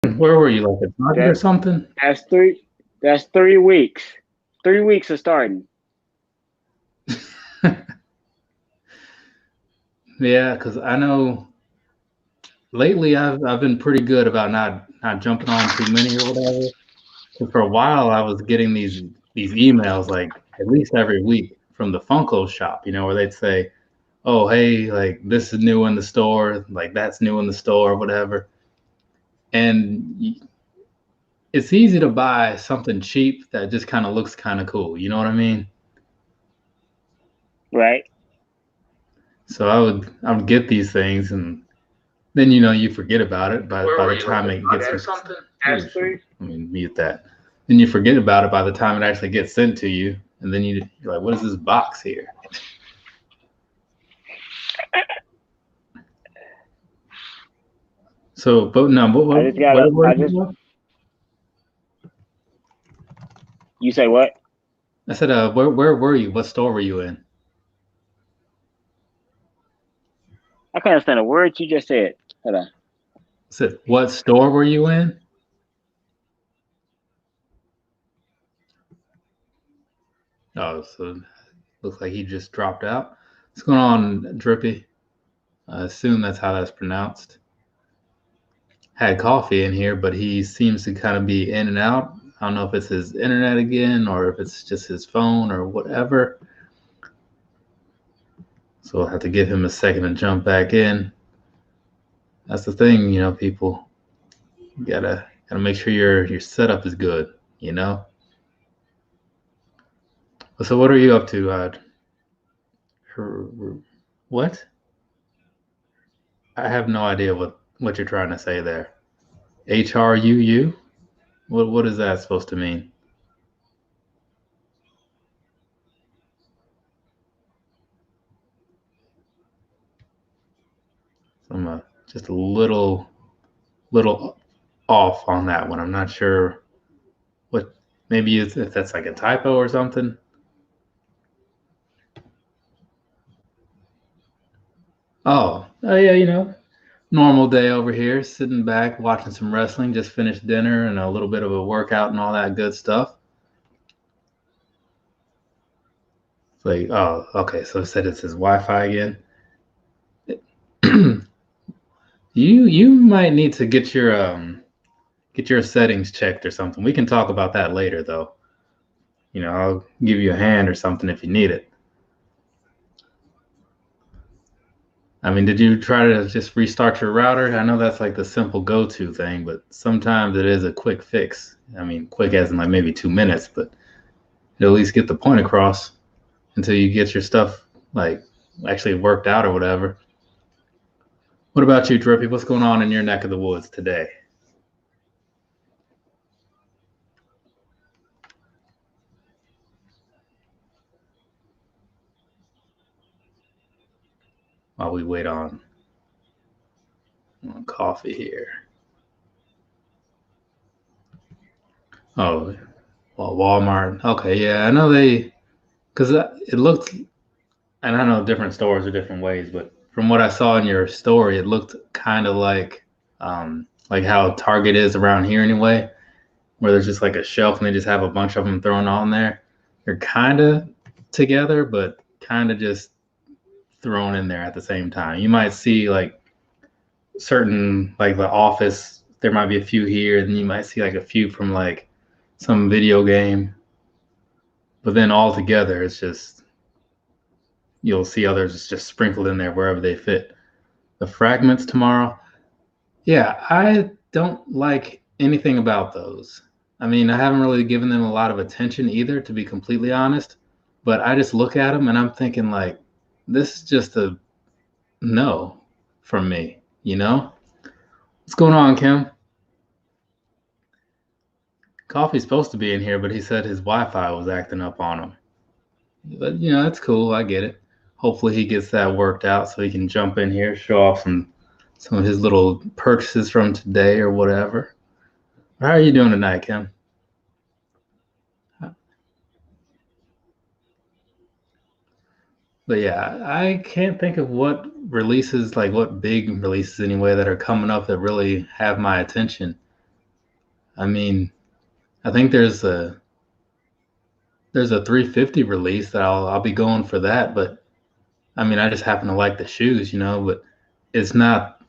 Where were you, like a Target or That something? that's three. That's 3 weeks. 3 weeks of starting. Yeah, because I know lately I've been pretty good about not jumping on too many or whatever. 'Cause for a while I was getting these emails like at least every week from the Funko shop, where they'd say, "Oh, hey, like this is new in the store, like that's new in the store, whatever." And it's easy to buy something cheap that just kind of looks kind of cool. You know what I mean? Right. So I would get these things, and then you forget about it by the time it gets. Oh, That's three. let me mute that. Then you forget about it by the time it actually gets sent to you, and then you're like, "What is this box here?" So, but no, what I what just got what a. were I you just. about? You say what? I said, where were you? What store were you in? I can't understand a word you just said. Hold on. I said, what store were you in? Oh, so looks like he just dropped out. What's going on, Drippy? I assume that's how that's pronounced. Had coffee in here, but he seems to kind of be in and out. I don't know if it's his internet again or if it's just his phone or whatever. So I'll have to give him a second to jump back in. That's the thing, people. You gotta make sure your setup is good, you know? So what are you up to? What? I have no idea what you're trying to say there. HRUU? What is that supposed to mean? So I'm just a little off on that one. I'm not sure what. Maybe if that's like a typo or something. Oh yeah, normal day over here, sitting back watching some wrestling. Just finished dinner and a little bit of a workout and all that good stuff. It's like, oh, okay. So it said it's his Wi-Fi again. You might need to get your settings checked or something. We can talk about that later, though. I'll give you a hand or something if you need it. I mean, did you try to just restart your router? I know that's like the simple go-to thing, but sometimes it is a quick fix. I mean, quick as in like maybe 2 minutes, but it'll at least get the point across until you get your stuff like actually worked out or whatever. What about you, Drippy? What's going on in your neck of the woods today? While we wait on coffee here. Oh, well, Walmart. Okay, yeah, I know because it looked, and I know different stores are different ways, but from what I saw in your story, it looked kind of like how Target is around here anyway, where there's just like a shelf and they just have a bunch of them thrown on there. They're kind of together, but kind of just thrown in there at the same time. You might see like certain, like the office, there might be a few here, and you might see like a few from like some video game, but then all together, it's just you'll see others just sprinkled in there wherever they fit. The fragments tomorrow, yeah, I don't like anything about those. I mean, I haven't really given them a lot of attention either, to be completely honest. But I just look at them and I'm thinking like, this is just a no from me. What's going on, Kim? Coffee's supposed to be in here, but he said his Wi-Fi was acting up on him. But that's cool. I get it. Hopefully he gets that worked out so he can jump in here, show off some of his little purchases from today or whatever. How are you doing tonight, Kim? But yeah, I can't think of what releases, like what big releases anyway, that are coming up that really have my attention. I mean, I think there's a 350 release that I'll be going for that, but I mean, I just happen to like the shoes, but it's not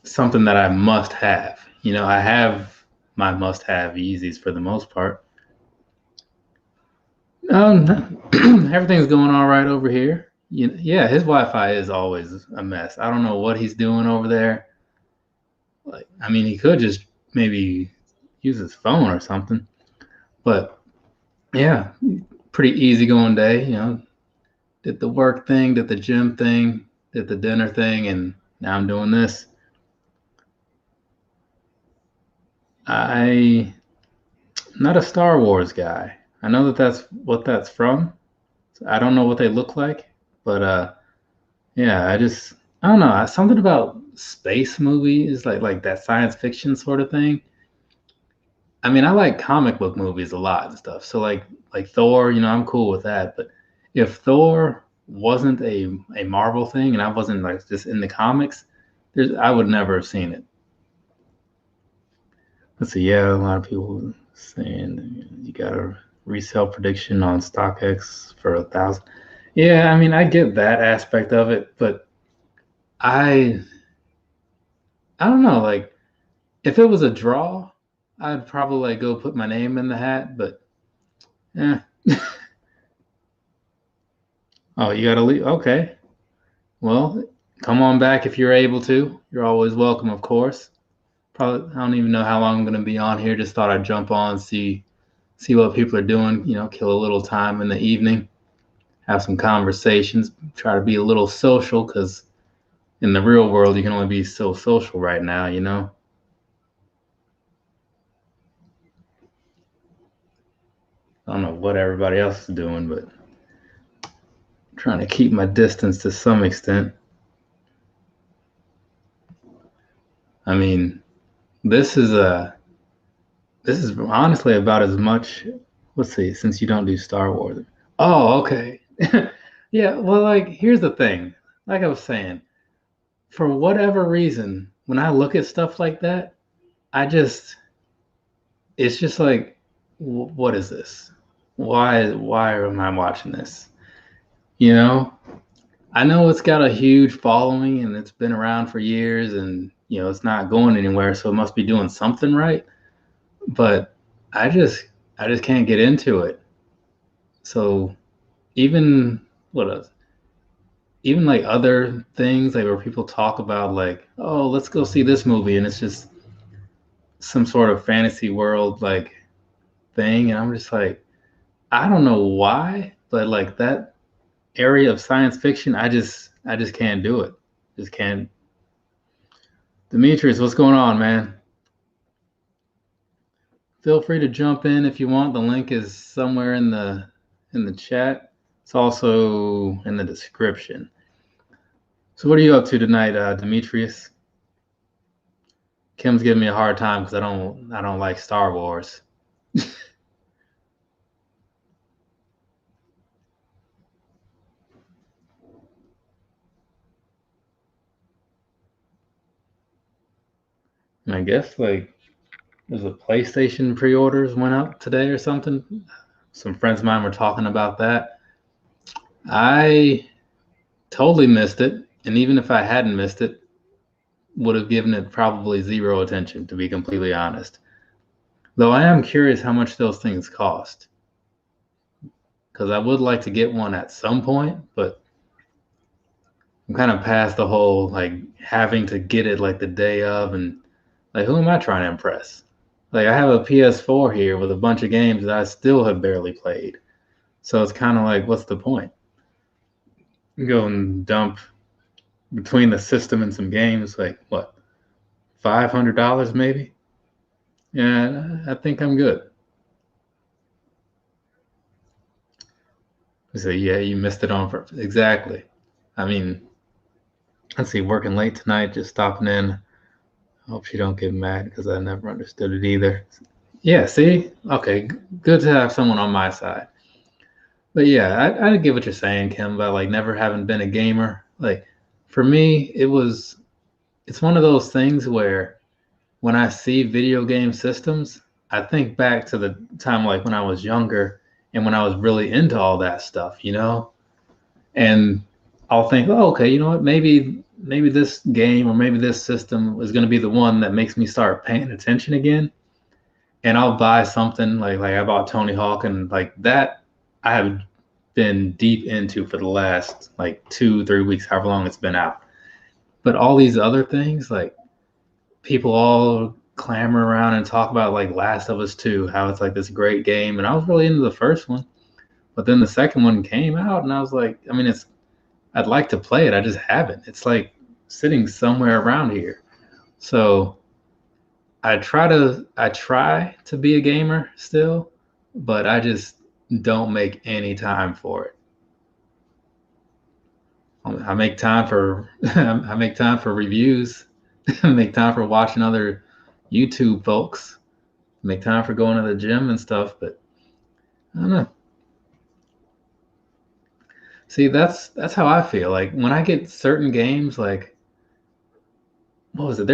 something that I must have. I have my must have Yeezys for the most part. Everything's going all right over here. Yeah, his Wi-Fi is always a mess. I don't know what he's doing over there. Like, I mean, he could just maybe use his phone or something. But yeah, pretty easy going day. Did the work thing, did the gym thing, did the dinner thing, and now I'm doing this. I'm not a Star Wars guy. I know that that's what that's from. I don't know what they look like, but yeah, I don't know. Something about space movies, like that science fiction sort of thing. I mean, I like comic book movies a lot and stuff. So like Thor, I'm cool with that. But if Thor wasn't a Marvel thing and I wasn't like just in the comics, I would never have seen it. Let's see. Yeah, a lot of people saying you got a resale prediction on StockX for 1,000. Yeah, I mean, I get that aspect of it, but I I don't know. Like, if it was a draw, I'd probably like go put my name in the hat. But yeah. Oh, you gotta leave. Okay. Well, come on back if you're able to. You're always welcome, of course. Probably, I don't even know how long I'm gonna be on here. Just thought I'd jump on, see what people are doing. Kill a little time in the evening, have some conversations, try to be a little social because in the real world you can only be so social right now. I don't know what everybody else is doing, but I'm trying to keep my distance to some extent. I mean, this is honestly about as much. Let's see, since you don't do Star Wars. Oh, okay. Yeah, well, like here's the thing. Like I was saying, for whatever reason, when I look at stuff like that, I just it's just like, what is this? Why am I watching this? You know, I know it's got a huge following and it's been around for years and it's not going anywhere, so it must be doing something right. But I just I just can't get into it. So even what else? Even like other things like where people talk about like, oh, let's go see this movie and it's just some sort of fantasy world like thing and I'm just like, I don't know why, but like that area of science fiction, I just can't do it. Just can't. Demetrius, what's going on, man? Feel free to jump in if you want. The link is somewhere in the chat. It's also in the description. So what are you up to tonight, Demetrius? Kim's giving me a hard time because I don't like Star Wars. And I guess like there's a PlayStation pre-orders went up today or something. Some friends of mine were talking about that. I totally missed it, and even if I hadn't missed it, would have given it probably zero attention, to be completely honest. Though I am curious how much those things cost, because I would like to get one at some point, but I'm kind of past the whole like having to get it like the day of, and like who am I trying to impress? Like I have a PS4 here with a bunch of games that I still have barely played, so it's kind of like, what's the point? Go and dump between the system and some games, like what, $500 maybe? Yeah, I think I'm good. So yeah, you missed it on purpose. Exactly. I mean, let's see, working late tonight, just stopping in. I hope she don't get mad because I never understood it either. Yeah, see? Okay, good to have someone on my side. But yeah, I get what you're saying, Kim, about like never having been a gamer. Like for me, it's one of those things where when I see video game systems, I think back to the time like when I was younger and when I was really into all that stuff, and I'll think, oh, okay, you know what? Maybe this game or maybe this system is going to be the one that makes me start paying attention again. And I'll buy something like I bought Tony Hawk and like that I have been deep into for the last like 2, 3 weeks, however long it's been out. But all these other things, like people all clamor around and talk about like Last of Us 2, how it's like this great game. And I was really into the first one. But then the second one came out and I was like, I mean, I'd like to play it. I just haven't. It's like sitting somewhere around here. So I try to be a gamer still, but I just don't make any time for it. I make time for I make time for reviews. I make time for watching other YouTube folks. I make time for going to the gym and stuff, but I don't know. See, that's how I feel. Like when I get certain games, like what was it?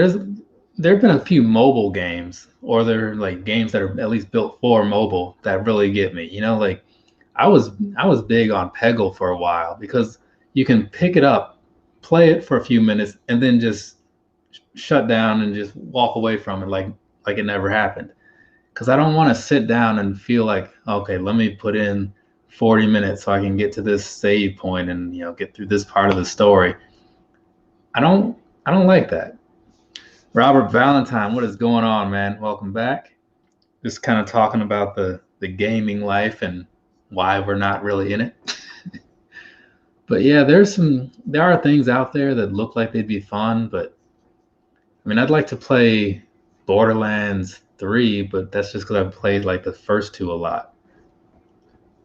There've been a few mobile games, or they're like games that are at least built for mobile that really get me. Like I was big on Peggle for a while because you can pick it up, play it for a few minutes, and then just shut down and just walk away from it like it never happened. Because I don't want to sit down and feel like, okay, let me put in 40 minutes so I can get to this save point and get through this part of the story. I don't like that. Robert Valentine, what is going on, man? Welcome back. Just kind of talking about the gaming life and why we're not really in it. But yeah, there are things out there that look like they'd be fun, but I mean, I'd like to play Borderlands 3, but that's just because I've played like the first two a lot.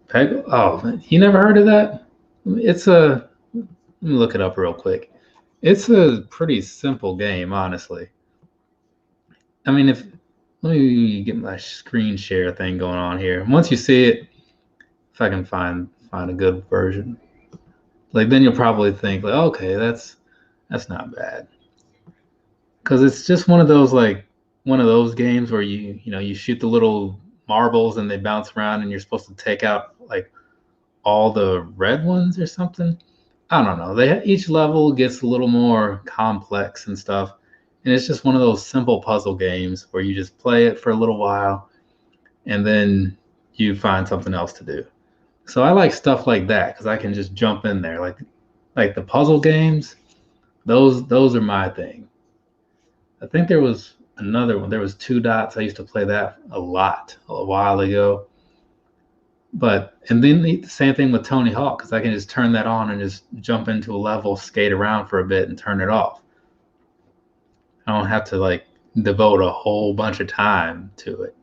Peg, oh, you never heard of that? Let me look it up real quick. It's a pretty simple game, honestly. I mean, let me get my screen share thing going on here. Once you see it, if I can find a good version, like then you'll probably think like, okay, that's not bad, because it's just one of those games where you shoot the little marbles and they bounce around and you're supposed to take out like all the red ones or something. I don't know. Each level gets a little more complex and stuff. And it's just one of those simple puzzle games where you just play it for a little while and then you find something else to do. So I like stuff like that because I can just jump in there. Like the puzzle games, those are my thing. I think there was another one. There was Two Dots. I used to play that a lot a while ago. And then the same thing with Tony Hawk because I can just turn that on and just jump into a level, skate around for a bit, and turn it off. I don't have to like devote a whole bunch of time to it.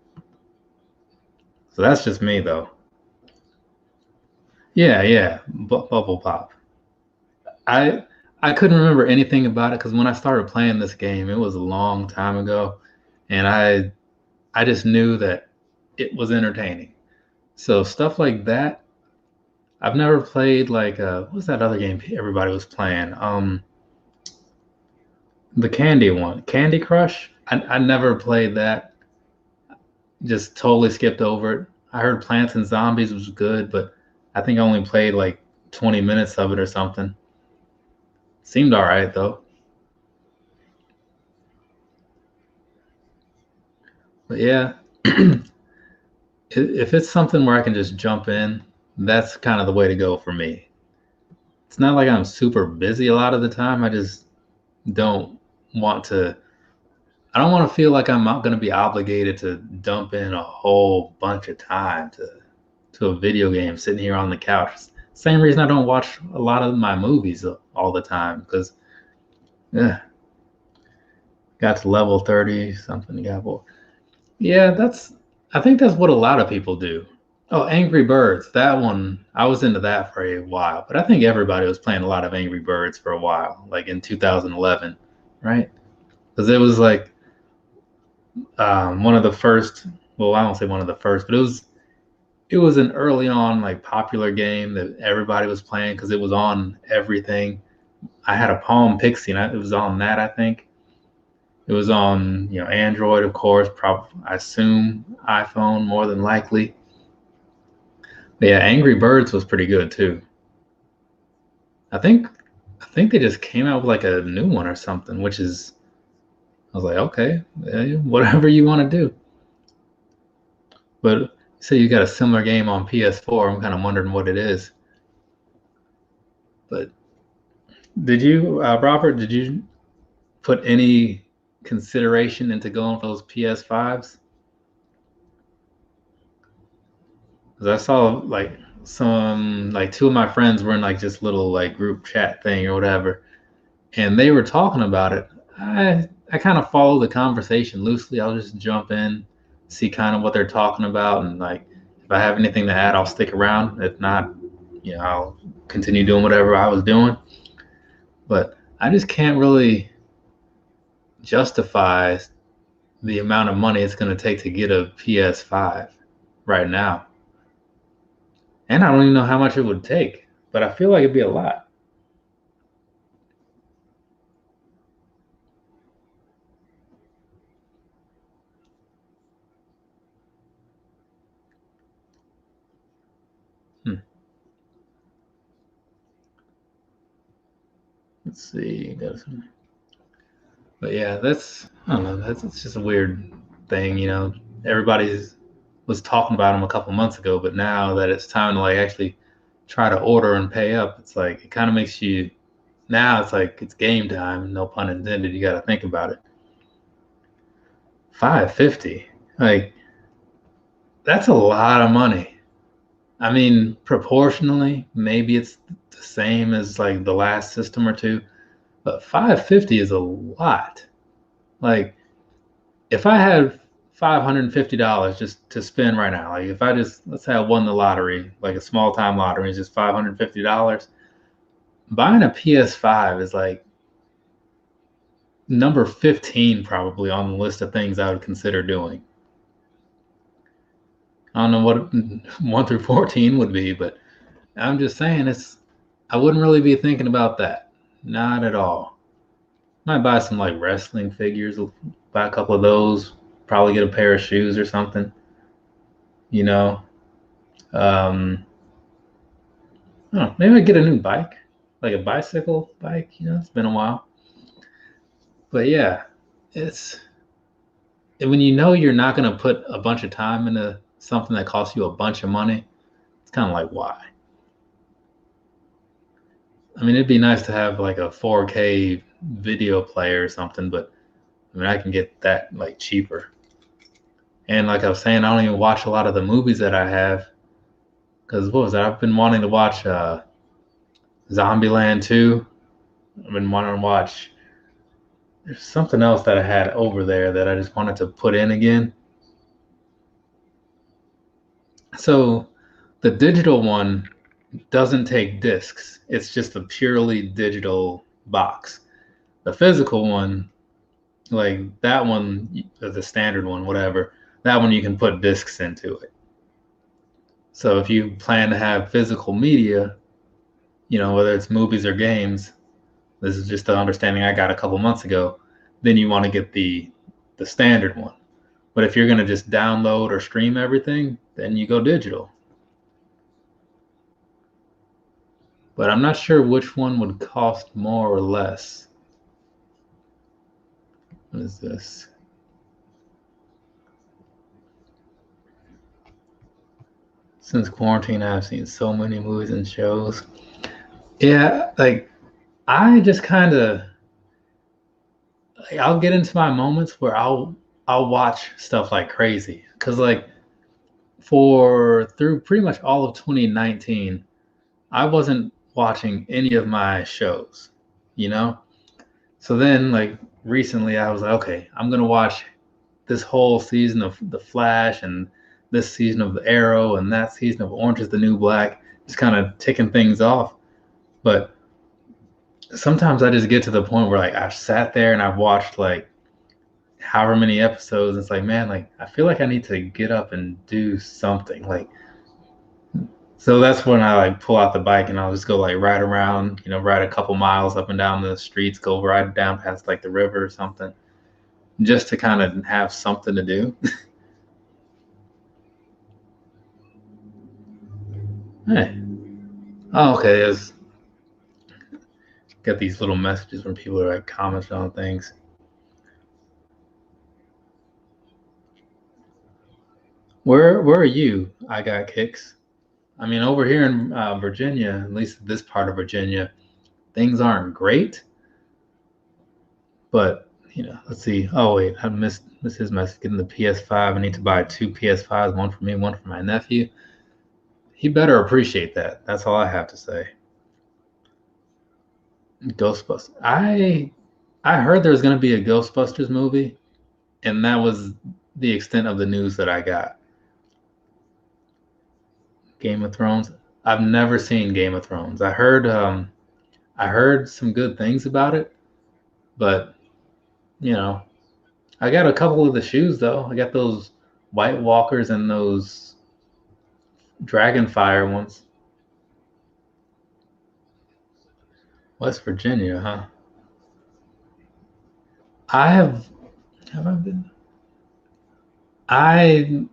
So that's just me though. Yeah, Bubble Pop. I couldn't remember anything about it because when I started playing this game, it was a long time ago, and I just knew that it was entertaining. So stuff like that, I've never played like what's that other game everybody was playing? The candy one, Candy Crush. I never played that. Just totally skipped over it. I heard Plants and Zombies was good, but I think I only played like 20 minutes of it or something. Seemed all right though. But yeah, if it's something where I can just jump in, that's kind of the way to go for me. It's not like I'm super busy a lot of the time. I just don't want to. I don't want to feel like I'm not going to be obligated to dump in a whole bunch of time to a video game sitting here on the couch. Same reason I don't watch a lot of my movies all the time because, yeah, got to level 30 something. Yeah, I think that's what a lot of people do. Oh, Angry Birds. That one, I was into that for a while, but I think everybody was playing a lot of Angry Birds for a while, like in 2011, right? Because it was like one of the first. Well, I won't say one of the first, but it was an early on like popular game that everybody was playing because it was on everything. I had a Palm Pixie and it was on that, I think. It was on, Android, of course, I assume iPhone more than likely. But yeah, Angry Birds was pretty good too. I think they just came out with like a new one or something, which is, I was like, okay, whatever you want to do. But you say you got a similar game on PS4. I'm kind of wondering what it is. But did you, Robert? Did you put any consideration into going for those PS5s? Because I saw like two of my friends were in like just little like group chat thing or whatever, and they were talking about it. I kind of follow the conversation loosely. I'll just jump in, see kind of what they're talking about, and like if I have anything to add, I'll stick around. If not, I'll continue doing whatever I was doing. But I just can't really justify the amount of money it's going to take to get a PS5 right now. And I don't even know how much it would take, but I feel like it'd be a lot. Let's see. But yeah, I don't know. It's just a weird thing, Everybody was talking about them a couple months ago, but now that it's time to like actually try to order and pay up, it's like it kind of makes you. Now it's like it's game time. No pun intended. You got to think about it. $550, like that's a lot of money. I mean, proportionally, maybe it's the same as like the last system or two, but 550 is a lot. Like, if I had $550 just to spend right now, like if I just, let's say I won the lottery, like a small time lottery, it's just $550, buying a PS5 is like number 15 probably on the list of things I would consider doing. I don't know what 1 through 14 would be, but I'm just saying I wouldn't really be thinking about that. Not at all. Might buy some like wrestling figures, buy a couple of those, probably get a pair of shoes or something. You know, um, I don't know, maybe I get a new bike, like a bicycle bike. It's been a while. But yeah, it's when you're not going to put a bunch of time into something that costs you a bunch of money, it's kind of like, why? I mean, it'd be nice to have like a 4K video player or something, but I mean, I can get that like cheaper. And like I was saying, I don't even watch a lot of the movies that I have, because what was that? I've been wanting to watch Zombieland 2. I've been wanting to watch. There's something else that I had over there that I just wanted to put in again. So the digital one doesn't take discs. It's just a purely digital box. The physical one, like that one, the standard one, whatever, that one you can put discs into it. So if you plan to have physical media, whether it's movies or games, this is just the understanding I got a couple months ago, then you want to get the standard one. But if you're going to just download or stream everything, then you go digital. But I'm not sure which one would cost more or less. What is this? Since quarantine, I've seen so many movies and shows. Yeah, like I just kind of I'll get into my moments where I'll watch stuff like crazy, because like through pretty much all of 2019, I wasn't watching any of my shows, So then like recently I was like, okay, I'm gonna watch this whole season of The Flash and this season of The Arrow and that season of Orange is the New Black, just kind of ticking things off. But sometimes I just get to the point where like I've sat there and I've watched like however many episodes. It's like, man, like I feel like I need to get up and do something. Like, so that's when I like pull out the bike and I'll just go like ride around, ride a couple miles up and down the streets, go ride down past like the river or something. just to kind of have something to do. Hey. Oh, okay. There's get these little messages when people are like commenting on things. Where are you? I got kicks. I mean, over here in Virginia, at least this part of Virginia, things aren't great. But let's see. Oh wait, I missed his message. Getting the PS5. I need to buy 2 PS5s, one for me, one for my nephew. He better appreciate that. That's all I have to say. Ghostbusters. I heard there was going to be a Ghostbusters movie, and that was the extent of the news that I got. Game of Thrones. I've never seen Game of Thrones. I heard some good things about it, but you know, I got a couple of the shoes though. I got those White Walkers and those Dragonfire ones. West Virginia, huh? I have I been? I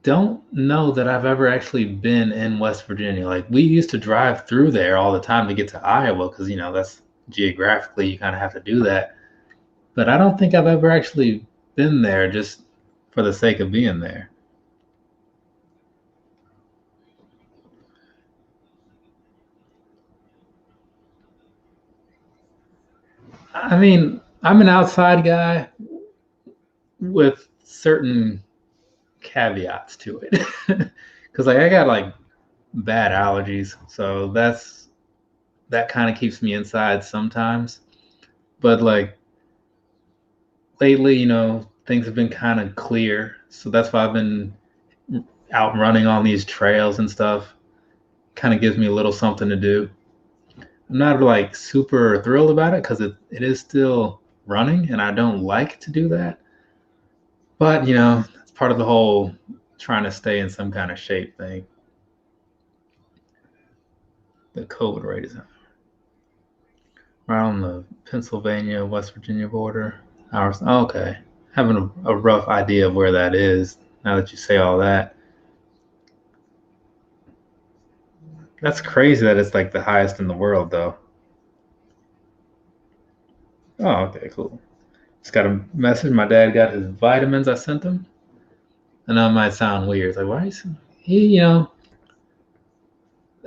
don't know that I've ever actually been in West Virginia. Like we used to drive through there all the time to get to Iowa because that's geographically you kind of have to do that. But I don't think I've ever actually been there just for the sake of being there. I mean, I'm an outside guy with certain caveats to it. Because like I got like bad allergies, so that kind of keeps me inside sometimes. But like lately, things have been kind of clear, so that's why I've been out running on these trails and stuff. Kind of gives me a little something to do. I'm not like super thrilled about it because it is still running, and I don't like to do that. But it's part of the whole trying to stay in some kind of shape thing. The COVID rate is right on the Pennsylvania West Virginia border. Oh, okay, having a rough idea of where that is now that you say all that. That's crazy that it's like the highest in the world, though. Oh, okay, cool. Just got a message. My dad got his vitamins I sent him. I know it might sound weird. It's like, why is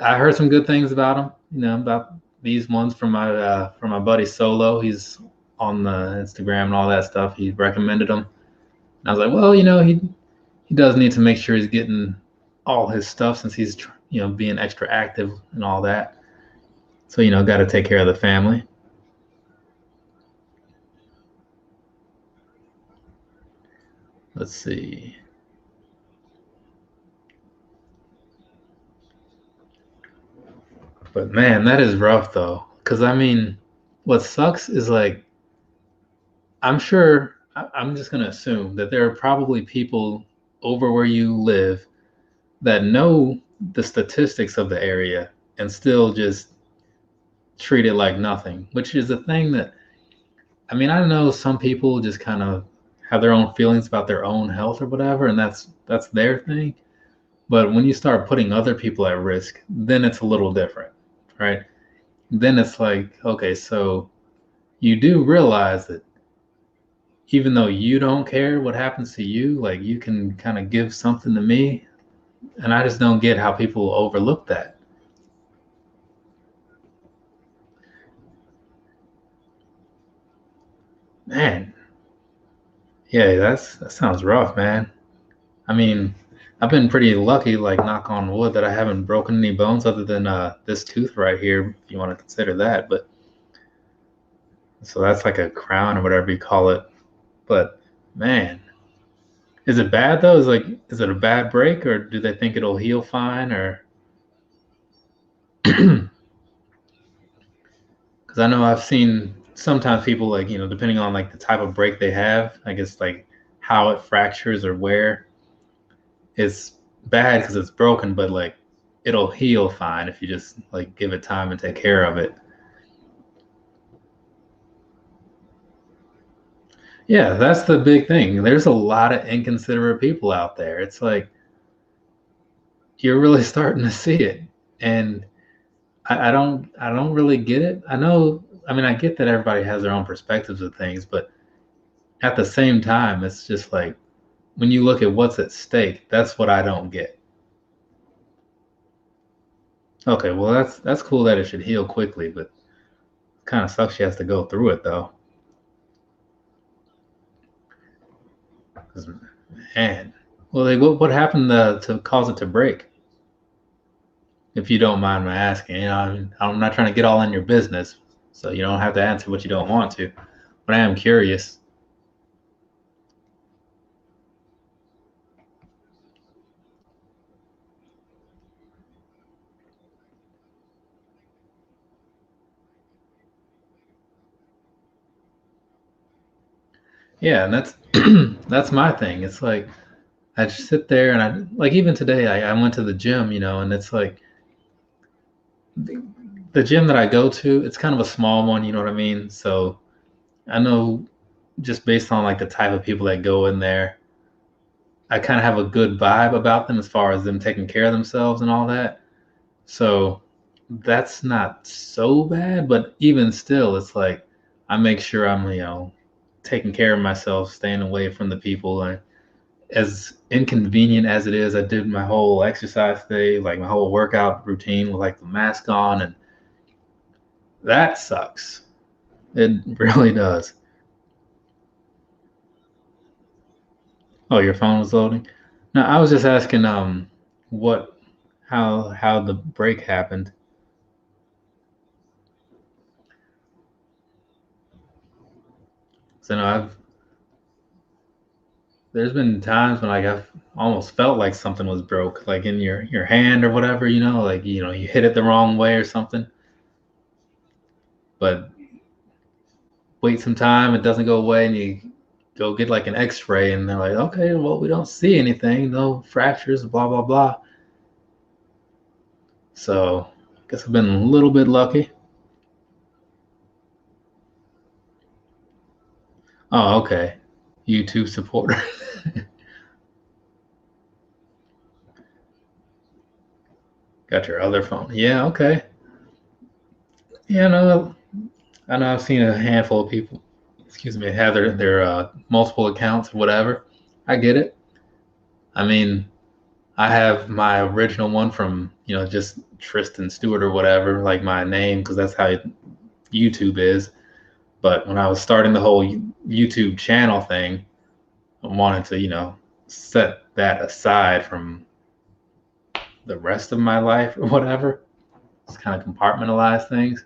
I heard some good things about him. About these ones from my buddy Solo. He's on the Instagram and all that stuff. He recommended them. And I was like, well, he does need to make sure he's getting all his stuff since he's being extra active and all that. So got to take care of the family. Let's see. But man, that is rough though. Because I mean, what sucks is like, I'm sure, I'm just going to assume that there are probably people over where you live that know the statistics of the area and still just treat it like nothing, which is a thing that, I mean, I know some people just kind of have their own feelings about their own health or whatever, and that's their thing. But when you start putting other people at risk, then it's a little different, right? Then it's like, okay, so you do realize that even though you don't care what happens to you, like you can kind of give something to me. And I just don't get how people overlook that. Man, yeah, that sounds rough, man. I mean, I've been pretty lucky, like knock on wood, that I haven't broken any bones other than this tooth right here, if you want to consider that. But so that's like a crown or whatever you call it. But man, is it bad though? Is it a bad break, or do they think it'll heal fine, or? Because I know I've seen sometimes people like depending on like the type of break they have, I guess like how it fractures or where it's bad because it's broken, but like it'll heal fine if you just like give it time and take care of it. Yeah, that's the big thing. There's a lot of inconsiderate people out there. It's like you're really starting to see it, and I don't really get it. I know. I mean, I get that everybody has their own perspectives of things, but at the same time, it's just like when you look at what's at stake, that's what I don't get. Okay, well that's cool that it should heal quickly, but kind of sucks she has to go through it though. 'Cause, man, well, like, what happened to cause it to break? If you don't mind my asking, I'm not trying to get all in your business, so you don't have to answer what you don't want to. But I am curious. Yeah, and that's that's my thing. It's like I just sit there and I like even today I went to the gym, and it's like the gym that I go to, it's kind of a small one, you know what I mean? So I know just based on like the type of people that go in there, I kind of have a good vibe about them as far as them taking care of themselves and all that. So that's not so bad, but even still, it's like I make sure I'm, taking care of myself, staying away from the people. And as inconvenient as it is, I did my whole exercise day, like my whole workout routine with like the mask on, and that sucks. It really does. Oh, your phone was loading? No, I was just asking what how the break happened. So I've there's been times when like I've almost felt like something was broke, like in your hand or whatever, like you hit it the wrong way or something. But wait some time, it doesn't go away, and you go get like an X-ray, and they're like, okay, well we don't see anything, no fractures, blah blah blah. So I guess I've been a little bit lucky. Oh, okay. YouTube supporter. Got your other phone. Yeah, okay. Yeah, no, I know I've seen a handful of people, excuse me, have their multiple accounts or whatever. I get it. I mean, I have my original one from just Tristan Stewart or whatever, like my name, because that's how YouTube is. But when I was starting the whole YouTube channel thing, I wanted to set that aside from the rest of my life or whatever. Just kind of compartmentalize things.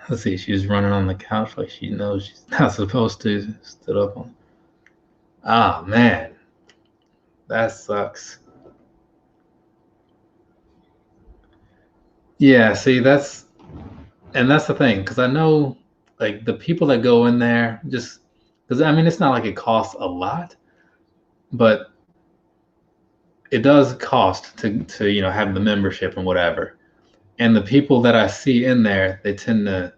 Let's see, she's running on the couch like she knows she's not supposed to. Stood up on. Ah, man, that sucks. Yeah, see, that's the thing, because I know like the people that go in there just because I mean it's not like it costs a lot, but it does cost to have the membership and whatever. And the people that I see in there, they tend to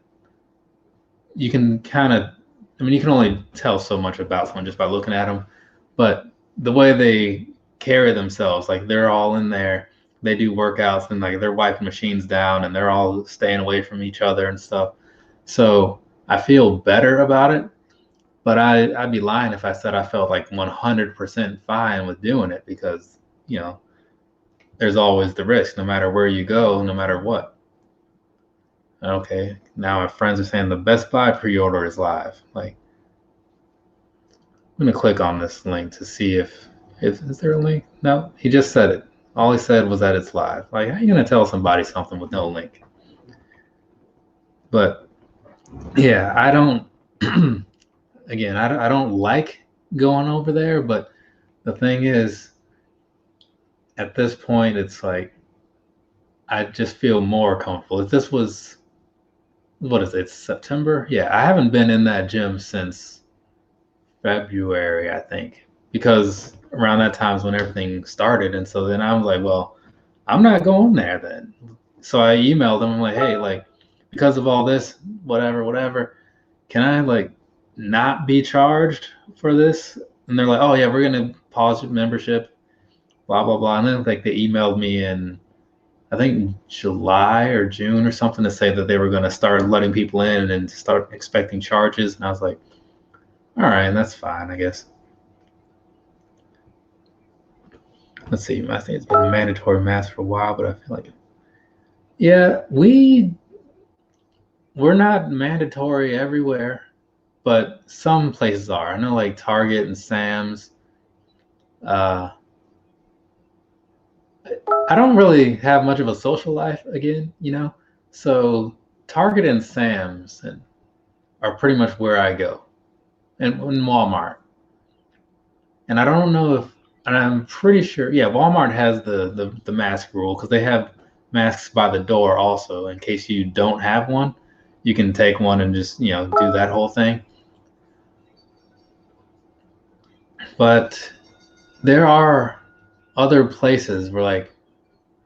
you can kind of I mean you can only tell so much about someone just by looking at them, but the way they carry themselves, like they're all in there, they do workouts and like they're wiping machines down and they're all staying away from each other and stuff. So I feel better about it, but I'd be lying if I said I felt like 100% fine with doing it because there's always the risk no matter where you go, no matter what. Okay, now my friends are saying the Best Buy pre-order is live. Like, I'm gonna click on this link to see if is there a link? No, he just said it. All he said was that it's live. Like, how are you gonna tell somebody something with no link? But yeah, I don't. Again, I don't like going over there, but the thing is, at this point, it's like I just feel more comfortable. If this was what is it, September? Yeah, I haven't been in that gym since February, I think, because around that time is when everything started. And so then I was like, well, I'm not going there then. So I emailed them. I'm like, hey, like, because of all this, whatever, whatever, can I like not be charged for this? And they're like, oh yeah, we're gonna pause your membership, blah blah blah. And then like they emailed me in I think July or June or something to say that they were gonna start letting people in and start expecting charges. And I was like, all right, that's fine, I guess. Let's see, I think it's been a mandatory mask for a while, but I feel like yeah, we're not mandatory everywhere, but some places are. I know like Target and Sam's. Uh, I don't really have much of a social life again, so Target and Sam's are pretty much where I go, and in Walmart. And I don't know if, and I'm pretty sure, yeah, Walmart has the mask rule because they have masks by the door also in case you don't have one. You can take one and just do that whole thing. But there are other places where like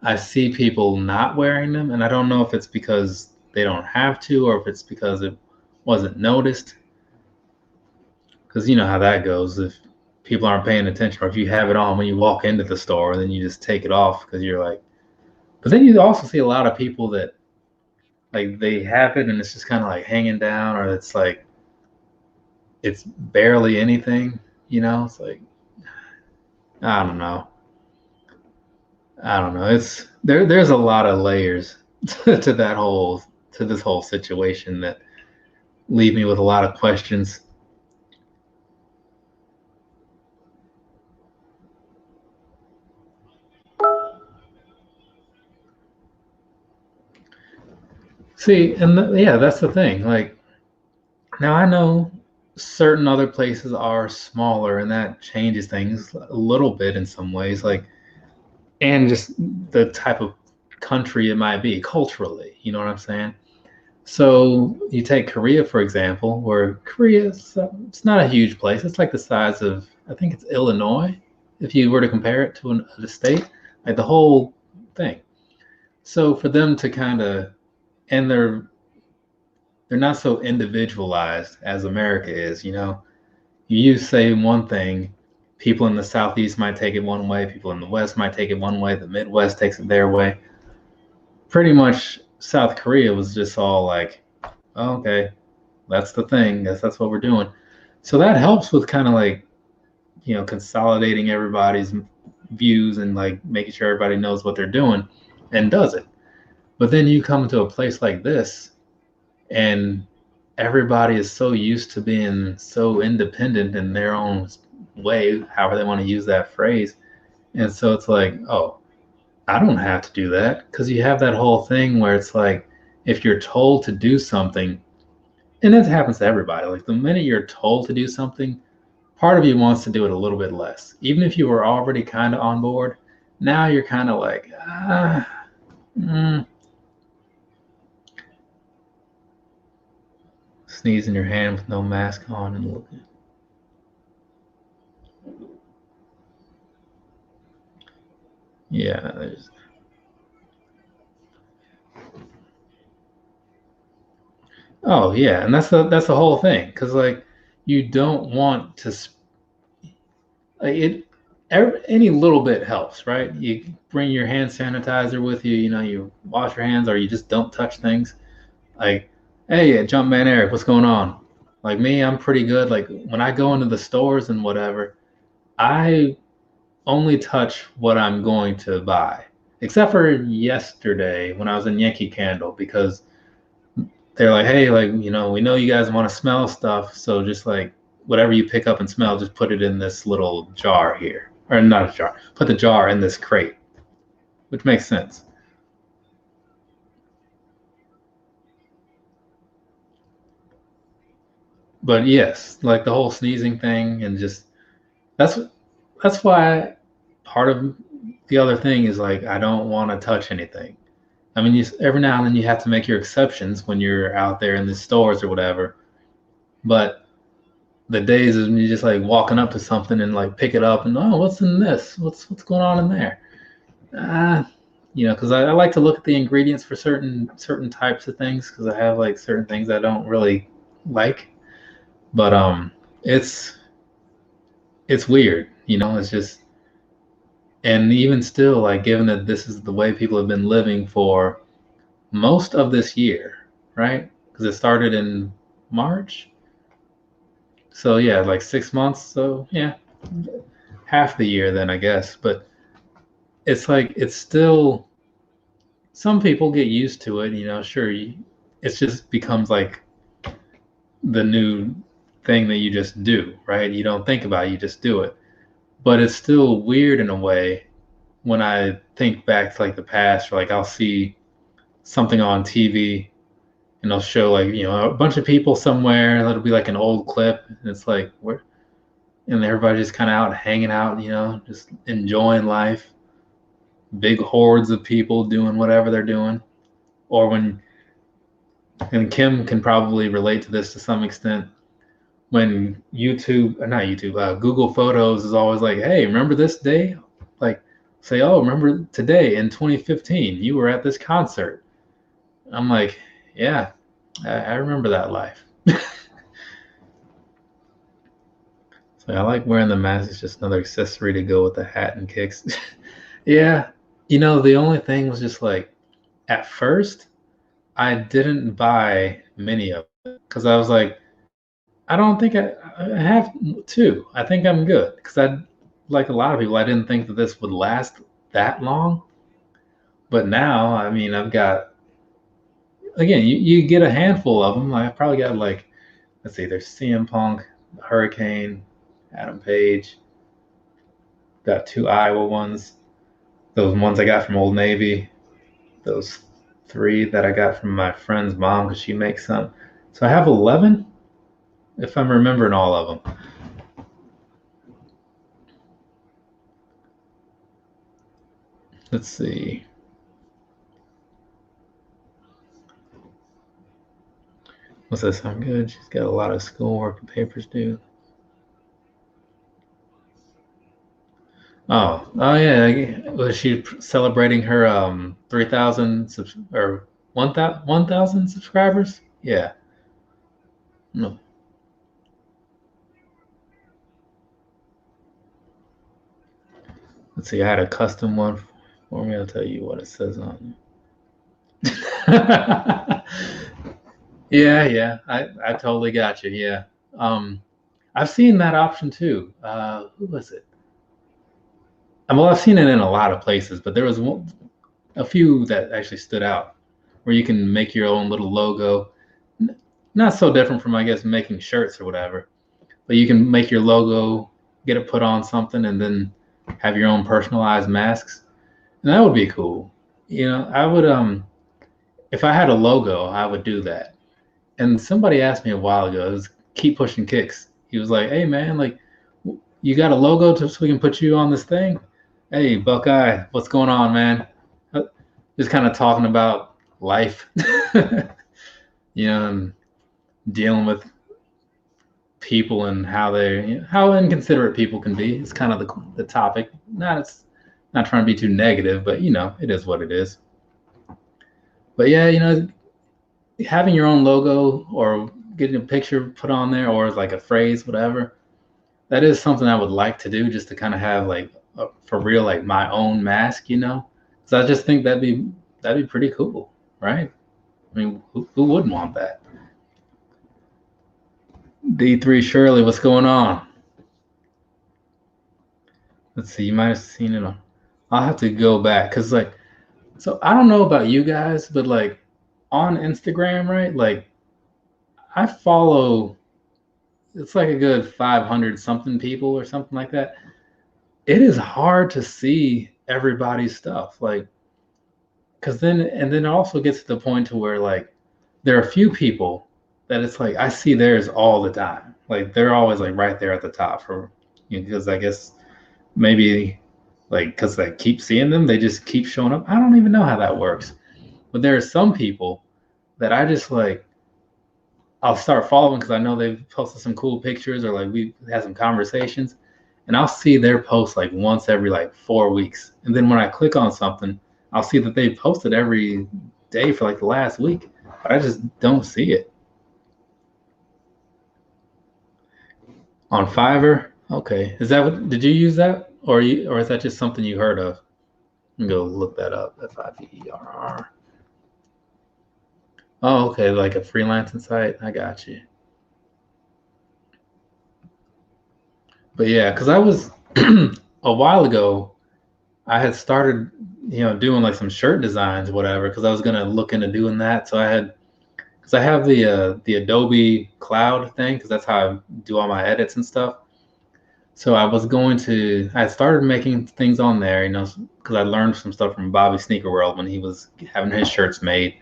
I see people not wearing them, and I don't know if it's because they don't have to or if it's because it wasn't noticed. Because you know how that goes. If people aren't paying attention, or if you have it on when you walk into the store, and then you just take it off because you're like. But then you also see a lot of people that like they have it and it's just kind of like hanging down, or it's like it's barely anything. It's like I don't know. I don't know. It's there's a lot of layers to this whole situation that leave me with a lot of questions. See, and yeah, that's the thing. Like now I know certain other places are smaller and that changes things a little bit in some ways, like and just the type of country it might be culturally, you know what I'm saying? So you take Korea, for example, where Korea it's not a huge place. It's like the size of, I think it's Illinois, if you were to compare it to a state, like the whole thing. So for them to kind of, and they're not so individualized as America is, You say one thing, people in the Southeast might take it one way, people in the West might take it one way, the Midwest takes it their way. Pretty much South Korea was just all like, oh, okay, that's the thing. Guess that's what we're doing. So that helps with kind of like, consolidating everybody's views and like making sure everybody knows what they're doing and does it. But then you come to a place like this and everybody is so used to being so independent in their own way, however they want to use that phrase. And so it's like, oh, I don't have to do that because you have that whole thing where it's like, if you're told to do something, and it happens to everybody, like the minute you're told to do something, part of you wants to do it a little bit less. Even if you were already kind of on board, now you're kind of like, sneeze in your hand with no mask on and looking. Yeah, there's. Oh yeah, and that's the whole thing, because like you don't want to like it. Any little bit helps, right? You bring your hand sanitizer with you. You wash your hands, or you just don't touch things. Like, hey, Jumpman Eric, what's going on? Like me, I'm pretty good. Like when I go into the stores and whatever, I only touch what I'm going to buy, except for yesterday when I was in Yankee Candle because they're like, hey, like, we know you guys want to smell stuff, so just like whatever you pick up and smell, just put it in this little jar here, or not a jar. Put the jar in this crate, which makes sense. But yes, like the whole sneezing thing, and just that's that's why part of the other thing is like I don't want to touch anything. I mean, every now and then you have to make your exceptions when you're out there in the stores or whatever. But the days is when you're just like walking up to something and like pick it up and oh, what's in this? What's going on in there? Because I like to look at the ingredients for certain types of things because I have like certain things I don't really like. But it's weird, you know. It's just, and even still, like, given that this is the way people have been living for most of this year, right? Because it started in March. So yeah, like 6 months. So yeah, half the year then, I guess. But it's like, it's still, some people get used to it, you know. Sure, it just becomes like the new thing that you just do, right? You don't think about it, you just do it. But it's still weird in a way when I think back to like the past, or like I'll see something on TV and they'll show, like, you know, a bunch of people somewhere, and it'll be like an old clip, and it's like, where, and everybody just kind of out hanging out, you know, just enjoying life. Big hordes of people doing whatever they're doing. Or when, and Kim can probably relate to this to some extent, when Google Photos is always like, hey, remember this day? Like, say, oh, remember today in 2015, you were at this concert. I'm like, yeah, I remember that life. So I like wearing the mask. It's just another accessory to go with the hat and kicks. Yeah, you know, the only thing was just like, at first, I didn't buy many of it because I was like, I don't think I have two. I think I'm good because like a lot of people, I didn't think that this would last that long. But now, I mean, I've got, again, you get a handful of them. I probably got like, let's see, there's CM Punk, Hurricane, Adam Page. Got two Iowa ones. Those ones I got from Old Navy. Those three that I got from my friend's mom because she makes some. So I have 11, if I'm remembering all of them. Let's see. What's that sound good? She's got a lot of schoolwork and papers due. Oh yeah. Was she celebrating her 3,000 or 1,000 subscribers? Yeah. No. Let's see. I had a custom one for me. I'll tell you what it says on it. Yeah. I totally got you. Yeah. Um, I've seen that option too. Who was it? Well, I've seen it in a lot of places, but there was a few that actually stood out, where you can make your own little logo. Not so different from, I guess, making shirts or whatever, but you can make your logo, get it put on something, and then have your own personalized masks. And that would be cool. You know, I would, if I had a logo, I would do that. And somebody asked me a while ago, it was Keep Pushing Kicks. He was like, hey man, like, you got a logo so we can put you on this thing? Hey, Buckeye, what's going on, man? Just kind of talking about life, you know, and dealing with people and how inconsiderate people can be. It's kind of the topic. It's not trying to be too negative, but you know, it is what it is. But yeah, you know, having your own logo or getting a picture put on there, or like a phrase, whatever, that is something I would like to do, just to kind of have like for real, like my own mask, you know. So I just think that'd be pretty cool, right? I mean, who wouldn't want that? D3 Shirley, what's going on? Let's see, you might have seen it on. I'll have to go back because, like, so I don't know about you guys, but like on Instagram, right? Like, I follow, it's like a good 500 something people or something like that. It is hard to see everybody's stuff, like, because then it also gets to the point to where, like, there are a few people that it's like I see theirs all the time. Like, they're always like right there at the top for, you know, because I guess maybe, like, because I keep seeing them, they just keep showing up. I don't even know how that works. But there are some people that I just like, I'll start following because I know they've posted some cool pictures, or like we had some conversations, and I'll see their posts like once every like 4 weeks. And then when I click on something, I'll see that they posted every day for like the last week, but I just don't see it. On Fiverr? Okay. Is that what, did you use that? Or is that just something you heard of? Go look that up. Fiverr. Oh, okay, like a freelancing site. I got you. But yeah, because I was a while ago, I had started, doing like some shirt designs, whatever, because I was gonna look into doing that. So because I have the Adobe Cloud thing, because that's how I do all my edits and stuff. So I started making things on there, because I learned some stuff from Bobby Sneaker World when he was having his shirts made.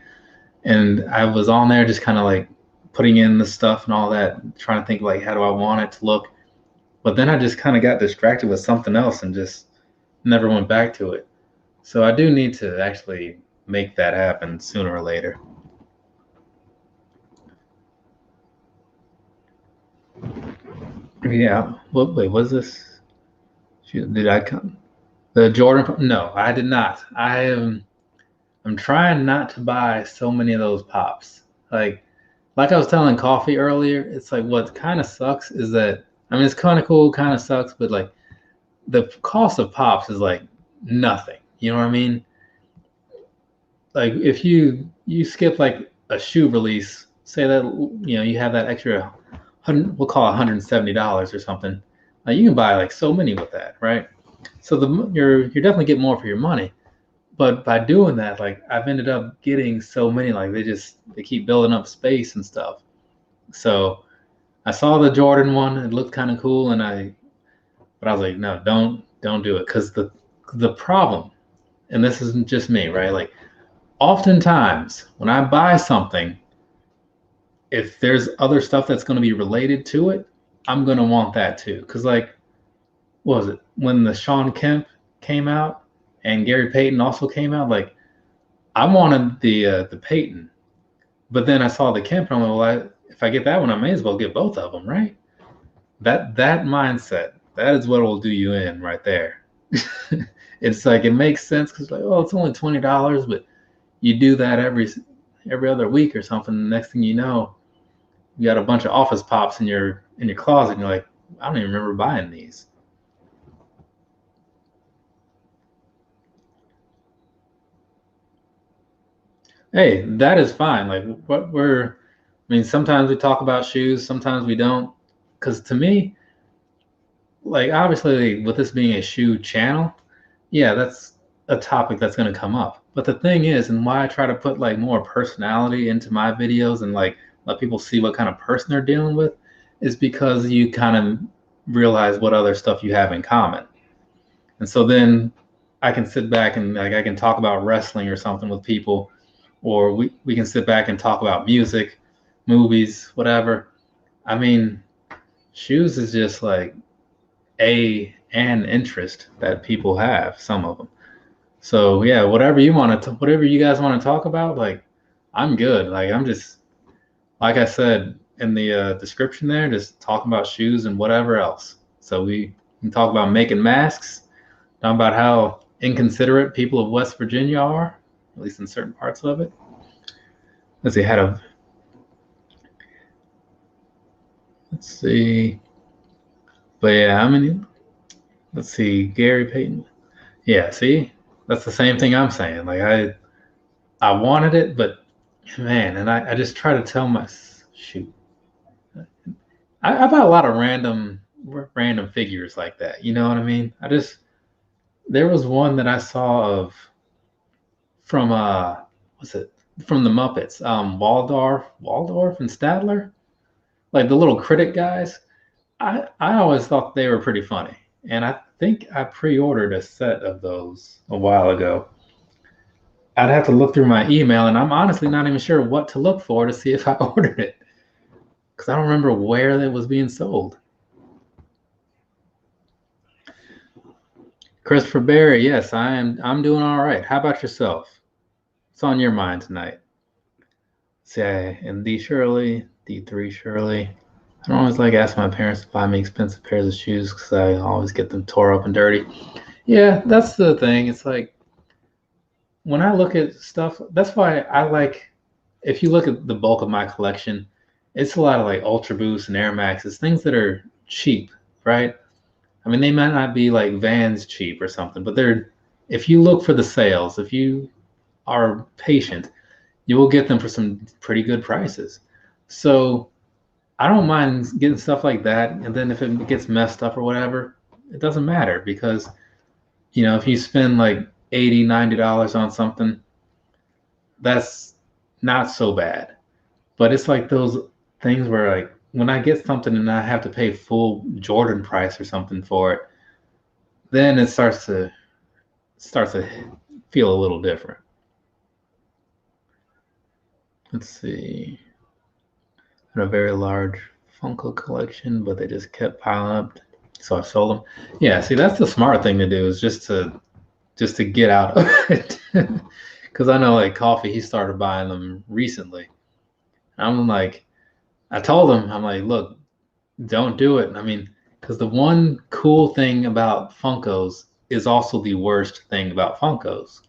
And I was on there just kind of like putting in the stuff and all that, trying to think like, how do I want it to look? But then I just kind of got distracted with something else and just never went back to it. So I do need to actually make that happen sooner or later. Yeah. Wait, was this? Did I come? The Jordan? No, I did not. I'm trying not to buy so many of those pops. Like I was telling Coffee earlier, it's like what kind of sucks is that I mean it's kind of cool, kind of sucks, but like the cost of pops is like nothing. You know what I mean? Like if you skip like a shoe release, say that you have that extra we'll call it $170 or something. Like you can buy like so many with that, right? So you're definitely getting more for your money. But by doing that, like I've ended up getting so many, like they keep building up space and stuff. So I saw the Jordan one, it looked kind of cool, but I was like, no, don't do it, because the problem, and this isn't just me, right? Like oftentimes when I buy something, if there's other stuff that's going to be related to it, I'm going to want that too. Because like, what was it when the Sean Kemp came out and Gary Payton also came out? Like I wanted the Payton, but then I saw the Kemp and I'm like, well, if I get that one, I may as well get both of them, right? That mindset, that is what will do you in right there. It's like it makes sense because like, oh, it's only $20, but you do that every other week or something. The next thing you know, you got a bunch of office pops in your closet, and you're like, I don't even remember buying these. Hey, that is fine. Like I mean, sometimes we talk about shoes, sometimes we don't. Because to me, like obviously with this being a shoe channel, yeah, that's a topic that's going to come up. But the thing is, and why I try to put like more personality into my videos and like let people see what kind of person they're dealing with, is because you kind of realize what other stuff you have in common. And so then I can sit back and like I can talk about wrestling or something with people, or we can sit back and talk about music, movies, whatever. I mean, shoes is just like an interest that people have, some of them. So yeah, whatever you guys want to talk about, like I'm good. Like I'm just like I said in the description there, just talking about shoes and whatever else. So we can talk about making masks, talk about how inconsiderate people of West Virginia are, at least in certain parts of it. Let's see, let's see. But yeah, I mean, let's see, Gary Payton. Yeah, see, that's the same thing I'm saying. Like I wanted it, but man, and I just try to tell my shoot. I buy a lot of random figures like that. You know what I mean? There was one that I saw of from what's it from the Muppets, Waldorf and Statler, like the little critic guys. I always thought they were pretty funny, and I think I pre-ordered a set of those a while ago. I'd have to look through my email, and I'm honestly not even sure what to look for to see if I ordered it because I don't remember where it was being sold. Christopher Barry, yes, I'm doing all right. How about yourself? What's on your mind tonight? Say, and D Shirley, D3 Shirley. I don't always like asking my parents to buy me expensive pairs of shoes because I always get them tore up and dirty. Yeah, that's the thing. It's like when I look at stuff, that's why I like, if you look at the bulk of my collection, it's a lot of like Ultra Boost and Air Maxes, things that are cheap, right? I mean, they might not be like Vans cheap or something, but if you look for the sales, if you are patient, you will get them for some pretty good prices. So I don't mind getting stuff like that. And then if it gets messed up or whatever, it doesn't matter because, if you spend like $80, $90 on something, that's not so bad. But it's like those things where like when I get something and I have to pay full Jordan price or something for it, then it starts to feel a little different. Let's see. I had a very large Funko collection, but they just kept piling up, so I sold them. Yeah, see, that's the smart thing to do is just to get out of it. Because I know like Coffee, he started buying them recently. I'm like, I told him, I'm like, look, don't do it. I mean, because the one cool thing about Funkos is also the worst thing about Funkos.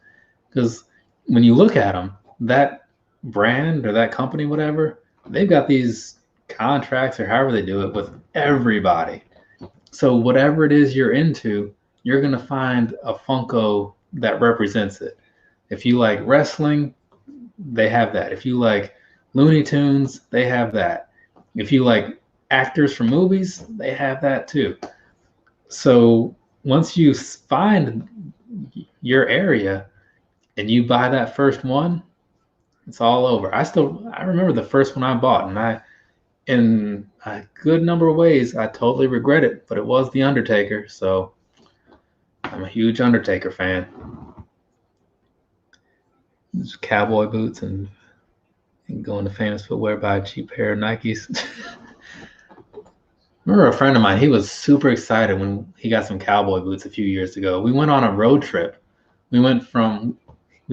Because when you look at them, that brand or that company, whatever, they've got these contracts or however they do it with everybody. So whatever it is you're into, you're going to find a Funko that represents it. If you like wrestling, they have that. If you like Looney Tunes, they have that. If you like actors from movies, they have that too. So once you find your area and you buy that first one, it's all over. I remember the first one I bought, and in a good number of ways, I totally regret it, but it was The Undertaker, so I'm a huge Undertaker fan. Just cowboy boots and going to Famous Footwear, buy a cheap pair of Nikes. Remember a friend of mine, he was super excited when he got some cowboy boots a few years ago. We went on a road trip. We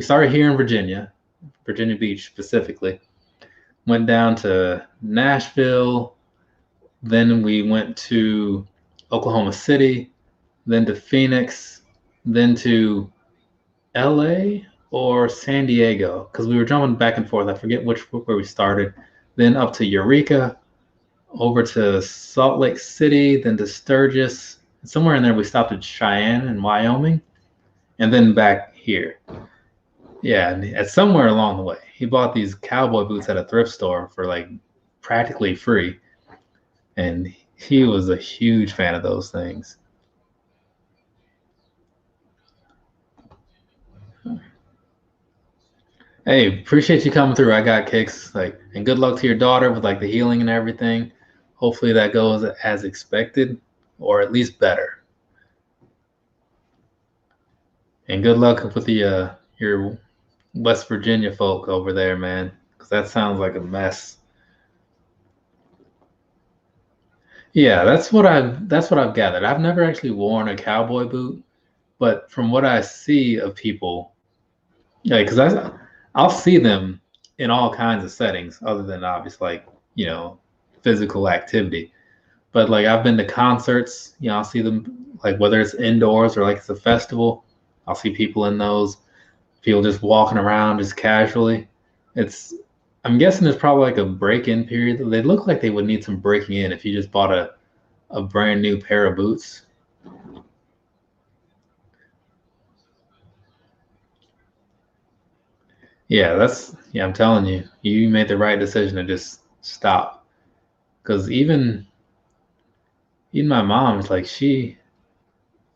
started here in Virginia Beach specifically, went down to Nashville, then we went to Oklahoma City, then to Phoenix, then to LA or San Diego, because we were jumping back and forth. I forget where we started. Then up to Eureka, over to Salt Lake City, then to Sturgis. Somewhere in there, we stopped at Cheyenne in Wyoming, and then back here. Yeah, and at somewhere along the way, he bought these cowboy boots at a thrift store for like practically free, and he was a huge fan of those things. Hey, appreciate you coming through. I got kicks, and good luck to your daughter with like the healing and everything. Hopefully that goes as expected, or at least better. And good luck with the your West Virginia folk over there, man, because that sounds like a mess. Yeah, that's what I've gathered. I've never actually worn a cowboy boot, but from what I see of people, yeah, because I'll see them in all kinds of settings, other than obvious like physical activity. But like I've been to concerts, I'll see them like whether it's indoors or like it's a festival, I'll see people in those. People just walking around just casually. I'm guessing there's probably like a break-in period. They look like they would need some breaking in if you just bought a brand new pair of boots. Yeah, I'm telling you, you made the right decision to just stop. Because even my mom is like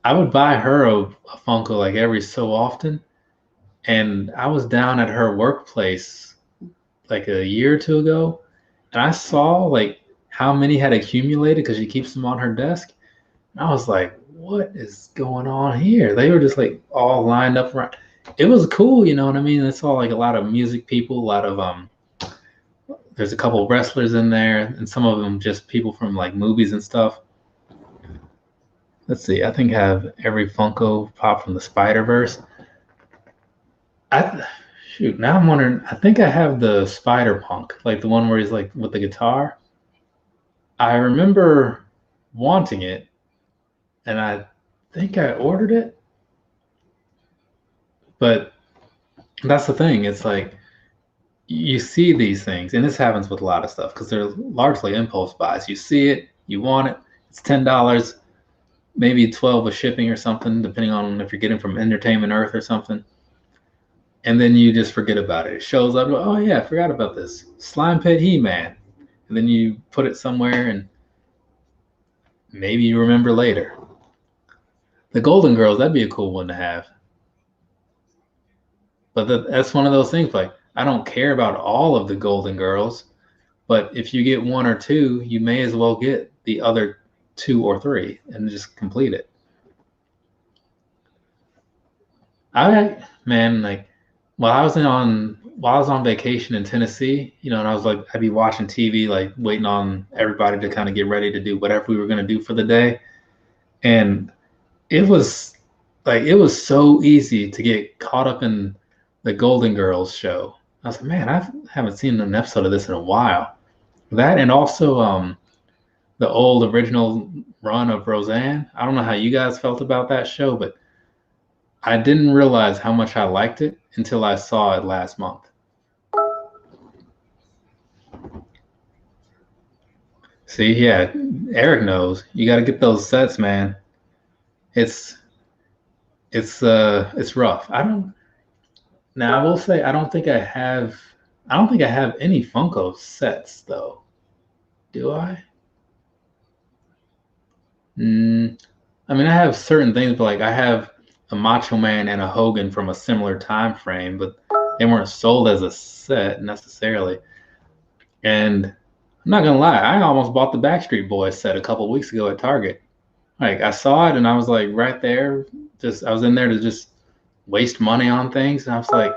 I would buy her a Funko like every so often, and I was down at her workplace like a year or two ago, and I saw like how many had accumulated because she keeps them on her desk. And I was like, what is going on here? They were just like all lined up around. It was cool, you know what I mean? It's all like a lot of music people, a lot of there's a couple of wrestlers in there, and some of them just people from like movies and stuff. Let's see, I think I have every Funko Pop from the Spider-Verse. Shoot, now I'm wondering, I think I have the Spider-Punk, like the one where he's like with the guitar. I remember wanting it, and I think I ordered it. But that's the thing. It's like you see these things, and this happens with a lot of stuff because they're largely impulse buys. You see it, you want it, It's $10, maybe 12 with shipping or something, depending on if you're getting from Entertainment Earth or something. And then you just forget about it. It shows up, oh yeah, I forgot about this. Slime Pit He-Man. And then you put it somewhere and maybe you remember later. The Golden Girls, that'd be a cool one to have. But that's one of those things, like, I don't care about all of the Golden Girls, but if you get one or two, you may as well get the other 2 or 3 and just complete it. Like, while I was on vacation in Tennessee, and I was like, I'd be watching TV, like waiting on everybody to kind of get ready to do whatever we were going to do for the day. And it was so easy to get caught up in the Golden Girls show. I was like, man, I haven't seen an episode of this in a while. That, and also the old original run of Roseanne. I don't know how you guys felt about that show, but I didn't realize how much I liked it until I saw it last month. See, yeah, Eric knows. You got to get those sets, man. It's rough. Now I will say I don't think I have any Funko sets though. Do I? I mean, I have certain things, but like I have a Macho Man and a Hogan from a similar time frame, but they weren't sold as a set necessarily. And I'm not gonna lie, I almost bought the Backstreet Boys set a couple weeks ago at Target. Like, I saw it and I was like right there, I was in there to just waste money on things, and I was like,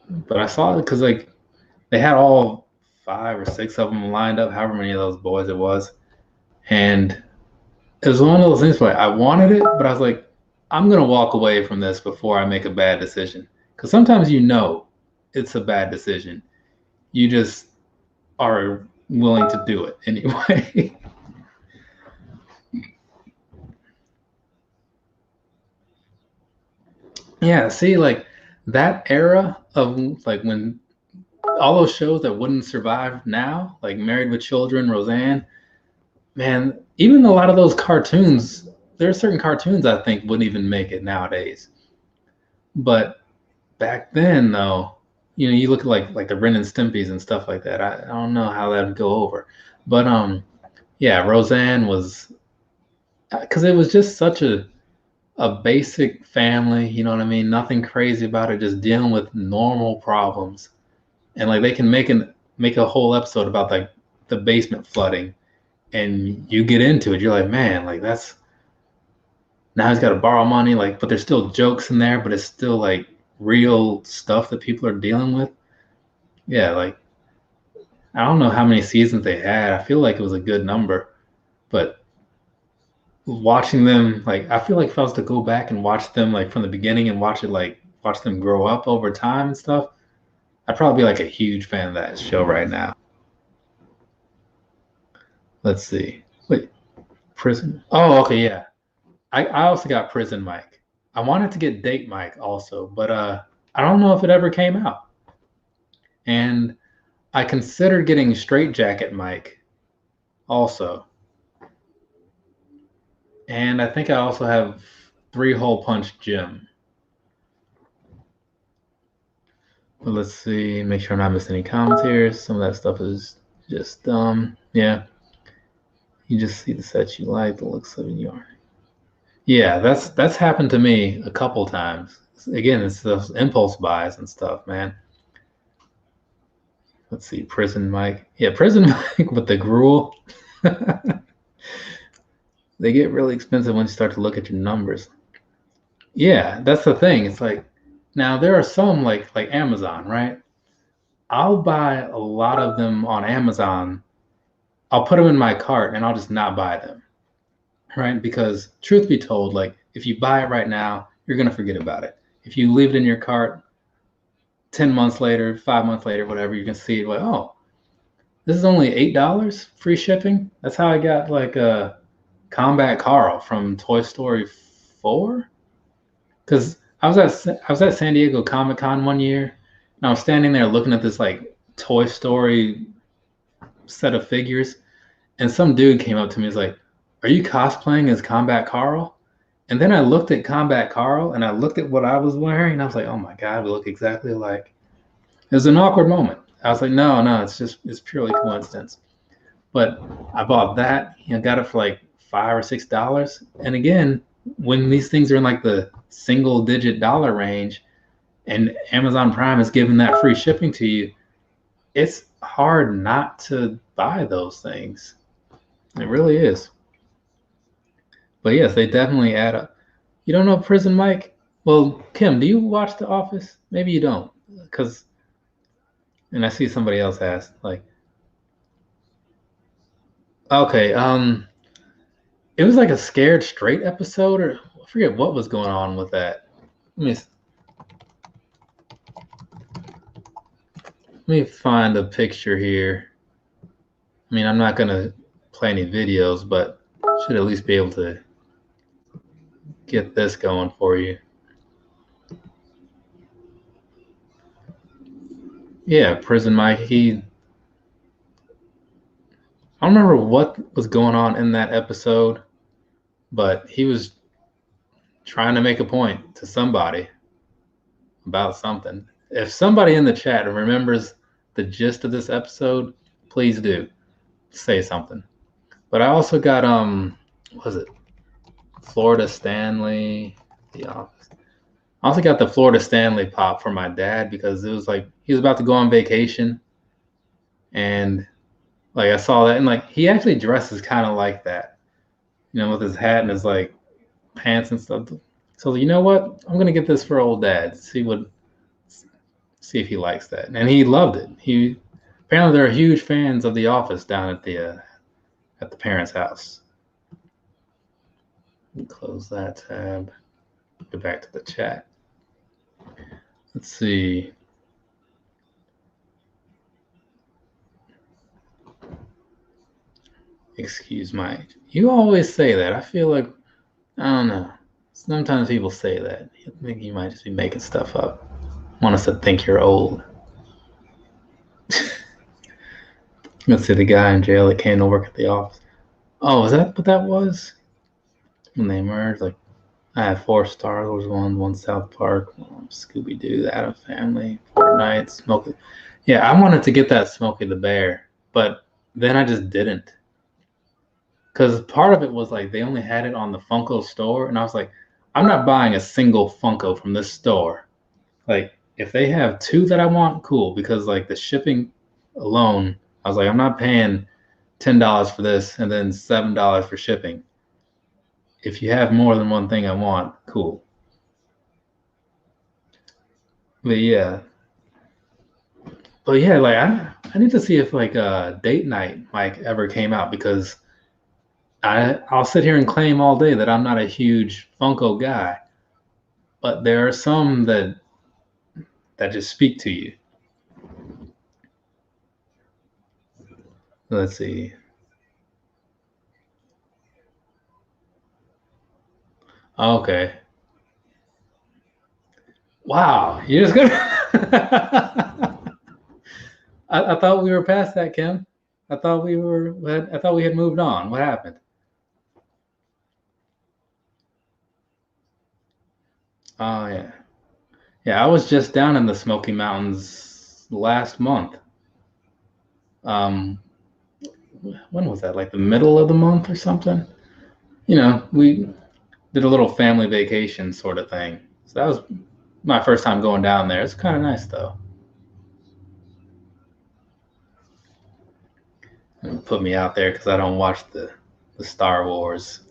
But I saw it because like they had all 5 or 6 of them lined up, however many of those boys it was, and it was one of those things where I wanted it, but I was like, I'm gonna walk away from this before I make a bad decision. Because sometimes it's a bad decision, you just are willing to do it anyway. Yeah, see, like that era of like when all those shows that wouldn't survive now, like Married with Children, Roseanne, man, even a lot of those cartoons, there are certain cartoons I think wouldn't even make it nowadays. But back then, though, you look at like the Ren and Stimpy's and stuff like that. I don't know how that would go over, but yeah, Roseanne was, because it was just such a basic family. You know what I mean? Nothing crazy about it. Just dealing with normal problems, and like they can make a whole episode about like the basement flooding, and you get into it. You're like, man, like that's, now he's got to borrow money, like, but there's still jokes in there, but it's still like real stuff that people are dealing with. Yeah, like I don't know how many seasons they had. I feel like it was a good number, but watching them, like I feel like if I was to go back and watch them like from the beginning and watch them grow up over time and stuff, I'd probably be like a huge fan of that show right now. Let's see. Wait, Prison. Oh, okay, yeah. I also got Prison Mike. I wanted to get Date Mike also, but I don't know if it ever came out. And I considered getting Straight Jacket Mike also. And I think I also have 3-Hole Punch Jim. But let's see, make sure I'm not missing any comments here. Some of that stuff is just yeah. You just see the sets you like, the looks of your. Yeah, that's happened to me a couple times. Again, it's those impulse buys and stuff, man. Let's see, Prison Mike. Yeah, Prison Mike with the gruel. They get really expensive when you start to look at your numbers. Yeah, that's the thing. It's like, now there are some like Amazon, right? I'll buy a lot of them on Amazon. I'll put them in my cart and I'll just not buy them, right? Because truth be told, like if you buy it right now, you're gonna forget about it. If you leave it in your cart 10 months later, 5 months later, whatever, you can see it like, oh, this is only $8 free shipping. That's how I got like a Combat Carl from Toy Story 4. Because I was at San Diego Comic-Con one year, and I was standing there looking at this like Toy Story set of figures, and some dude came up to me and was like, "Are you cosplaying as Combat Carl?" And then I looked at Combat Carl and I looked at what I was wearing and I was like, "Oh my God, we look exactly alike." It was an awkward moment. I was like, "No, it's purely coincidence." But I bought that, got it for like $5 or $6. And again, when these things are in like the single digit dollar range and Amazon Prime is giving that free shipping to you, it's hard not to buy those things. It really is. But yes, they definitely add up. You don't know Prison Mike? Well, Kim, do you watch The Office? Maybe you don't, because, and I see somebody else asked, like, okay, it was like a Scared Straight episode, or I forget what was going on with that. Let me find a picture here. I mean, I'm not gonna play any videos, but should at least be able to get this going for you. Yeah, Prison Mike, I don't remember what was going on in that episode, but he was trying to make a point to somebody about something. If somebody in the chat remembers the gist of this episode, please do say something. But I also got what was it? Florida Stanley, The Office. I also got the Florida Stanley pop for my dad because it was like he was about to go on vacation, and like I saw that, and like he actually dresses kind of like that, with his hat and his like pants and stuff. So you know what? I'm gonna get this for old dad. See if he likes that, and he loved it. He apparently they're huge fans of The Office down at the parents' house. Close that tab. Go back to the chat. Let's see. Excuse my. You always say that. I feel like I don't know. Sometimes people say that. You think you might just be making stuff up. Want us to think you're old. Let's see, the guy in jail that came to work at the office. Oh, is that what that was? When they merged, like I had 4 Star Wars one South Park, Scooby Doo, The Addams Family, Fortnite, Smokey. Yeah, I wanted to get that Smokey the Bear, but then I just didn't. Because part of it was like they only had it on the Funko store, and I was like, I'm not buying a single Funko from this store. Like, if they have 2 that I want, cool, because like the shipping alone, I was like, I'm not paying $10 for this and then $7 for shipping. If you have more than one thing I want, cool. But yeah, like I need to see if like Date Night Mike ever came out, because I'll sit here and claim all day that I'm not a huge Funko guy, but there are some that just speak to you. Let's see. Okay. Wow, you're just gonna. I thought we were past that, Kim. I thought we had moved on. What happened? Oh yeah, yeah. I was just down in the Smoky Mountains last month. When was that? Like the middle of the month or something? We did a little family vacation sort of thing. So that was my first time going down there. It's kind of nice though. Put me out there because I don't watch the Star Wars.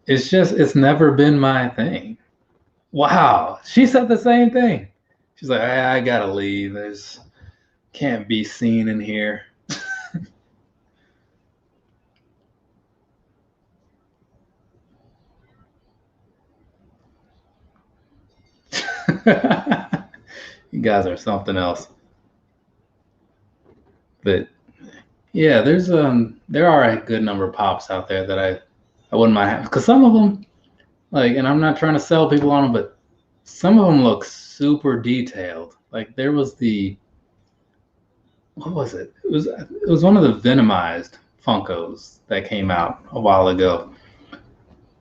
It's never been my thing. Wow, she said the same thing. She's like, I gotta leave. Can't be seen in here. You guys are something else. But yeah, there are a good number of pops out there that I wouldn't mind having, because some of them, like, and I'm not trying to sell people on them, but some of them look super detailed. Like there was what was it? It was one of the Venomized Funkos that came out a while ago,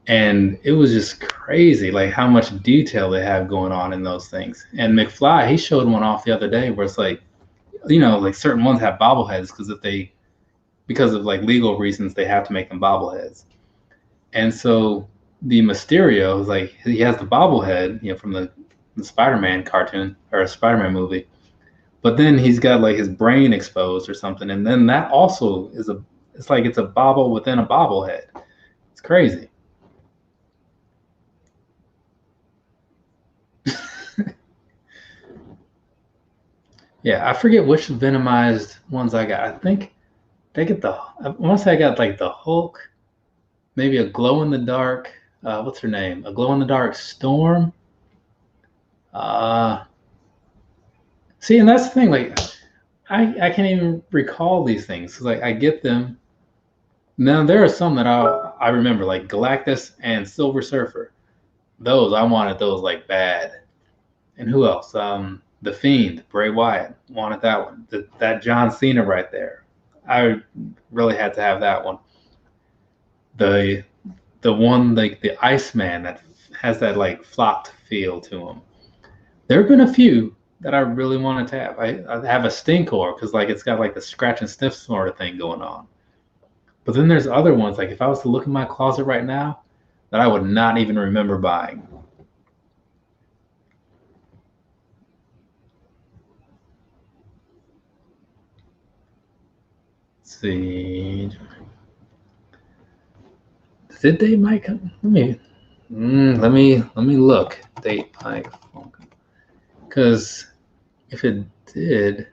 and it was just crazy, like how much detail they have going on in those things. And McFly, he showed one off the other day where it's like, like certain ones have bobbleheads because of like legal reasons, they have to make them bobbleheads. And so the Mysterio is like, he has the bobblehead, from the Spider-Man cartoon or a Spider-Man movie, but then he's got like his brain exposed or something, and then that also it's like it's a bobble within a bobblehead. It's crazy. Yeah, I forget which Venomized ones I got. I think I want to say I got like the Hulk, maybe a glow in the dark. What's her name? A glow in the dark Storm. Uh, See, and that's the thing. Like, I can't even recall these things because like I get them. Now there are some that I remember, like Galactus and Silver Surfer. Those I wanted those like bad. And who else? The Fiend, Bray Wyatt, wanted that one. That John Cena right there. I really had to have that one. The one like the Iceman that has that like flopped feel to him. There have been a few that I really wanted to have. I have a Stinkor because like it's got like the scratch and sniff sort of thing going on. But then there's other ones, like if I was to look in my closet right now, that I would not even remember buying. Let's see. Did Dave Mike? Let me look. Dave Mike, because if it did,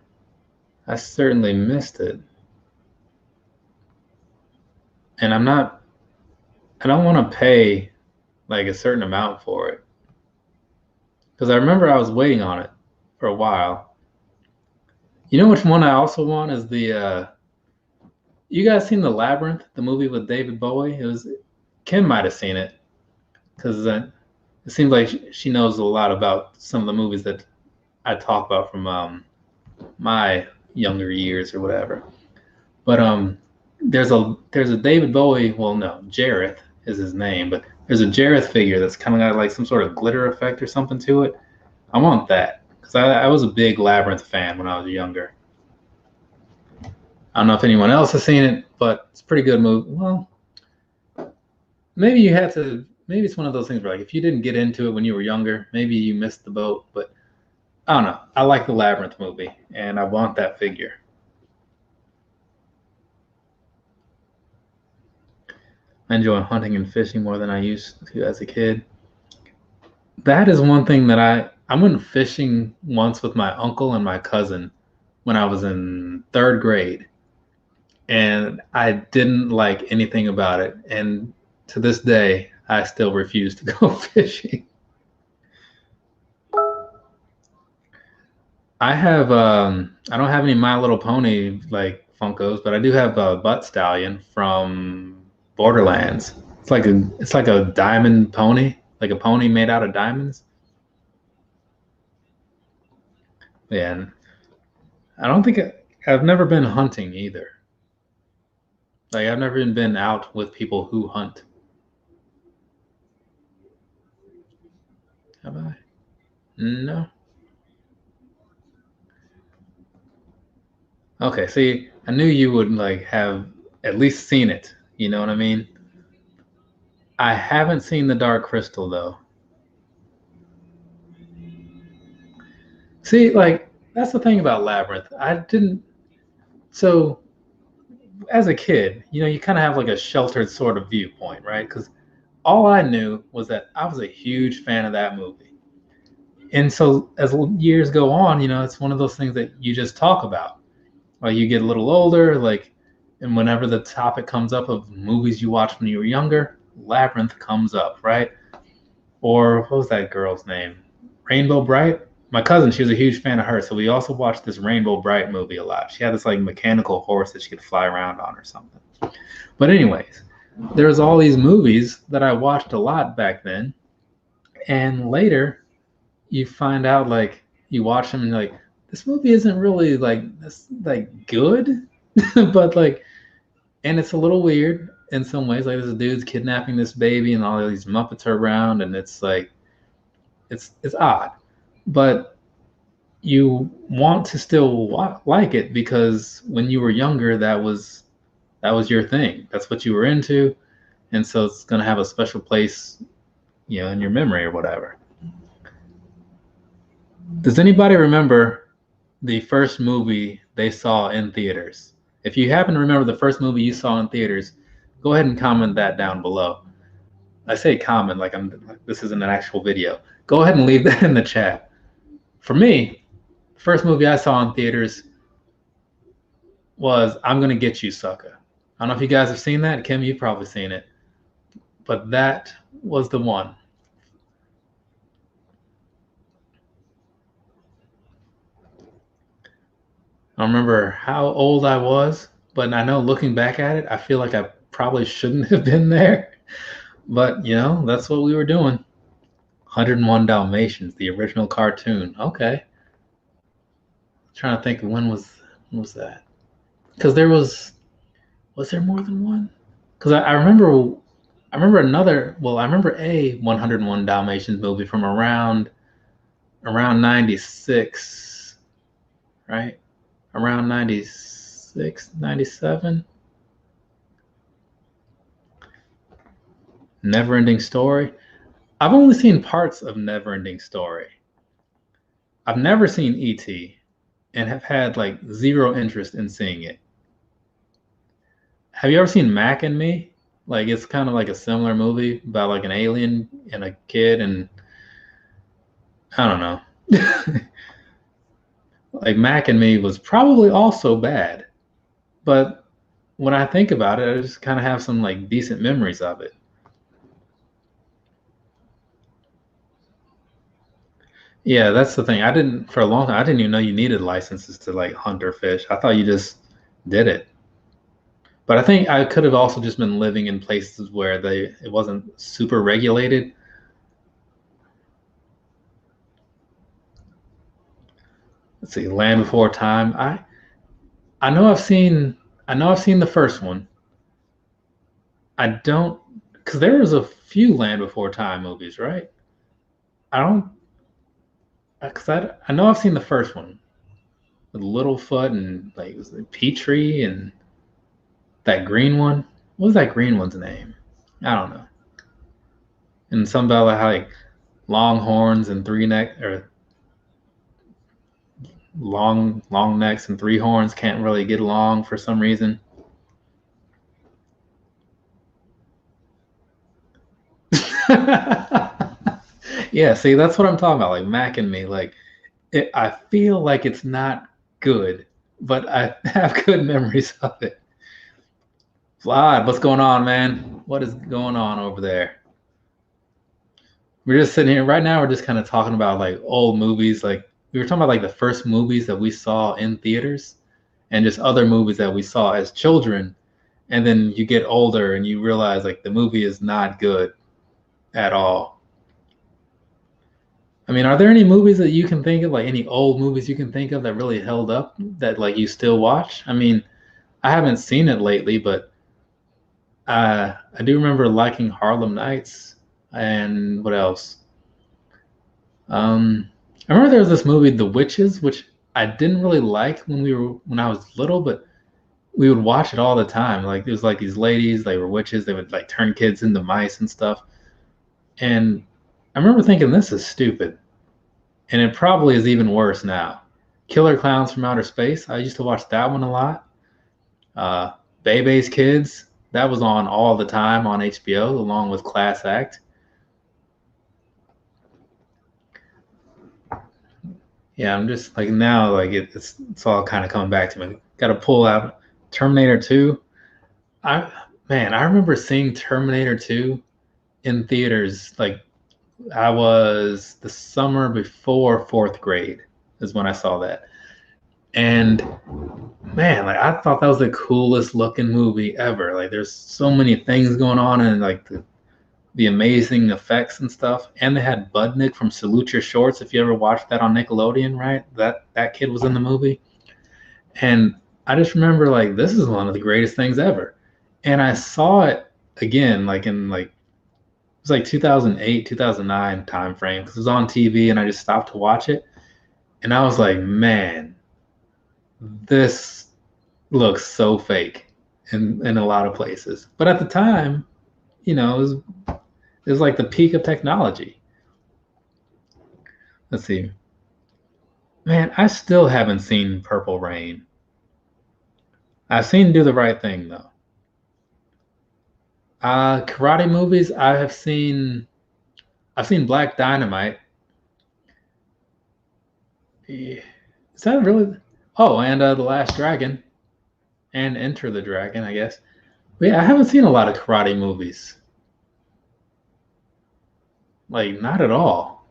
I certainly missed it. And I don't want to pay like a certain amount for it. Because I remember I was waiting on it for a while. You know which one I also want is you guys seen The Labyrinth, the movie with David Bowie? Kim might have seen it because it seems like she knows a lot about some of the movies that I talk about from my younger years or whatever. But there's a David Bowie. Well, no, Jareth is his name, but there's a Jareth figure that's kind of got like some sort of glitter effect or something to it. I want that because I was a big Labyrinth fan when I was younger. I don't know if anyone else has seen it, but it's a pretty good movie. Well, maybe you had to. Maybe it's one of those things where like if you didn't get into it when you were younger, maybe you missed the boat. But I don't know. I like the Labyrinth movie, and I want that figure. I enjoy hunting and fishing more than I used to as a kid. That is one thing that I went fishing once with my uncle and my cousin when I was in third grade, and I didn't like anything about it. And to this day, I still refuse to go fishing. I don't have any My Little Pony like Funkos, but I do have a Butt Stallion from Borderlands. It's like a diamond pony, like a pony made out of diamonds. Yeah, and I don't think I've never been hunting either. Like I've never even been out with people who hunt. Have I? No. Okay, see, I knew you would like have at least seen it. You know what I mean? I haven't seen the Dark Crystal though. See, like that's the thing about Labyrinth. I didn't. So as a kid, you kind of have like a sheltered sort of viewpoint, right? Because all I knew was that I was a huge fan of that movie. And so as years go on, it's one of those things that you just talk about. Like you get a little older, like, and whenever the topic comes up of movies you watched when you were younger, Labyrinth comes up, right? Or what was that girl's name? Rainbow Bright? My cousin, she was a huge fan of her, so we also watched this Rainbow Bright movie a lot. She had this like mechanical horse that she could fly around on or something. But anyways, there's all these movies that I watched a lot back then, and later you find out like you watch them and you're like, this movie isn't really like this like good, but like, and it's a little weird in some ways. Like this dude's kidnapping this baby and all of these Muppets are around, and it's like it's odd, but you want to still like it because when you were younger, that was your thing. That's what you were into, and so it's gonna have a special place, in your memory or whatever. Does anybody remember the first movie they saw in theaters? If you happen to remember the first movie you saw in theaters, go ahead and comment that down below. I say comment like this isn't an actual video. Go ahead and leave that in the chat. For me, the first movie I saw in theaters was I'm Gonna Get You, Sucker. I don't know if you guys have seen that. Kim, you've probably seen it. But that was the one. I don't remember how old I was, but I know looking back at it, I feel like I probably shouldn't have been there. But, that's what we were doing. 101 Dalmatians, the original cartoon. Okay. I'm trying to think when was that? Because was there more than one? Because I remember I remember a 101 Dalmatians movie from around 96, right? Around 96, 97. Neverending Story. I've only seen parts of Neverending Story. I've never seen E.T. and have had like zero interest in seeing it. Have you ever seen Mac and Me? Like it's kind of like a similar movie about like an alien and a kid, and I don't know. Like Mac and Me was probably also bad, but when I think about it, I just kind of have some like decent memories of it. Yeah, that's the thing. For a long time, I didn't even know you needed licenses to like hunt or fish. I thought you just did it. But I think I could have also just been living in places where it wasn't super regulated. Let's see, Land Before Time. I know I've seen the first one. I don't, because there was a few Land Before Time movies, right? I don't, because I know I've seen the first one with Littlefoot and like was it Petrie and that green one. What was that green one's name? I don't know. And some about like long horns and three neck or long necks and three horns can't really get along for some reason. Yeah, see, that's what I'm talking about. Like Mac and Me, like I feel like it's not good, but I have good memories of it. Vlad, what's going on, man? What is going on over there? We're just sitting here right now. We're just kind of talking about like old movies. Like we were talking about like the first movies that we saw in theaters, and just other movies that we saw as children. And then you get older and you realize like the movie is not good at all. I mean, are there any movies that you can think of, like any old movies you can think of that really held up that like you still watch? I mean, I haven't seen it lately, but I do remember liking Harlem Nights and what else? I remember there was this movie, The Witches, which I didn't really like when I was little, but we would watch it all the time. Like it was like these ladies, they were witches, they would like turn kids into mice and stuff. And I remember thinking this is stupid. And it probably is even worse now. Killer Clowns from Outer Space. I used to watch that one a lot. Bebe's Kids. That was on all the time on HBO, along with Class Act. Yeah, I'm just like now, like it's all kind of coming back to me. Got to pull out Terminator 2. I remember seeing Terminator 2 in theaters. Like I was the summer before fourth grade is when I saw that, and man, like I thought that was the coolest looking movie ever. Like there's so many things going on, and like the amazing effects and stuff. And they had Budnick from Salute Your Shorts. If you ever watched that on Nickelodeon, right? That kid was in the movie. And I just remember like this is one of the greatest things ever. And I saw it again like in like it was like 2008, 2009 time frame because it was on TV and I just stopped to watch it. And I was like, man, this looks so fake in a lot of places. But at the time, it was like the peak of technology. Let's see. Man, I still haven't seen Purple Rain. I've seen Do the Right Thing though. Karate movies, I've seen Black Dynamite. Is that really? Oh, and The Last Dragon and Enter the Dragon, I guess. But yeah, I haven't seen a lot of karate movies. Like, not at all.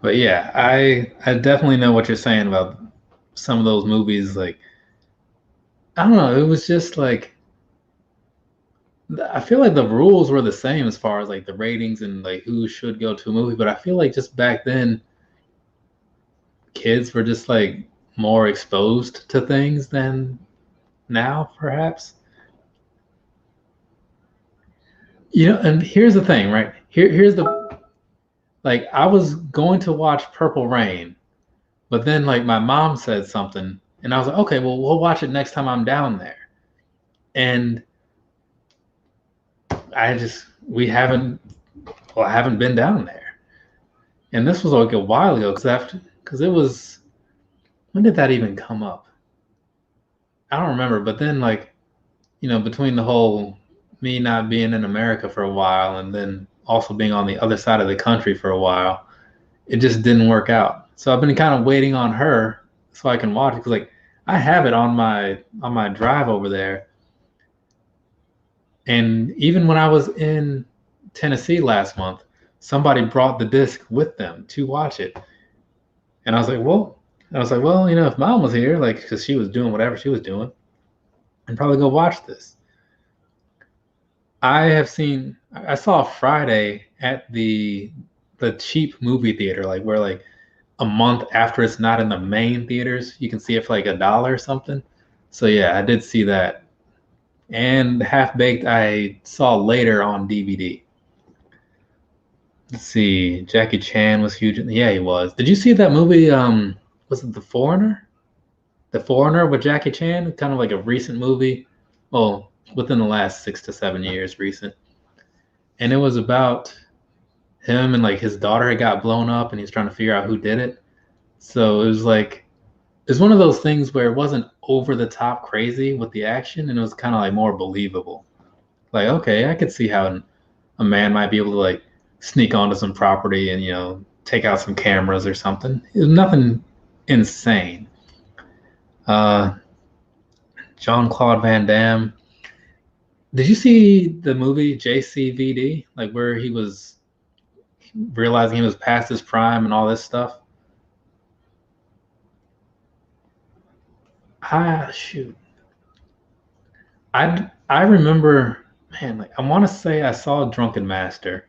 But yeah, I definitely know what you're saying about some of those movies. Like, I don't know, it was just like I feel like the rules were the same as far as like the ratings and like who should go to a movie, but I feel like just back then kids were just like more exposed to things than now, perhaps. And here's the thing, right? Here's the like I was going to watch Purple Rain, but then like my mom said something, and I was like, okay, well we'll watch it next time I'm down there. And I haven't been down there. And this was like a while ago because it was when did that even come up? I don't remember, but then like, between the whole me not being in America for a while and then also being on the other side of the country for a while, it just didn't work out. So I've been kind of waiting on her so I can watch it because like I have it on my drive over there. And even when I was in Tennessee last month, somebody brought the disc with them to watch it. And well, if mom was here, like, because she was doing whatever she was doing, I'd probably go watch this. I saw Friday at the cheap movie theater, like where like a month after it's not in the main theaters, you can see it for like $1 or something. So yeah, I did see that. And Half Baked I saw later on DVD. Let's see, Jackie Chan was huge. Yeah, he was. Did you see that movie? Was it The Foreigner? The Foreigner with Jackie Chan, kind of like a recent movie. Well, within the last 6 to 7 years, recent. And it was about him and like his daughter had got blown up, and he's trying to figure out who did it. So it was like it's one of those things where it wasn't over the top crazy with the action, and it was kind of like more believable. Like, okay, I could see how a man might be able to like sneak onto some property and take out some cameras or something. It was nothing insane. Jean-Claude Van Damme. Did you see the movie JCVD? Like where he was realizing he was past his prime and all this stuff? Shoot. I remember, man, like I want to say I saw Drunken Master,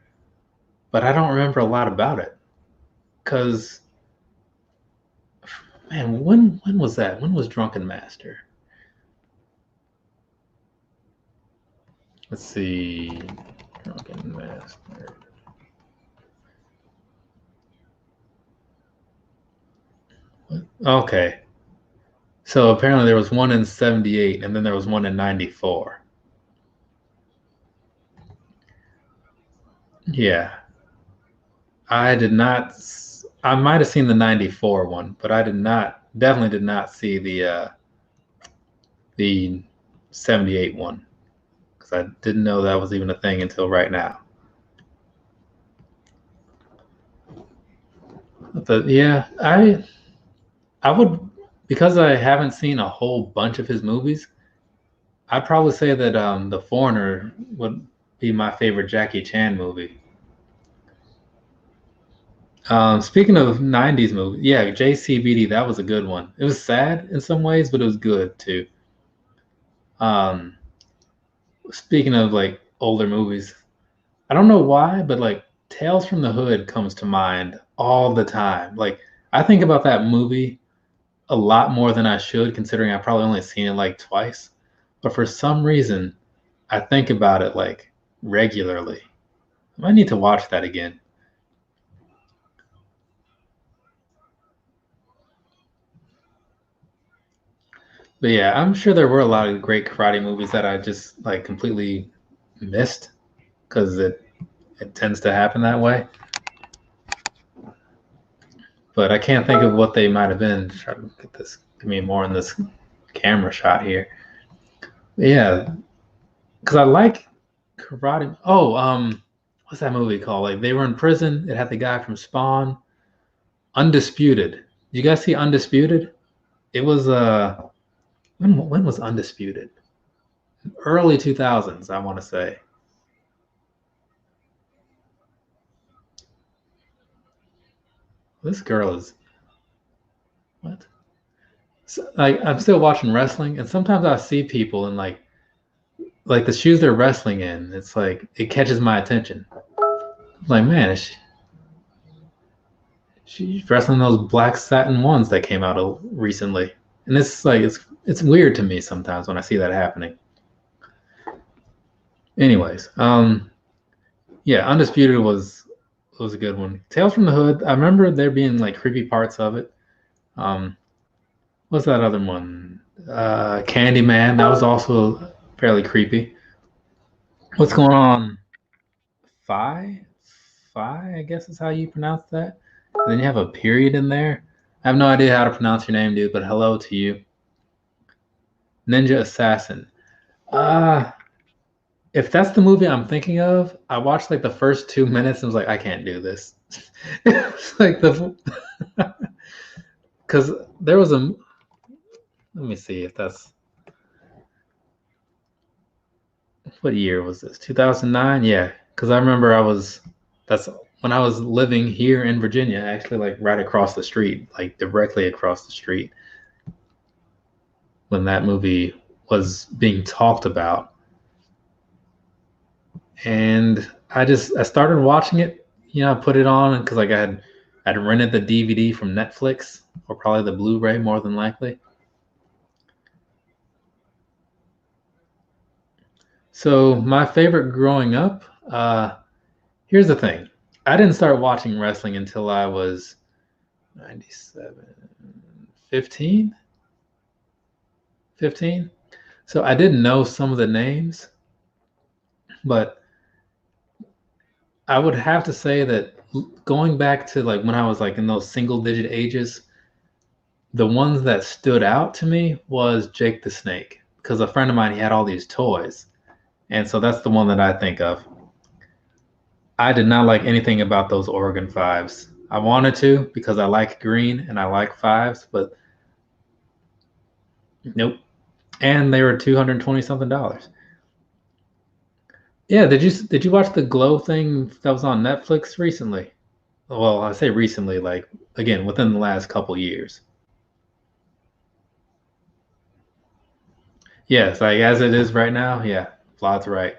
but I don't remember a lot about it. Cause man, when was that? When was Drunken Master? Let's see. Drunken Master. What? Okay. So apparently there was one in 78 and then there was one in 94. Yeah. I did not I might have seen the 94 one, but I definitely did not see the 78 one cuz I didn't know that was even a thing until right now. But yeah, I would because I haven't seen a whole bunch of his movies, I'd probably say that The Foreigner would be my favorite Jackie Chan movie. Speaking of 90s movies, yeah, JCBD, that was a good one. It was sad in some ways, but it was good too. Um, Speaking of like older movies, I don't know why, but like Tales from the Hood comes to mind all the time. Like I think about that movie a lot more than I should, considering I've probably only seen it like twice. But for some reason, I think about it like regularly. I might need to watch that again. But yeah, I'm sure there were a lot of great karate movies that I just like completely missed because it tends to happen that way. But I can't think of what they might have been. Try to get this, give me more in this camera shot here. But yeah, because I like karate. Oh, what's that movie called? Like they were in prison. It had the guy from Spawn. Undisputed. You guys see Undisputed? It was when was Undisputed? Early 2000s, I want to say. This girl is what? So, like I'm still watching wrestling, and sometimes I see people in like the shoes they're wrestling in. It's like it catches my attention. I'm like, man, she's wrestling those black satin ones that came out recently, and it's like it's weird to me sometimes when I see that happening. Anyways, yeah, Undisputed was a good one. Tales from the Hood, I remember there being like creepy parts of it. Um, what's that other one? Candyman, that was also fairly creepy. What's going on? Phi? Phi, I guess is how you pronounce that. And then you have a period in there. I have no idea how to pronounce your name, dude, but hello to you. Ninja Assassin. Uh, if that's the movie I'm thinking of, I watched like the first 2 minutes and was like, I can't do this. It's like the because there was a let me see if that's what year was this? 2009? Yeah, because I remember that's when I was living here in Virginia, actually, like right across the street, like directly across the street, when that movie was being talked about. And I started watching it. I put it on because like I'd rented the DVD from Netflix or probably the Blu-ray more than likely. So my favorite growing up, here's the thing. I didn't start watching wrestling until I was 97, 15. 15. So I didn't know some of the names, but I would have to say that going back to like when I was like in those single digit ages, the ones that stood out to me was Jake the Snake because a friend of mine, he had all these toys. And so that's the one that I think of. I did not like anything about those Oregon fives. I wanted to because I like green and I like fives, but nope. And they were $220 something. Yeah, did you watch the Glow thing that was on Netflix recently? Well, I say recently, like again, within the last couple years. Yes, like as it is right now, yeah, Vlad's right.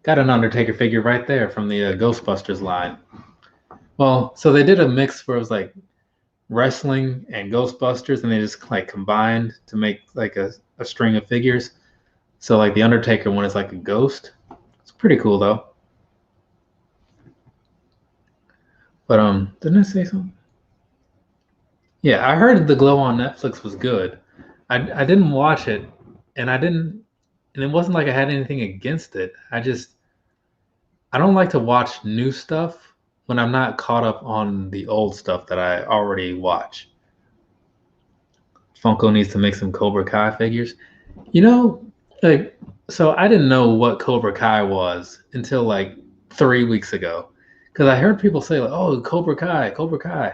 Got an Undertaker figure right there from the Ghostbusters line. Well, so they did a mix where it was like wrestling and Ghostbusters, and they just like combined to make like a string of figures. So like the Undertaker one is like a ghost. It's pretty cool though. But didn't I say something? Yeah, I heard the Glow on Netflix was good. I didn't watch it, and I didn't, and it wasn't like I had anything against it. I don't like to watch new stuff when I'm not caught up on the old stuff that I already watch. Funko needs to make some Cobra Kai figures. You know, like, so I didn't know what Cobra Kai was until like 3 weeks ago. Because I heard people say, like, oh, Cobra Kai, Cobra Kai.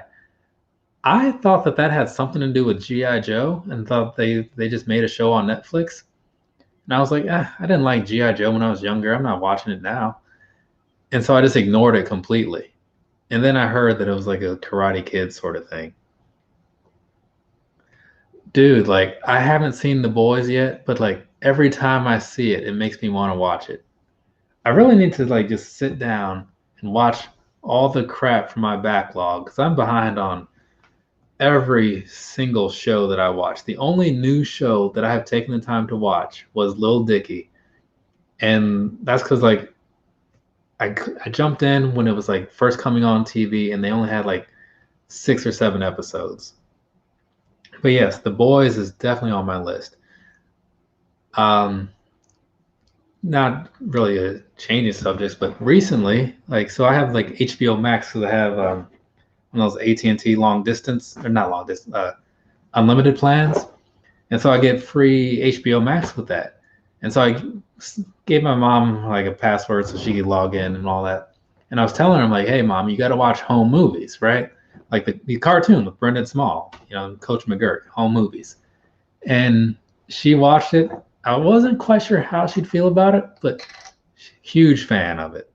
I thought that that had something to do with G.I. Joe and thought they just made a show on Netflix. And I was like, I didn't like G.I. Joe when I was younger. I'm not watching it now. And so I just ignored it completely. And then I heard that it was like a Karate Kid sort of thing. Dude, like I haven't seen The Boys yet, but like every time I see it, it makes me want to watch it. I really need to like just sit down and watch all the crap from my backlog because I'm behind on every single show that I watch. The only new show that I have taken the time to watch was Lil Dicky, and that's because like I jumped in when it was like first coming on TV, and they only had like 6 or 7 episodes. But yes, The Boys is definitely on my list. Um, Not really a changing subjects, but recently, like, so I have like HBO Max because I have one of those AT&T long distance or not long distance, unlimited plans, and so I get free HBO Max with that. And so I gave my mom like a password so she could log in and all that. And I was telling her, I'm like, hey, mom, you got to watch home movies, right? Like the cartoon with Brendan Small, Coach McGurk, home movies. And she watched it. I wasn't quite sure how she'd feel about it, but huge fan of it.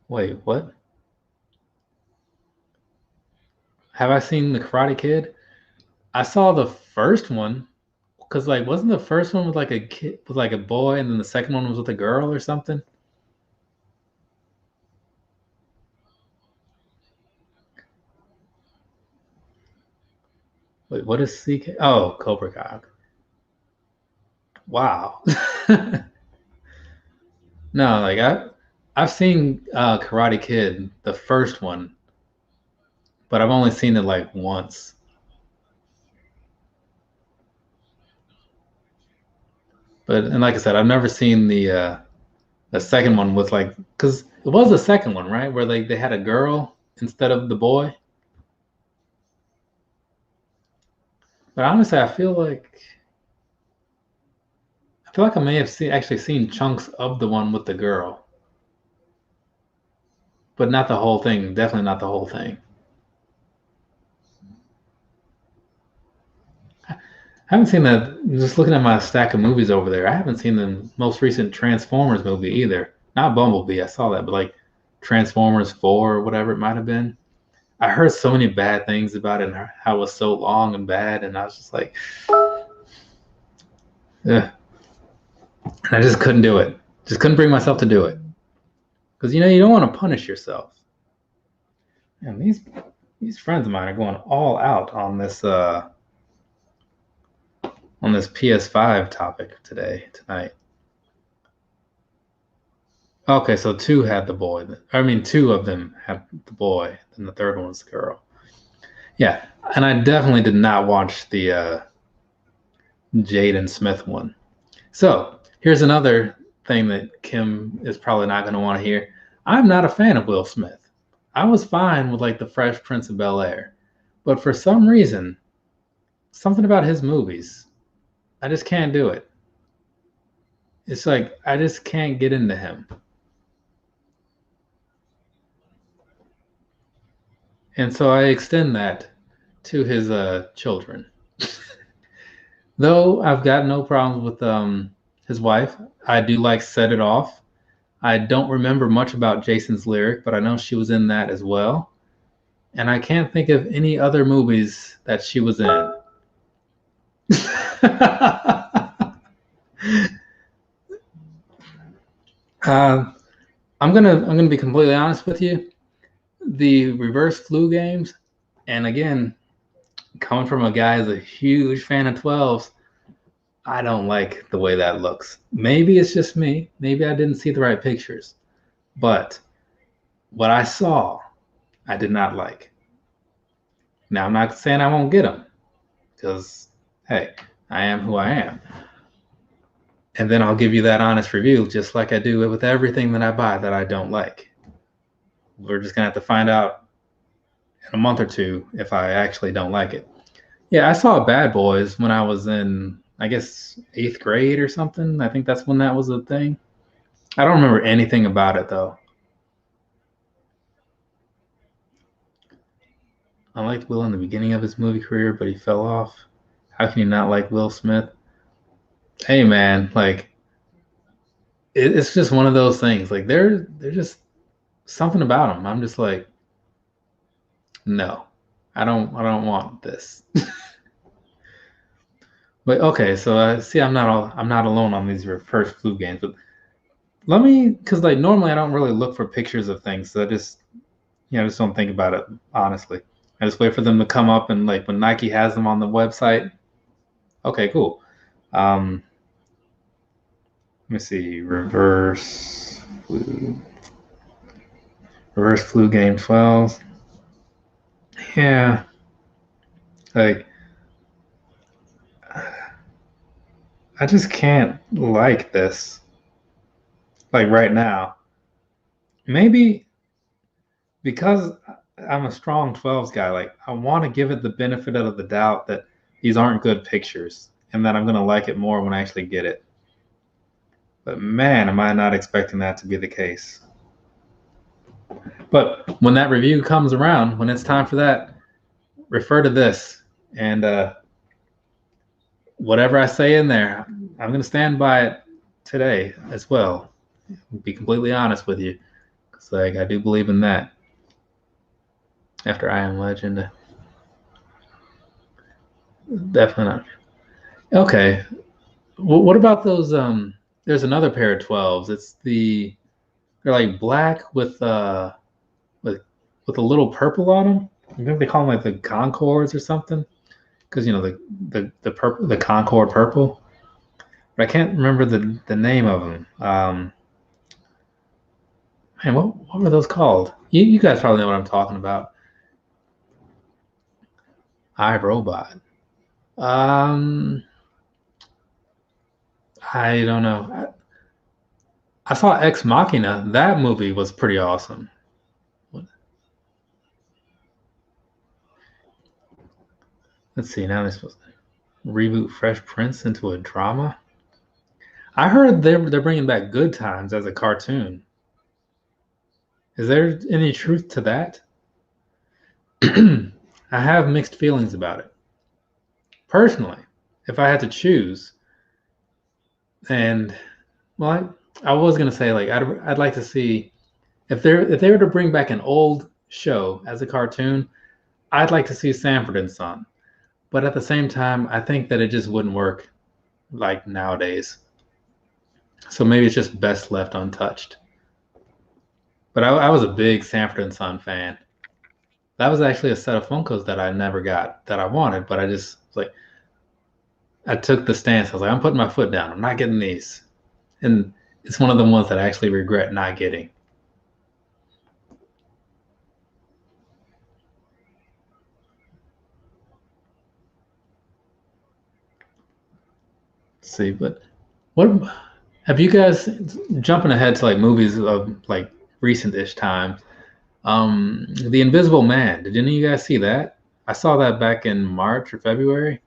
Wait, what? Have I seen The Karate Kid? I saw the first one because like wasn't the first one with like a kid with like a boy, and then the second one was with a girl or something? Wait, what is CK? Oh, Cobra Kai. Wow. No, like I've seen Karate Kid, the first one, but I've only seen it like once. But and like I said, I've never seen the second one with like because it was the second one, right? Where they had a girl instead of the boy. But honestly, I feel like I may have actually seen chunks of the one with the girl, but not the whole thing. Definitely not the whole thing. I haven't seen that. Just looking at my stack of movies over there, I haven't seen the most recent Transformers movie either. Not Bumblebee, I saw that, but like Transformers 4 or whatever it might have been. I heard so many bad things about it and how it was so long and bad, and I was just like, ugh. And I just couldn't do it. Just couldn't bring myself to do it because you don't want to punish yourself. And these friends of mine are going all out on this PS5 topic tonight. Okay, so two had the boy. I mean, two of them had the boy, and the third one was the girl. Yeah, and I definitely did not watch the Jaden Smith one. So here's another thing that Kim is probably not going to want to hear. I'm not a fan of Will Smith. I was fine with like the Fresh Prince of Bel-Air, but for some reason, something about his movies, I just can't do it. It's like I just can't get into him. And so I extend that to his children. Though I've got no problems with his wife. I do like Set It Off. I don't remember much about Jason's lyric, but I know she was in that as well. And I can't think of any other movies that she was in. uh, I'm gonna be completely honest with you. The reverse flu games, and again, coming from a guy who's a huge fan of 12s, I don't like the way that looks. Maybe it's just me. Maybe I didn't see the right pictures. But what I saw, I did not like. Now, I'm not saying I won't get them because, hey, I am who I am. And then I'll give you that honest review, just like I do with everything that I buy that I don't like. We're just going to have to find out in a month or two if I actually don't like it. Yeah, I saw Bad Boys when I was in, I guess, 8th grade or something. I think that's when that was a thing. I don't remember anything about it, though. I liked Will in the beginning of his movie career, but he fell off. How can you not like Will Smith? Hey, man, like, it's just one of those things. Like, they're just something about them. I'm just like, no, I don't want this. But okay, so I see I'm not alone on these reverse flu games. But let me, because like normally I don't really look for pictures of things. So I just just don't think about it honestly. I just wait for them to come up, and like when Nike has them on the website, okay, cool. Um, Let me see, reverse flu game 12. Yeah, like I just can't like this. Like right now, maybe because I'm a strong 12s guy. Like I want to give it the benefit of the doubt that these aren't good pictures, and that I'm gonna like it more when I actually get it. But man, am I not expecting that to be the case. But when that review comes around, when it's time for that, refer to this. And whatever I say in there, I'm going to stand by it today as well. I'll be completely honest with you. Because like, I do believe in that. After I Am Legend. Definitely not. Okay. What about those? There's another pair of 12s. They're like black with with a little purple on them. I think they call them like the Concords or something. Because the purple, the Concord purple. But I can't remember the name of them. Man, what were those called? You guys probably know what I'm talking about. iRobot. Um, I don't know. I saw Ex Machina. That movie was pretty awesome. Let's see. Now they're supposed to reboot Fresh Prince into a drama. I heard they're bringing back Good Times as a cartoon. Is there any truth to that? I have mixed feelings about it. Personally, if I had to choose, and well, I was gonna say like I'd like to see if they were to bring back an old show as a cartoon, I'd like to see Sanford and Son. But at the same time, I think that it just wouldn't work like nowadays. So maybe it's just best left untouched. But I was a big Sanford and Son fan. That was actually a set of Funkos that I never got that I wanted, but I just was like I took the stance. I was like, I'm putting my foot down. I'm not getting these. And it's one of the ones that I actually regret not getting. Let's see, but what have you guys jumping ahead to like movies of like recent-ish time? The Invisible Man. Did any of you guys see that? I saw that back in March or February.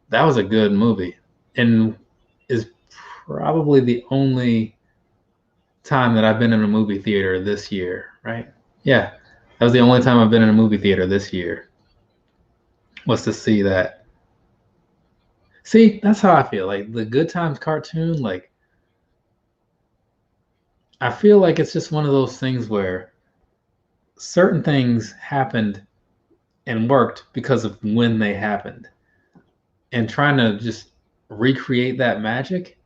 That was a good movie, and is probably the only time that I've been in a movie theater this year. Right? Yeah, that was the only time I've been in a movie theater this year. Was to see that. See, that's how I feel. Like the Good Times cartoon. Like I feel like it's just one of those things where certain things happened and worked because of when they happened. And trying to just recreate that magic,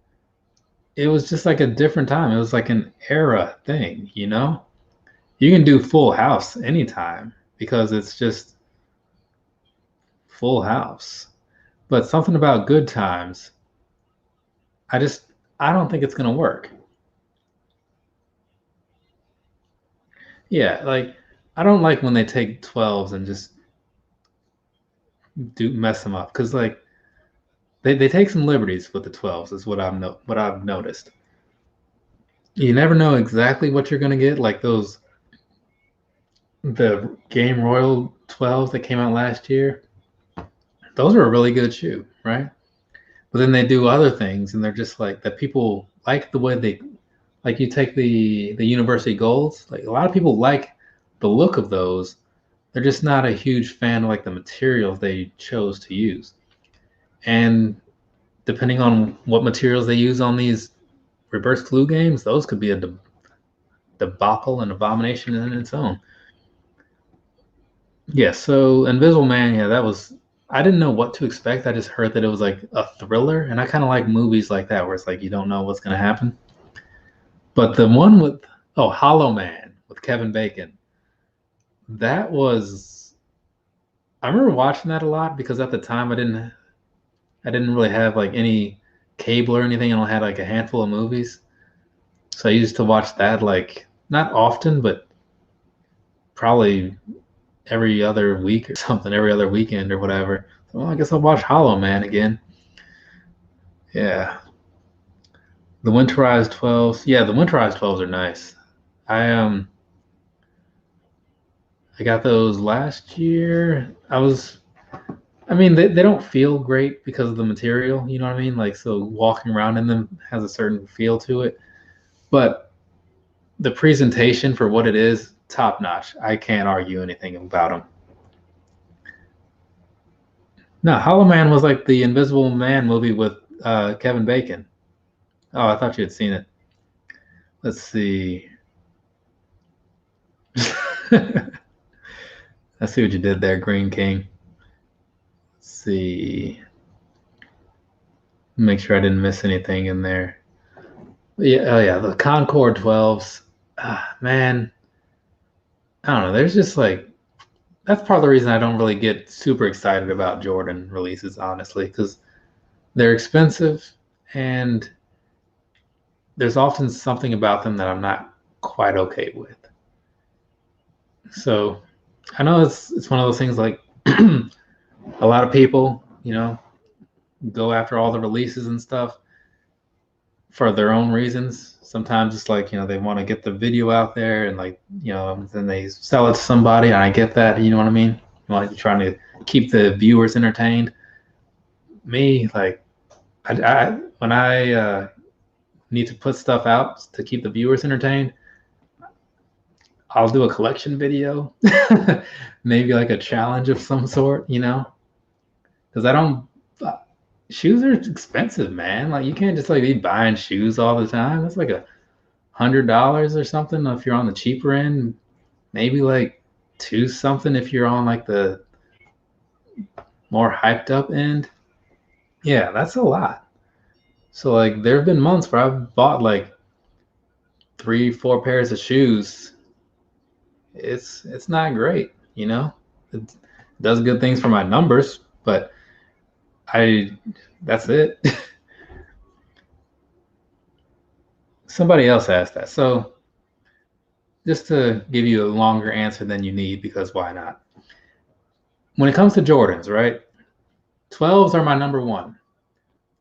it was just like a different time. It was like an era thing, you know? You can do Full House anytime because it's just Full House. But something about Good Times, I just I don't think it's gonna work. Yeah, like I don't like when they take 12s and just do mess them up because like they take some liberties with the 12s is what I've noticed. You never know exactly what you're gonna get, like those the Game Royal 12s that came out last year. Those are a really good shoe, right? But then they do other things and they're just like that people like the way they like you take the University Golds. Like a lot of people like the look of those. They're just not a huge fan of like the materials they chose to use. And depending on what materials they use on these reverse flu games, those could be debacle and abomination in its own. Yeah, so Invisible Man, yeah, that was. I didn't know what to expect. I just heard that it was like a thriller, and I kind of like movies like that where it's like you don't know what's gonna happen. But the one with Hollow Man with Kevin Bacon, that was. I remember watching that a lot because at the time I didn't really have like any cable or anything. I only had like a handful of movies, so I used to watch that like not often, but probably every other week or something, every other weekend or whatever. So, well, I guess I'll watch Hollow Man again. Yeah. The Winterized 12s. Yeah, the Winterized 12s are nice. I I got those last year. I mean they don't feel great because of the material, you know what I mean? Like so walking around in them has a certain feel to it. But the presentation for what it is, top notch. I can't argue anything about them. No, Hollow Man was like the Invisible Man movie with Kevin Bacon. Oh, I thought you had seen it. Let's see. I see what you did there, Green King. Let's see. Make sure I didn't miss anything in there. Yeah, oh yeah, the Concord 12s. Man, I don't know. There's just like that's part of the reason I don't really get super excited about Jordan releases, honestly, because they're expensive and there's often something about them that I'm not quite okay with. So I know it's one of those things like a lot of people, go after all the releases and stuff for their own reasons. Sometimes it's like, they want to get the video out there and like, then they sell it to somebody. And I get that, you know what I mean? Like trying to keep the viewers entertained. Me, like, when I need to put stuff out to keep the viewers entertained, I'll do a collection video, maybe like a challenge of some sort, because I don't. Shoes are expensive, man. Like you can't just like be buying shoes all the time. That's like $100 or something if you're on the cheaper end. Maybe like two something if you're on like the more hyped up end. Yeah, that's a lot. So like there have been months where I've bought like 3, 4 pairs of shoes. It's not great, It does good things for my numbers, but that's it. Somebody else asked that. So just to give you a longer answer than you need, because why not? When it comes to Jordans, right? 12s are my number one.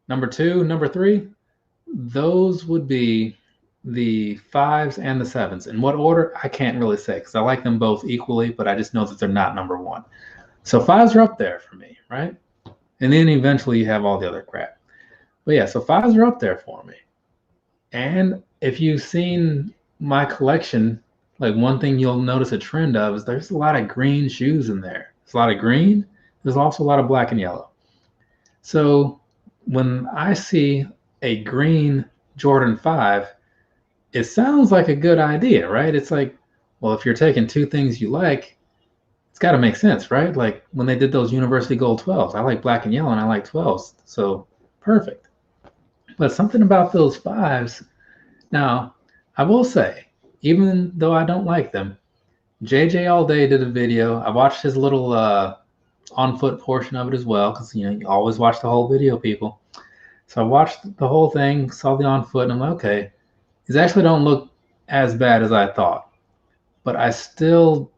Number two, number three, those would be the 5s and the 7s. In what order? I can't really say because I like them both equally, but I just know that they're not number one. So 5s are up there for me, right? And then eventually you have all the other crap. But yeah, so 5s are up there for me. And if you've seen my collection, like one thing you'll notice a trend of is there's a lot of green shoes in there. There's a lot of green. There's also a lot of black and yellow. So when I see a green Jordan 5, it sounds like a good idea, right? It's like, well, if you're taking two things you like, it's got to make sense, right? Like when they did those University Gold 12s, I like black and yellow and I like 12s. So perfect. But something about those 5s, now, I will say, even though I don't like them, JJ All Day did a video. I watched his little on foot portion of it as well, because you always watch the whole video, people. So I watched the whole thing, saw the on foot, and I'm like, okay, these actually don't look as bad as I thought, but I still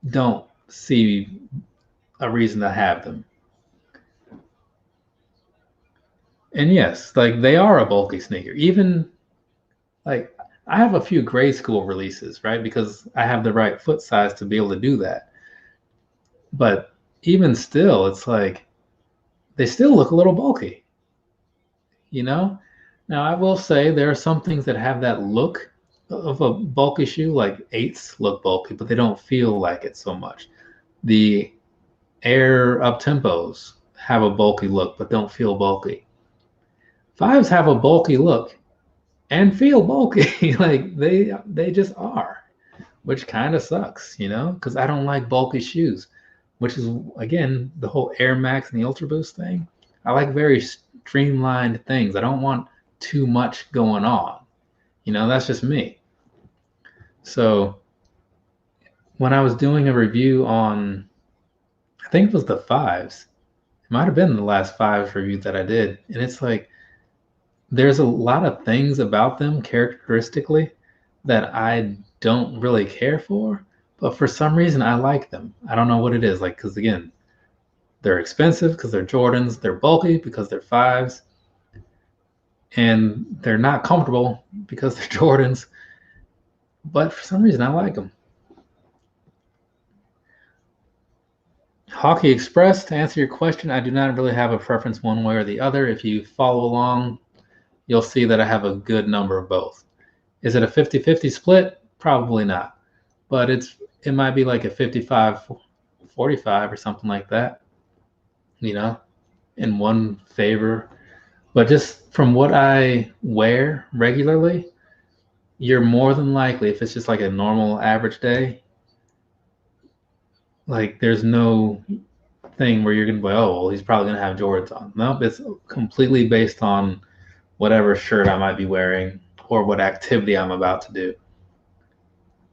don't see a reason to have them. And yes, like they are a bulky sneaker. Even like I have a few grade school releases, right? Because I have the right foot size to be able to do that. But even still, it's like they still look a little bulky, Now, I will say there are some things that have that look of a bulky shoe, like 8s look bulky, but they don't feel like it so much. The Air Up Tempos have a bulky look, but don't feel bulky. 5s have a bulky look, and feel bulky. Like they just are, which kind of sucks, because I don't like bulky shoes, which is again the whole Air Max and the Ultra Boost thing. I like very streamlined things. I don't want too much going on. That's just me. So when I was doing a review on, I think it was the fives. It might have been the last fives review that I did, and it's like there's a lot of things about them characteristically that I don't really care for, but for some reason I like them. I don't know what it is. Like, because again, they're expensive because they're Jordans, they're bulky because they're fives, and they're not comfortable because they're Jordans. But for some reason I like them. Hockey Express, to answer your question, I do not really have a preference one way or the other. If you follow along, you'll see that I have a good number of both. Is it a 50-50 split? Probably not. But it might be like a 55-45 or something like that, in one favor. But just from what I wear regularly, you're more than likely, if it's just like a normal average day, like there's no thing where you're going to be, oh, well, he's probably going to have Jordans on. Nope, it's completely based on whatever shirt I might be wearing or what activity I'm about to do.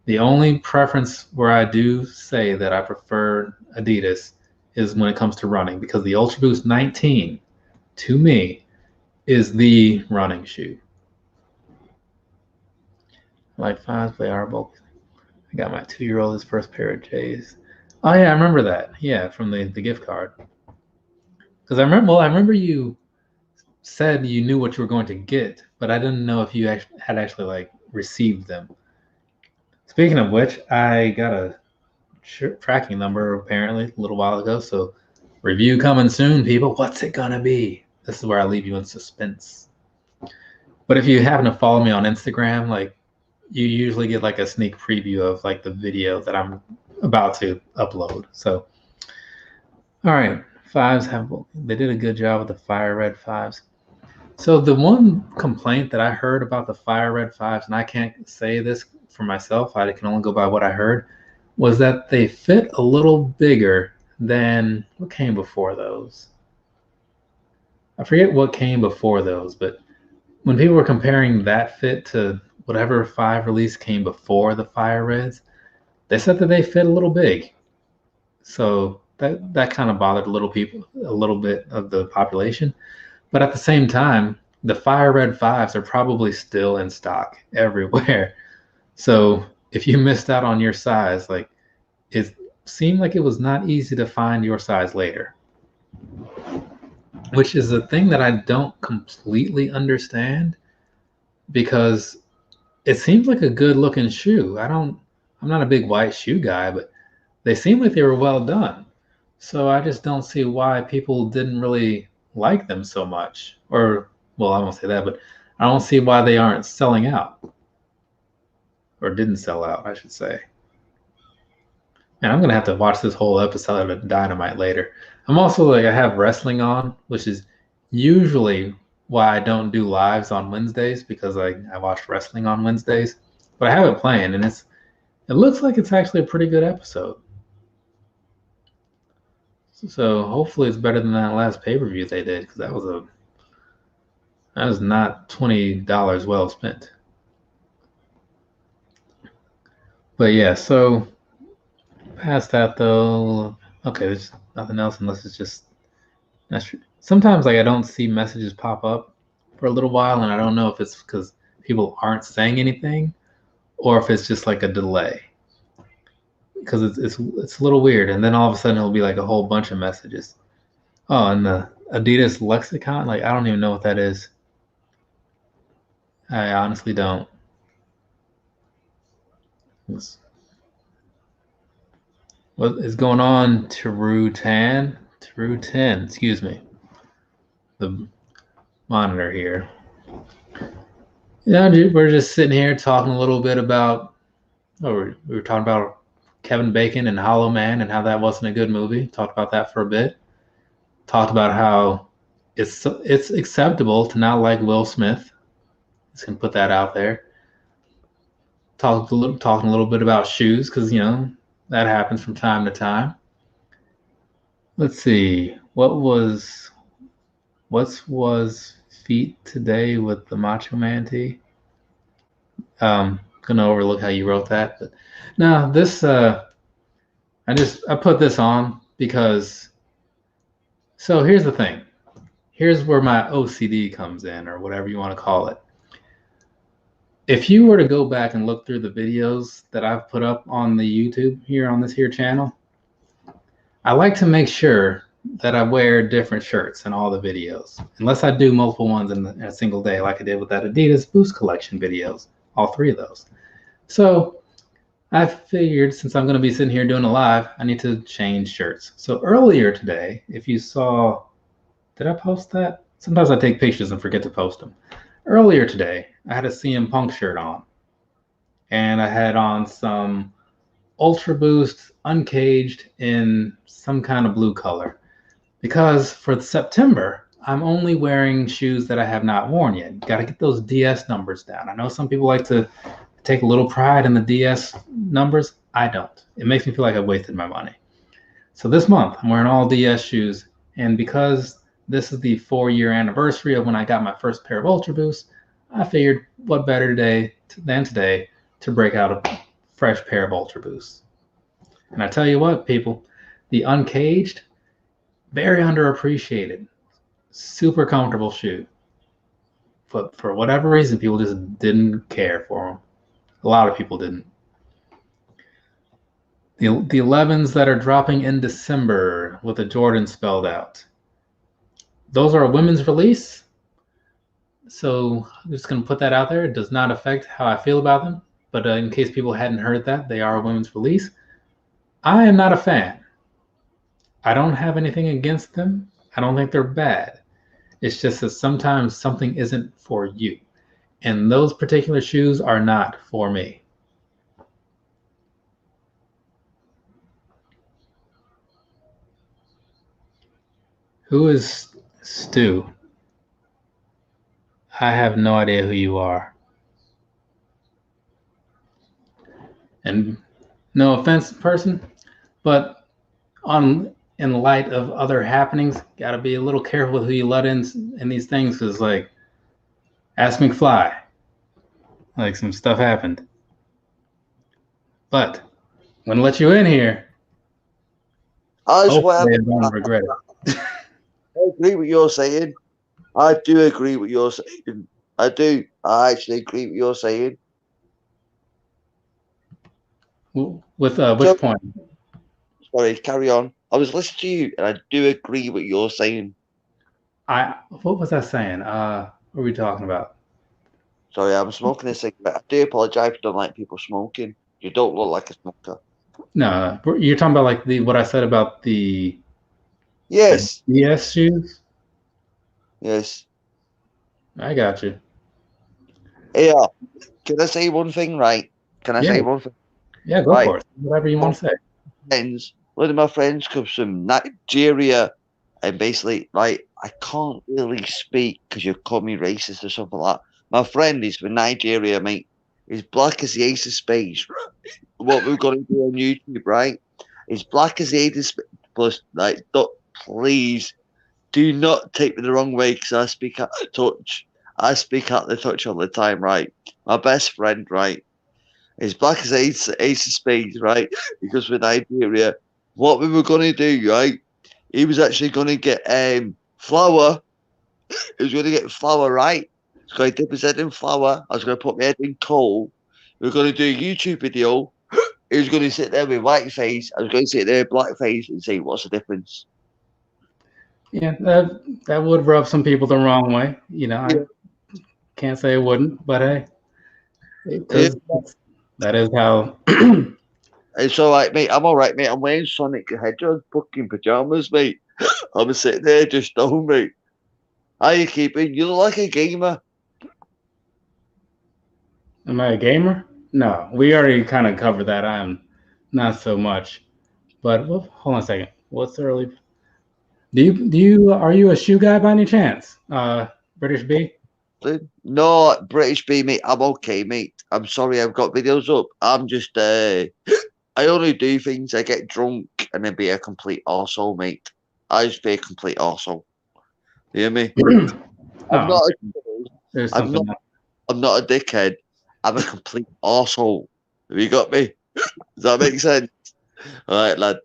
The only preference where I do say that I prefer Adidas is when it comes to running, because the Ultra Boost 19, to me, is the running shoe. Like fives, they are bulky. I got my 2-year-old his first pair of J's. Oh yeah, I remember that. Yeah, from the gift card. Because I remember you said you knew what you were going to get, but I didn't know if you had actually like received them. Speaking of which, I got a tracking number apparently a little while ago, so review coming soon, people. What's it gonna be? This is where I leave you in suspense. But if you happen to follow me on Instagram, like you usually get like a sneak preview of like the video that I'm about to upload. So, all right, fives they did a good job with the fire red fives. So the one complaint that I heard about the fire red fives, and I can't say this for myself, I can only go by what I heard, was that they fit a little bigger than what came before those. I forget what came before those, but when people were comparing that fit to whatever five release came before the fire reds, they said that they fit a little big. So that kind of bothered a little bit of the population. But at the same time, the fire red fives are probably still in stock everywhere. So if you missed out on your size, like it seemed like it was not easy to find your size later, which is a thing that I don't completely understand, because it seems like a good looking shoe. I'm not a big white shoe guy, but they seem like they were well done. So I just don't see why people didn't really like them so much. Or, well, I won't say that, but I don't see why they aren't selling out. Or didn't sell out, I should say. And I'm going to have to watch this whole episode of Dynamite later. I'm also like, I have wrestling on, which is usually why I don't do lives on Wednesdays, because I watch wrestling on Wednesdays. But I have it playing, and it looks like it's actually a pretty good episode. So hopefully it's better than that last pay-per-view they did, because that was not $20 well spent. But yeah, so past that though, okay, there's nothing else unless it's just that's true. Sometimes like I don't see messages pop up for a little while, and I don't know if it's because people aren't saying anything or if it's just like a delay, because it's a little weird, and then all of a sudden it'll be like a whole bunch of messages. Oh, and the Adidas lexicon, like I don't even know what that is. I honestly don't. What is going on, Teru10, excuse me. The monitor here. Yeah, we're just sitting here talking a little bit about, we were talking about Kevin Bacon and Hollow Man and how that wasn't a good movie. Talked about that for a bit. Talked about how it's acceptable to not like Will Smith. Just gonna put that out there. Talking a little bit about shoes because that happens from time to time. Let's see. What was feet today with the Macho Man tee? Gonna overlook how you wrote that, but no, this I put this on because. So here's the thing. Here's where my OCD comes in, or whatever you want to call it. If you were to go back and look through the videos that I've put up on the YouTube here on this here channel, I like to make sure that I wear different shirts in all the videos, unless I do multiple ones in a single day, like I did with that Adidas Boost Collection videos, all 3 of those. So I figured since I'm going to be sitting here doing a live, I need to change shirts. So earlier today, if you saw, did I post that? Sometimes I take pictures and forget to post them. Earlier today, I had a CM Punk shirt on, and I had on some Ultra Boost Uncaged in some kind of blue color, because for September, I'm only wearing shoes that I have not worn yet. Got to get those DS numbers down. I know some people like to take a little pride in the DS numbers. I don't. It makes me feel like I wasted my money. So this month, I'm wearing all DS shoes, and because this is the 4-year anniversary of when I got my first pair of Ultra Boosts, I figured what better day than today to break out a fresh pair of Ultra Boosts. And I tell you what, people, the Uncaged, very underappreciated, super comfortable shoe. But for whatever reason, people just didn't care for them. A lot of people didn't. The 11s that are dropping in December with the Jordan spelled out. Those are a women's release. So I'm just going to put that out there. It does not affect how I feel about them. But in case people hadn't heard that, they are a women's release. I am not a fan. I don't have anything against them. I don't think they're bad. It's just that sometimes something isn't for you. And those particular shoes are not for me. Who is Stu? I have no idea who you are. And no offense, person, but in light of other happenings, gotta be a little careful with who you let in these things, because like, ask McFly, like some stuff happened. But I'm gonna let you in here. Hopefully I don't regret it. I agree with you're saying. I do agree with you're saying. I do. I actually agree with you're saying. With which point? Sorry, carry on. I was listening to you, and I do agree with you're saying. What was I saying? What were we talking about? Sorry, I'm smoking a cigarette. I do apologize if you don't like people smoking. You don't look like a smoker. No, you're talking about like what I said about the yes DS shoes. Yes, I got you. Yeah, can I say one thing? Right? Can I say one thing? Yeah, go for it. Whatever you want to say. One of my friends comes from Nigeria, and basically, like, I can't really speak because you call me racist or something like that. My friend is from Nigeria, mate. He's black as the ace of spades. What we're going to do on YouTube, right? He's black as the ace of spades. Plus, like, please do not take me the wrong way, because I speak out the touch. I speak out the touch all the time, right? My best friend, right? He's black as ace of spades, right? Because with Nigeria, what we were going to do, right? He was actually going to get flour. He was going to get flour, right? He's going to dip his head in flour. I was going to put my head in coal. We were going to do a YouTube video. He was going to sit there with white face. I was going to sit there with black face and say, what's the difference? Yeah, that would rub some people the wrong way. I can't say it wouldn't, but hey, that is how. It's all right, mate. I'm all right, mate. I'm wearing Sonic the Hedgehog fucking pajamas, mate. I'm sitting there just stoned, mate. How you keeping? You look like a gamer. Am I a gamer? No, we already kind of covered that. I'm not so much. But hold on a second. What's early? Are you a shoe guy by any chance? British B? No, British B, mate. I'm okay, mate. I'm sorry, I've got videos up. I'm just, I only do things. I get drunk and then be a complete arsehole, mate. I just be a complete arsehole. You hear me? I'm Oh, not. there's I'm something. not. I'm not a dickhead. I'm a complete arsehole. Have you got me? Does that make sense? All right, lad.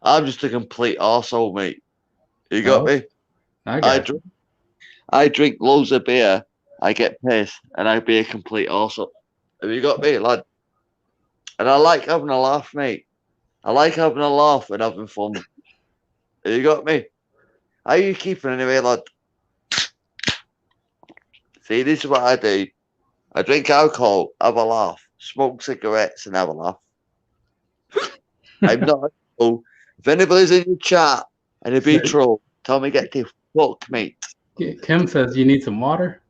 I'm just a complete arsehole, mate. You got No, me? I I got you. drink. I drink loads of beer. I get pissed, and I be a complete arsehole. Have you got me, lad? And I like having a laugh, mate. I like having a laugh and having fun. Have you got me? How you keeping anyway, lad? See, this is what I do. I drink alcohol, have a laugh, smoke cigarettes, and have a laugh. I'm not a troll. If anybody's in your chat and a big troll, tell me get the fuck, mate. Kim says you need some water.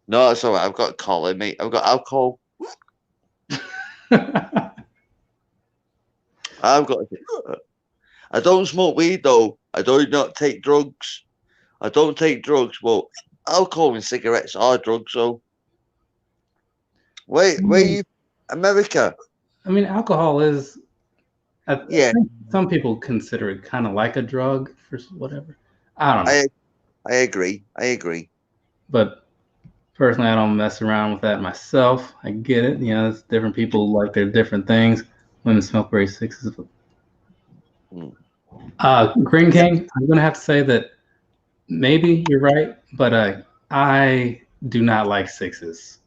No, it's all right. I've got Colin, mate. I've got alcohol. I've got. I don't smoke weed though. I do not take drugs. I don't take drugs, but alcohol and cigarettes are drugs. So, wait, where you? America? I mean, alcohol is. I Yeah, think some people consider it kind of like a drug for whatever. I don't know, I agree. I agree. but personally, I don't mess around with that myself. I get it. You know, it's different people like their different things. Women smoke very sixes. Green King, I'm gonna have to say that maybe you're right, but I do not like sixes.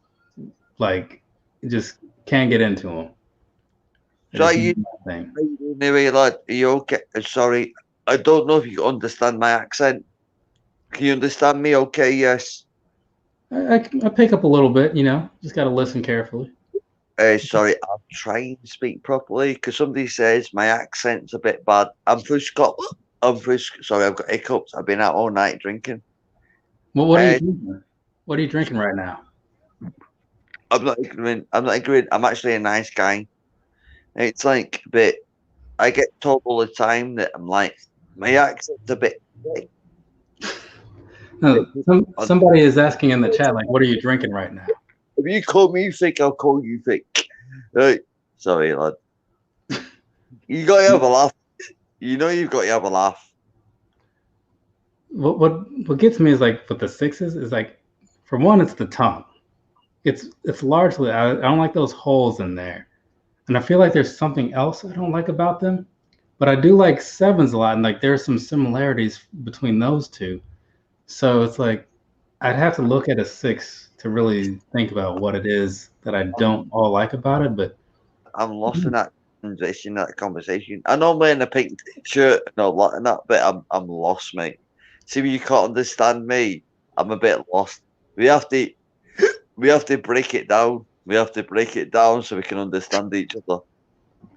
Like, just can't get into them. So you, anyway, lad, are you okay? Sorry, I don't know if you understand my accent. Can you understand me? Okay, yes. I pick up a little bit, you know. Just got to listen carefully. Sorry, I'll try and speak properly because somebody says my accent's a bit bad. I'm from Scotland. Sorry, I've got hiccups. I've been out all night drinking. Well, what are you drinking? What are you drinking right now? I'm not ignorant. I'm not ignorant. I'm actually a nice guy. It's like, but I get told all the time that I'm like, my accent's a bit thick. No, somebody is asking in the chat, like, what are you drinking right now? If you call me thick, I'll call you thick. Right. Sorry, lad. You got to have a laugh. You know you've got to have a laugh. What gets me is like with the sixes is like, for one, it's the tongue. It's largely I don't like those holes in there, and I feel like there's something else I don't like about them. But I do like sevens a lot, and like there's some similarities between those two. So it's like I'd have to look at a six to really think about what it is that I don't all like about it. But I'm lost in that conversation. I know I'm wearing a pink shirt and all that and that, but I'm lost, mate. See, when you can't understand me, I'm a bit lost. We have to break it down. We have to break it down so we can understand each other.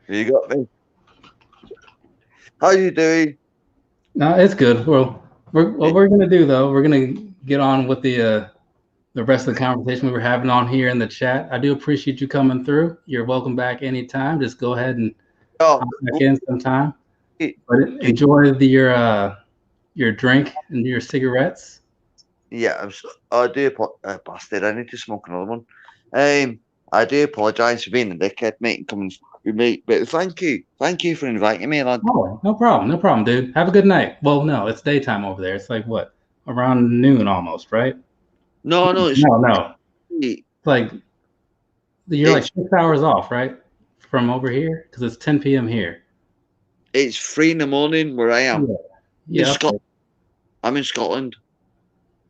You got me? How you doing? no, it's good. Well, what we're gonna do though, we're gonna get on with the rest of the conversation we were having on here in the chat. I do appreciate you coming through. You're welcome back anytime. Just go ahead and hop back in sometime. But enjoy your drink and your cigarettes. Yeah, I do. Bastard, I need to smoke another one. I do apologise for being a dickhead, mate, and coming with me. But thank you for inviting me, lad. Oh, no problem, dude. Have a good night. Well, no, it's daytime over there. It's like what, around noon almost, right? No, it's No. It's like you're like 6 hours off, right, from over here because it's 10 p.m. here. It's 3 a.m. where I am. Yeah. I'm in Scotland.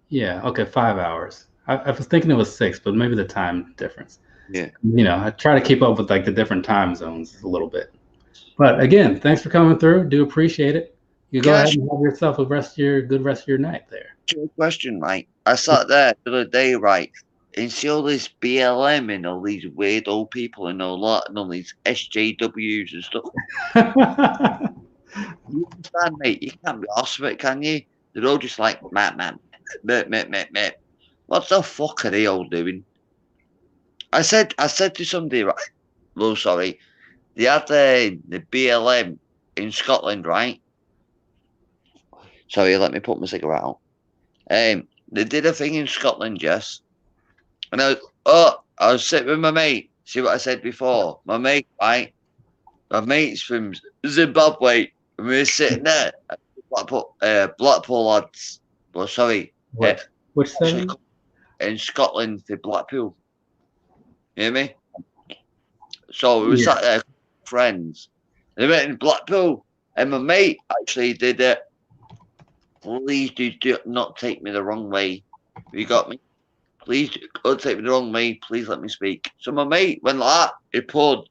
Yeah. Okay. 5 hours. I was thinking it was 6, but maybe the time difference. Yeah. You know, I try to keep up with like the different time zones a little bit. But again, thanks for coming through. Do appreciate it. You go ahead and have yourself a good rest of your night there. Question, right? I sat there the other day, right, and see all this BLM and all these weird old people and all that, and all these SJWs and stuff. You understand, mate? You can't be off of it, can you? They're all just like, man. What the fuck are they all doing? I said to somebody, right? Oh, sorry. They had the BLM in Scotland, right? Sorry, let me put my cigarette out. They did a thing in Scotland, yes. And I was sitting with my mate. See what I said before? My mate, right? My mate's from Zimbabwe. And we were sitting there. Blackpool lads. Well, sorry. Which seven? In Scotland, for Blackpool. You hear me? So we were Yeah. sat there, friends. They went in Blackpool. And my mate actually did it. Please do not take me the wrong way. You got me? Please don't take me the wrong way. Please let me speak. So my mate went like that. He poured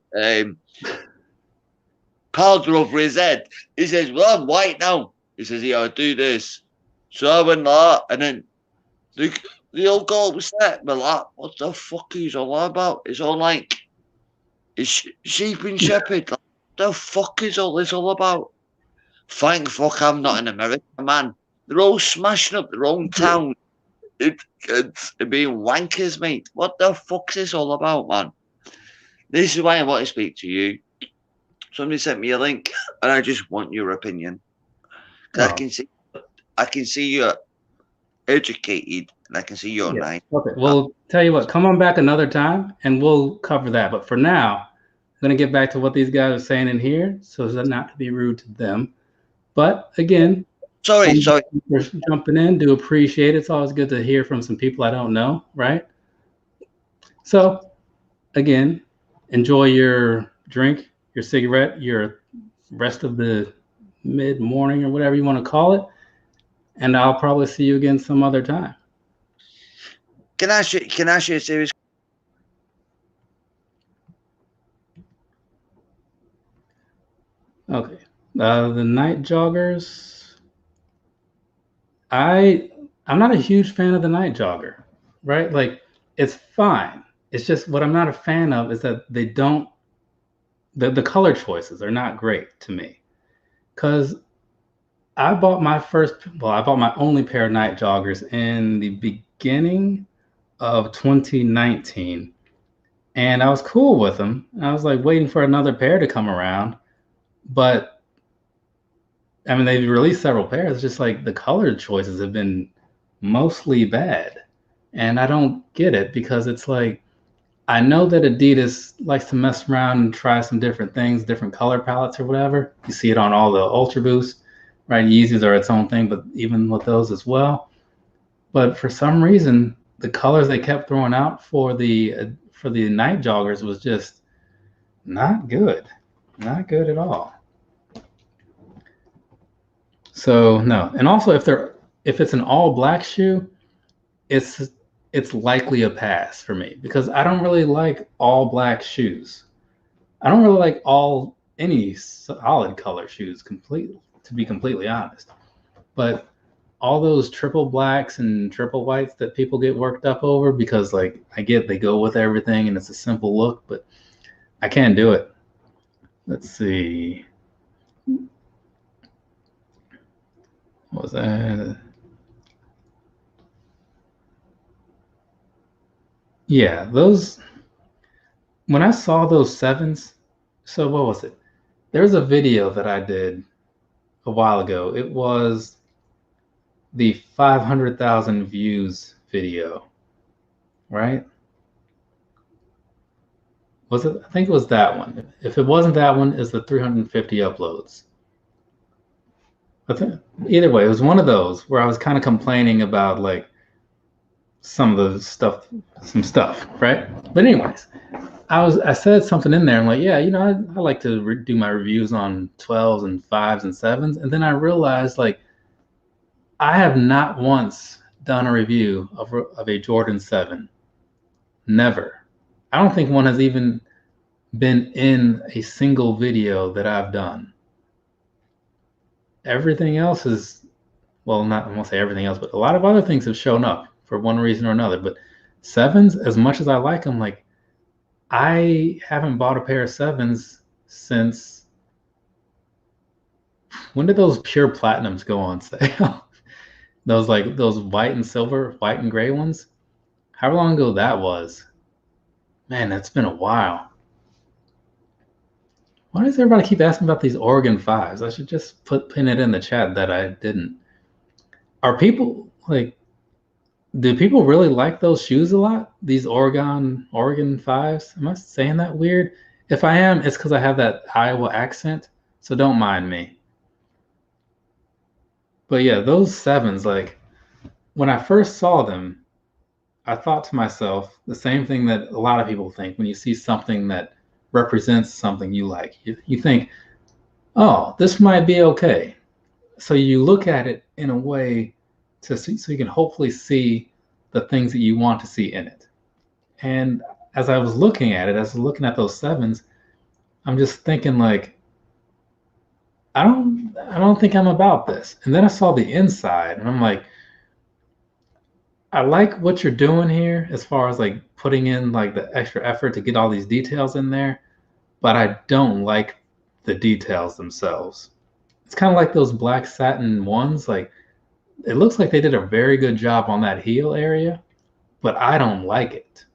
powder over his head. He says, well, I'm white now. He says, yeah, I'll do this. So I went like that. And then the old girl was there. But like, what the fuck is all about? It's all like, it's sheep and shepherd. Like, what the fuck is all this all about? Thank fuck I'm not in America, man. They're all smashing up their own town. It's being wankers, mate. What the fuck's this all about, man? This is why I want to speak to you. Somebody sent me a link, and I just want your opinion. Because I can see you're educated, and I can see you're nice. Okay, well, tell you what, come on back another time, and we'll cover that. But for now, I'm going to get back to what these guys are saying in here, so as not to be rude to them. But again, sorry for jumping in. Do appreciate it. It's always good to hear from some people I don't know, right? So, again, enjoy your drink, your cigarette, your rest of the mid-morning or whatever you want to call it, and I'll probably see you again some other time. Can I ask you a serious? Okay. The night joggers. I'm not a huge fan of the night jogger, right? Like, it's fine. It's just what I'm not a fan of is that they don't, the color choices are not great to me. Because I bought my only pair of night joggers in the beginning of 2019. And I was cool with them. I was like waiting for another pair to come around. But I mean, they've released several pairs. It's just like the color choices have been mostly bad. And I don't get it because it's like, I know that Adidas likes to mess around and try some different things, different color palettes or whatever. You see it on all the Ultra Boost, right? Yeezys are its own thing, but even with those as well. But for some reason, the colors they kept throwing out for the night joggers was just not good. Not good at all. So no, and also if it's an all black shoe, it's likely a pass for me because I don't really like all black shoes. I don't really like any solid color shoes to be completely honest. But all those triple blacks and triple whites that people get worked up over because like I get they go with everything and it's a simple look, but I can't do it. Let's see. What was that? Yeah, those, when I saw those sevens, so what was it? There was a video that I did a while ago. It was the 500,000 views video, right? Was it? I think it was that one. If it wasn't that one, it's the 350 uploads. Either way, it was one of those where I was kind of complaining about like some stuff, right? But anyways, I said something in there. I'm like, yeah, I like to do my reviews on 12s and 5s and 7s, and then I realized like I have not once done a review of a Jordan 7. Never. I don't think one has even been in a single video that I've done. Everything else is, well, I won't say everything else, but a lot of other things have shown up for one reason or another. But 7s, as much as I like them, like I haven't bought a pair of 7s since, when did those pure platinums go on sale? those white and gray ones. How long ago that was? Man, that's been a while. Why does everybody keep asking about these Oregon 5s? I should just pin it in the chat that I didn't. Are people like, Do people really like those shoes a lot? These Oregon 5s? Am I saying that weird? If I am, it's because I have that Iowa accent, so don't mind me. But yeah, those 7s, like when I first saw them, I thought to myself the same thing that a lot of people think when you see something that represents something you like. You think, oh, this might be okay. So you look at it in a way to see, so you can hopefully see the things that you want to see in it. And as I was looking at it, as I was looking at those 7s, I'm just thinking like, I don't think I'm about this. And then I saw the inside, and I'm like, I like what you're doing here as far as like putting in like the extra effort to get all these details in there, but I don't like the details themselves. It's kind of like those black satin ones. Like it looks like they did a very good job on that heel area, but I don't like it.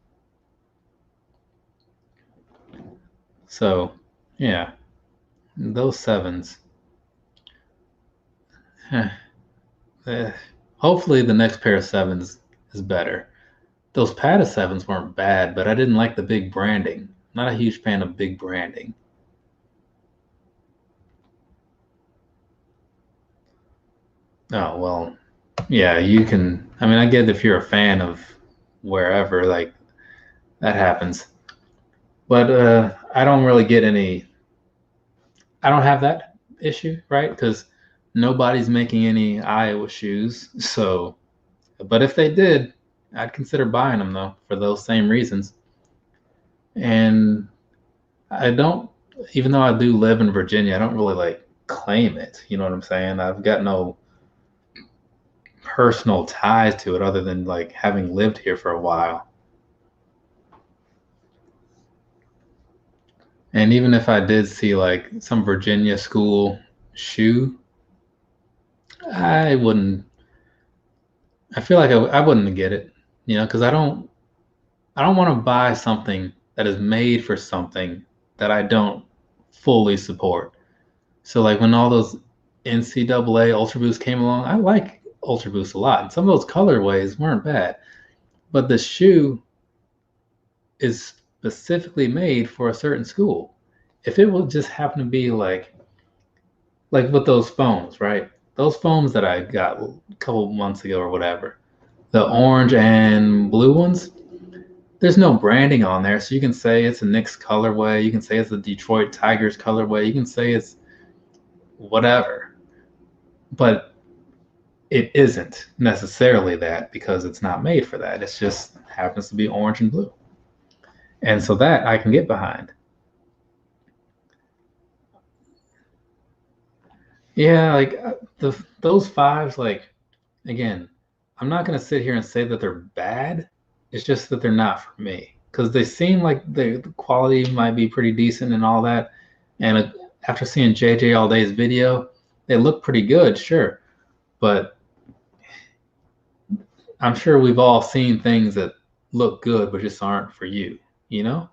So, yeah, those 7s. Hopefully, the next pair of 7s is better. Those padded 7s weren't bad, but I didn't like the big branding. Not a huge fan of big branding. Oh, well, yeah, you can. I mean, I get if you're a fan of wherever, like that happens. But I don't really get any. I don't have that issue, right? Because nobody's making any Iowa shoes. So, but if they did, I'd consider buying them though for those same reasons. And I don't, even though I do live in Virginia, I don't really like claim it. You know what I'm saying? I've got no personal ties to it other than like having lived here for a while. And even if I did see like some Virginia school shoe, I wouldn't. I feel like I wouldn't get it, you know, because I don't want to buy something that is made for something that I don't fully support. So like when all those NCAA Ultra Boosts came along, I like Ultra Boosts a lot. And some of those colorways weren't bad, but the shoe is specifically made for a certain school. If it would just happen to be like with those foams, right? Those foams that I got a couple months ago or whatever, the orange and blue ones, there's no branding on there. So you can say it's a Knicks colorway. You can say it's a Detroit Tigers colorway. You can say it's whatever. But it isn't necessarily that because it's not made for that. It just happens to be orange and blue. And so that I can get behind. Yeah, like those 5s, like again, I'm not gonna sit here and say that they're bad. It's just that they're not for me because they seem like the quality might be pretty decent and all that. And after seeing JJ All Day's video, they look pretty good, sure. But I'm sure we've all seen things that look good but just aren't for you, you know?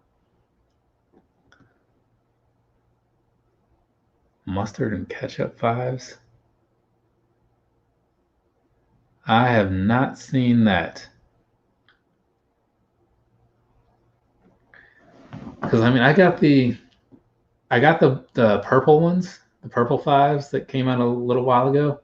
Mustard and ketchup 5s. I have not seen that. Because I mean, I got the purple ones, the purple 5s that came out a little while ago,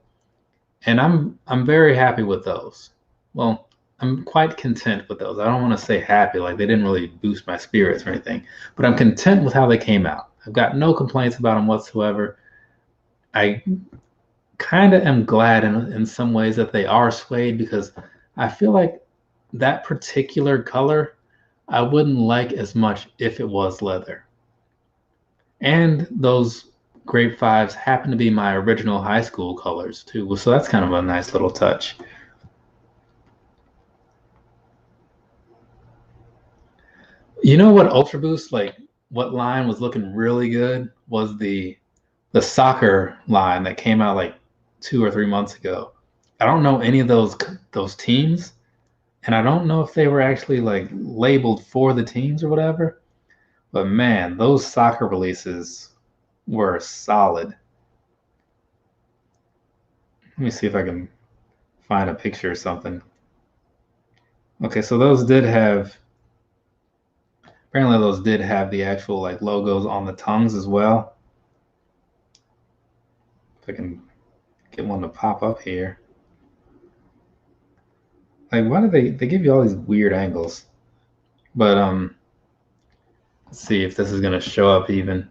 and I'm very happy with those. Well, I'm quite content with those. I don't want to say happy, like they didn't really boost my spirits or anything, but I'm content with how they came out. I've got no complaints about them whatsoever. I kind of am glad in some ways that they are suede because I feel like that particular color I wouldn't like as much if it was leather. And those grape 5s happen to be my original high school colors too. So that's kind of a nice little touch. You know what Ultra Boost, like what line was looking really good was the soccer line that came out like 2 or 3 months ago. I don't know any of those teams, and I don't know if they were actually like labeled for the teams or whatever. But man, those soccer releases were solid. Let me see if I can find a picture or something. Okay, so those did have, apparently those did have the actual like logos on the tongues as well. If I can get one to pop up here. Like, why do they give you all these weird angles? But let's see if this is gonna show up even.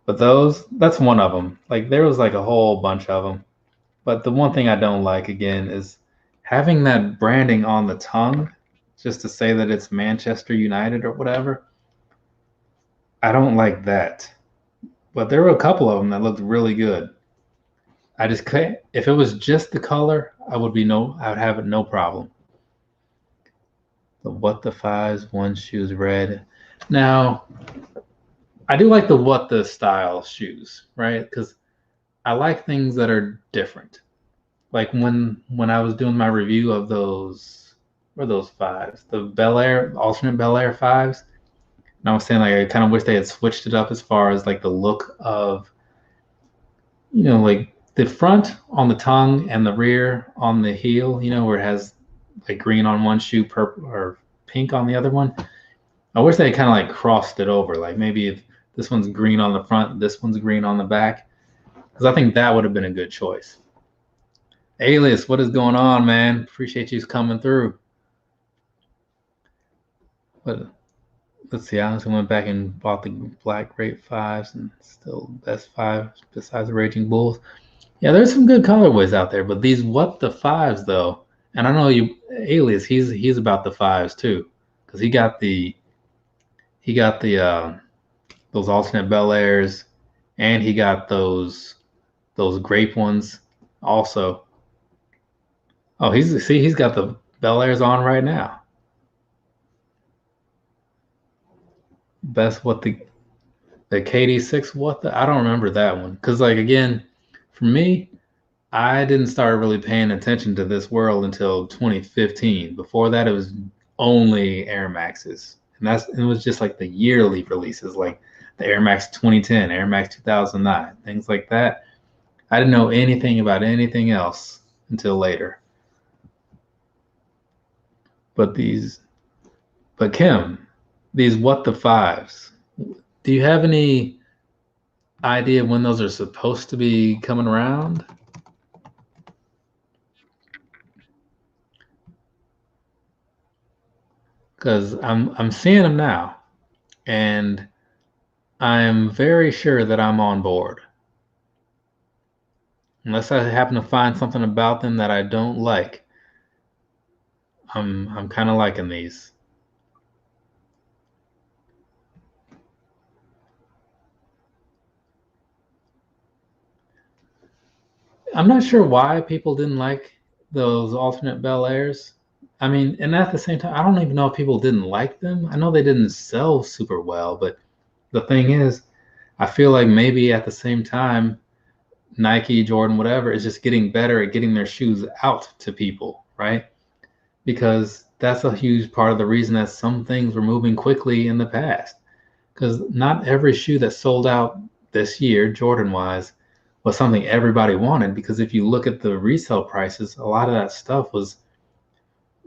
But that's one of them. Like there was like a whole bunch of them. But the one thing I don't like again is having that branding on the tongue, just to say that it's Manchester United or whatever. I don't like that. But there were a couple of them that looked really good. I just can't. If it was just the color, I would have it no problem. The what the fives, one shoes red. Now, I do like the what the style shoes, right? Because I like things that are different. Like when I was doing my review of those, or those fives, the Bel Air alternate Bel Air fives, and I was saying like I kind of wish they had switched it up as far as like the look of, like the front on the tongue and the rear on the heel, where it has like green on one shoe, purple or pink on the other one. I wish they kind of like crossed it over. Like maybe if this one's green on the front, this one's green on the back, because I think that would have been a good choice. Alias, what is going on, man? Appreciate you coming through. But let's see, I honestly went back and bought the Black Grape fives and still best five besides the Raging Bulls. Yeah, there's some good colorways out there, but these what the fives though, and I know you, Alias, he's about the fives too, because he got the those alternate Bel Airs, and he got those grape ones also. Oh, he's got the Bel Airs on right now. Best what the KD6, what the, I don't remember that one, because like again, for me, I didn't start really paying attention to this world until 2015. Before that, it was only Air Maxes, and it was just like the yearly releases, like the Air Max 2010, Air Max 2009, things like that. I didn't know anything about anything else until later. But Kim, these what the fives, do you have any idea when those are supposed to be coming around? Because I'm seeing them now, and I'm very sure that I'm on board. Unless I happen to find something about them that I don't like, I'm kind of liking these. I'm not sure why people didn't like those alternate Bel Airs. I mean, and at the same time, I don't even know if people didn't like them. I know they didn't sell super well, but the thing is, I feel like maybe at the same time, Nike, Jordan, whatever, is just getting better at getting their shoes out to people, right? Because that's a huge part of the reason that some things were moving quickly in the past. Because not every shoe that sold out this year, Jordan wise, was something everybody wanted. Because if you look at the resale prices, a lot of that stuff was,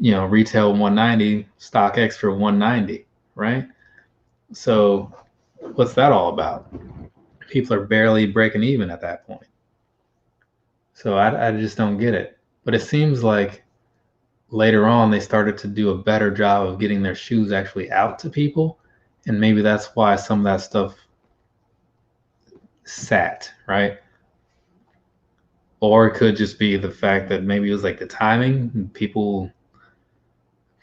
retail 190, stock X for 190, right? So what's that all about? People are barely breaking even at that point. So I just don't get it. But it seems like later on they started to do a better job of getting their shoes actually out to people, and maybe that's why some of that stuff sat, right? Or it could just be the fact that maybe it was like the timing. People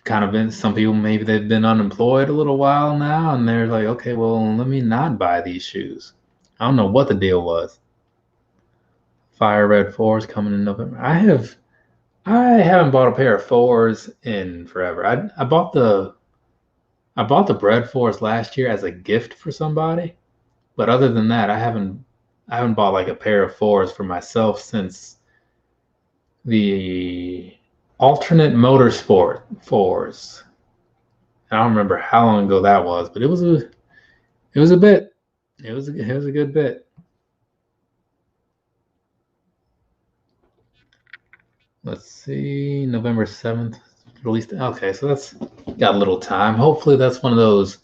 kind of been, some people maybe they've been unemployed a little while now, and they're like, okay, well, let me not buy these shoes. I don't know what the deal was. Fire Red 4s coming in November. I haven't bought a pair of 4s in forever. I bought the bread 4s last year as a gift for somebody, but other than that, I haven't bought like a pair of 4s for myself since the alternate motorsport 4s. I don't remember how long ago that was, but it was a bit. It was a good bit. Let's see, November 7th. released. Okay, so that's got a little time. Hopefully that's one of those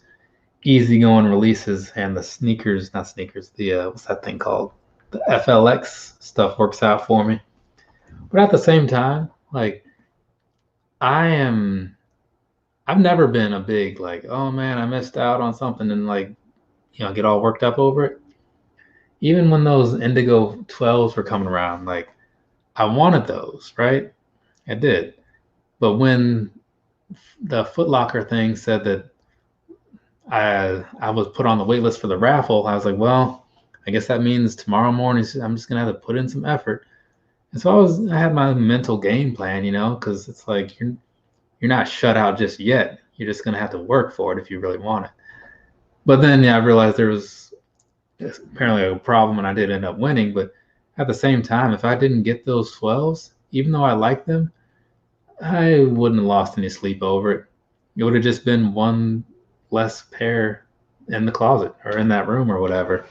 easygoing releases, and the sneakers, not sneakers, the what's that thing called? The FLX stuff works out for me. But at the same time, like I am I've never been a big like, oh man, I missed out on something and like, get all worked up over it. Even when those Indigo 12s were coming around, like I wanted those, right? I did. But when the Foot Locker thing said that I was put on the wait list for the raffle, I was like, well, I guess that means tomorrow morning I'm just gonna have to put in some effort. And so I had my mental game plan, because it's like you're not shut out just yet. You're just gonna have to work for it if you really want it. But then I realized there was apparently a problem, and I did end up winning. But at the same time, if I didn't get those 12s, even though I liked them, I wouldn't have lost any sleep over it. It would have just been one less pair in the closet or in that room or whatever.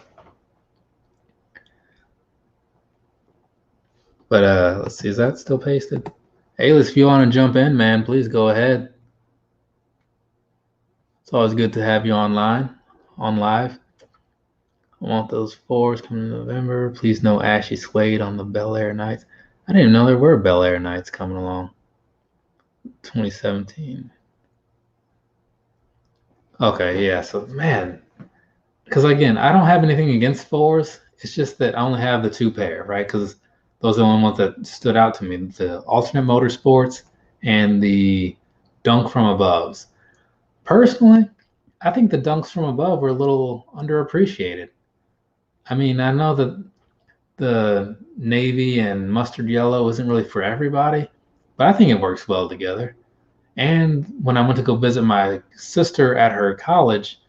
But let's see, is that still pasted? Aylis, if you want to jump in, man, please go ahead. It's always good to have you on live. I want those 4s coming in November. Please no Ashy Suede on the Bel Air Nights. I didn't even know there were Bel Air Nights coming along. 2017. Okay, yeah, so man, because again, I don't have anything against 4s. It's just that I only have the 2 pair, right? Because those are the only ones that stood out to me. The Alternate Motorsports and the Dunk from Aboves. Personally, I think the Dunks from Above were a little underappreciated. I mean, I know that the navy and mustard yellow isn't really for everybody, but I think it works well together. And when I went to go visit my sister at her college,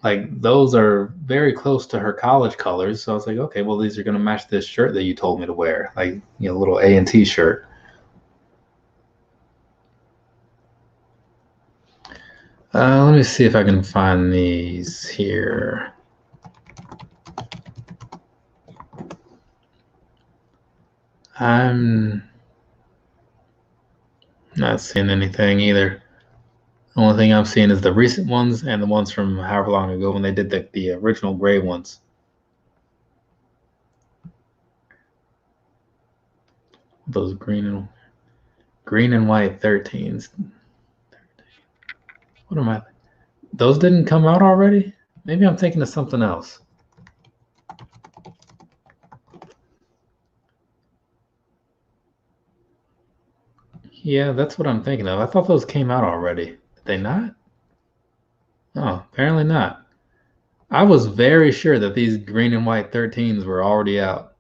like those are very close to her college colors. So I was like, okay, well, these are going to match this shirt that you told me to wear, like, little A&T shirt. Let me see if I can find these here. I'm not seeing anything either. The only thing I'm seeing is the recent ones and the ones from however long ago when they did the original gray ones. Those green and white 13s. What am I? Those didn't come out already? Maybe I'm thinking of something else. Yeah, that's what I'm thinking of. I thought those came out already. Did they not? Oh, apparently not. I was very sure that these green and white 13s were already out.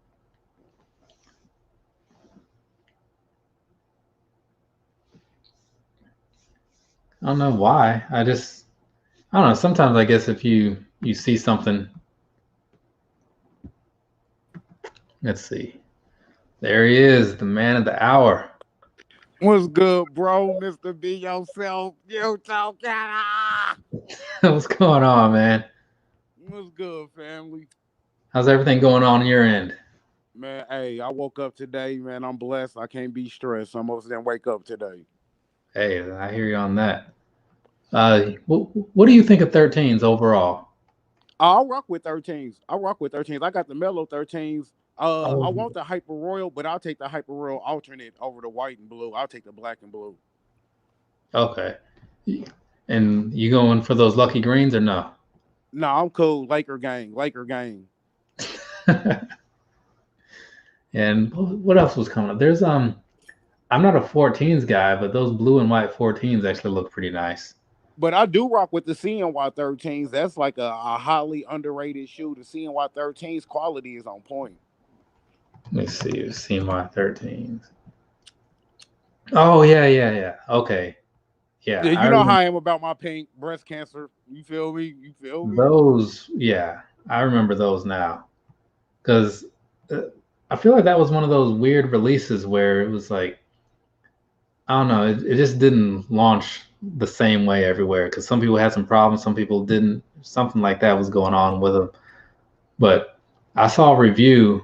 I don't know why. I don't know. Sometimes I guess if you see something. Let's see. There he is, the man of the hour. What's good, bro? Mr. Be Yourself. You talking? What's going on, man? What's good, family? How's everything going on your end? Man, hey, I woke up today, man. I'm blessed. I can't be stressed. I almost didn't wake up today. Hey, I hear you on that. What do you think of 13s overall? I'll rock with 13s. I got the mellow 13s. I want the Hyper Royal, but I'll take the Hyper Royal alternate over the white and blue. I'll take the black and blue. Okay. And you going for those lucky greens or no? No, I'm cool. Laker gang. And what else was coming up? There's I'm not a 14s guy, but those blue and white 14s actually look pretty nice. But I do rock with the CNY 13s. That's like a highly underrated shoe. The CNY 13s quality is on point. Let me see. CNY 13s. Oh, yeah. Okay. Yeah. You know how I am about my pink breast cancer. You feel me? Those, yeah. I remember those now. Because I feel like that was one of those weird releases where it was like, I don't know, it just didn't launch the same way everywhere because some people had some problems, some people didn't. Something like that was going on with them. But I saw a review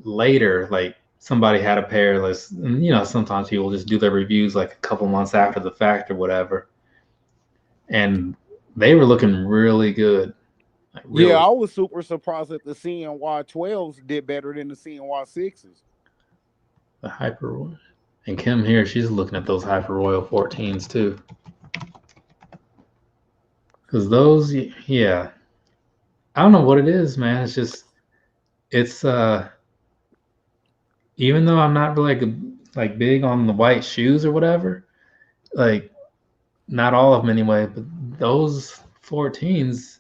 later, like somebody had a pair. And, sometimes people just do their reviews like a couple months after the fact or whatever, and they were looking really good. Like, really. Yeah, I was super surprised that the CNY 12s did better than the CNY 6s. The Hyper, and Kim here, she's looking at those Hyper Royal 14s too. Because those, yeah, I don't know what it is, man. It's even though I'm not really like big on the white shoes or whatever, like not all of them anyway, but those 14s,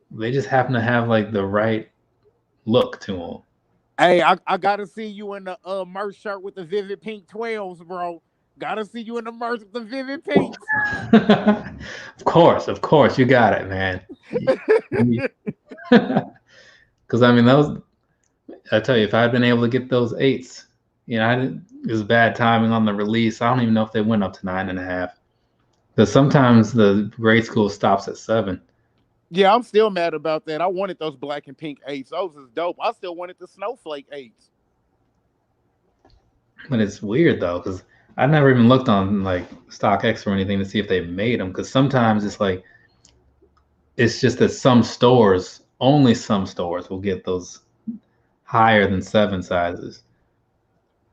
they just happen to have like the right look to them. Hey, I gotta see you in the merch shirt with the vivid pink 12s, bro. Gotta see you in the merch with the vivid pinks. Of course, you got it, man. Because I mean, I tell you, if I had been able to get those 8s, it was bad timing on the release. I don't even know if they went up to 9.5. Because sometimes the grade school stops at 7. Yeah, I'm still mad about that. I wanted those black and pink 8s. Those is dope. I still wanted the snowflake 8s. But it's weird though, because I never even looked on like StockX or anything to see if they made them. Because sometimes it's just that only some stores will get those higher than 7 sizes.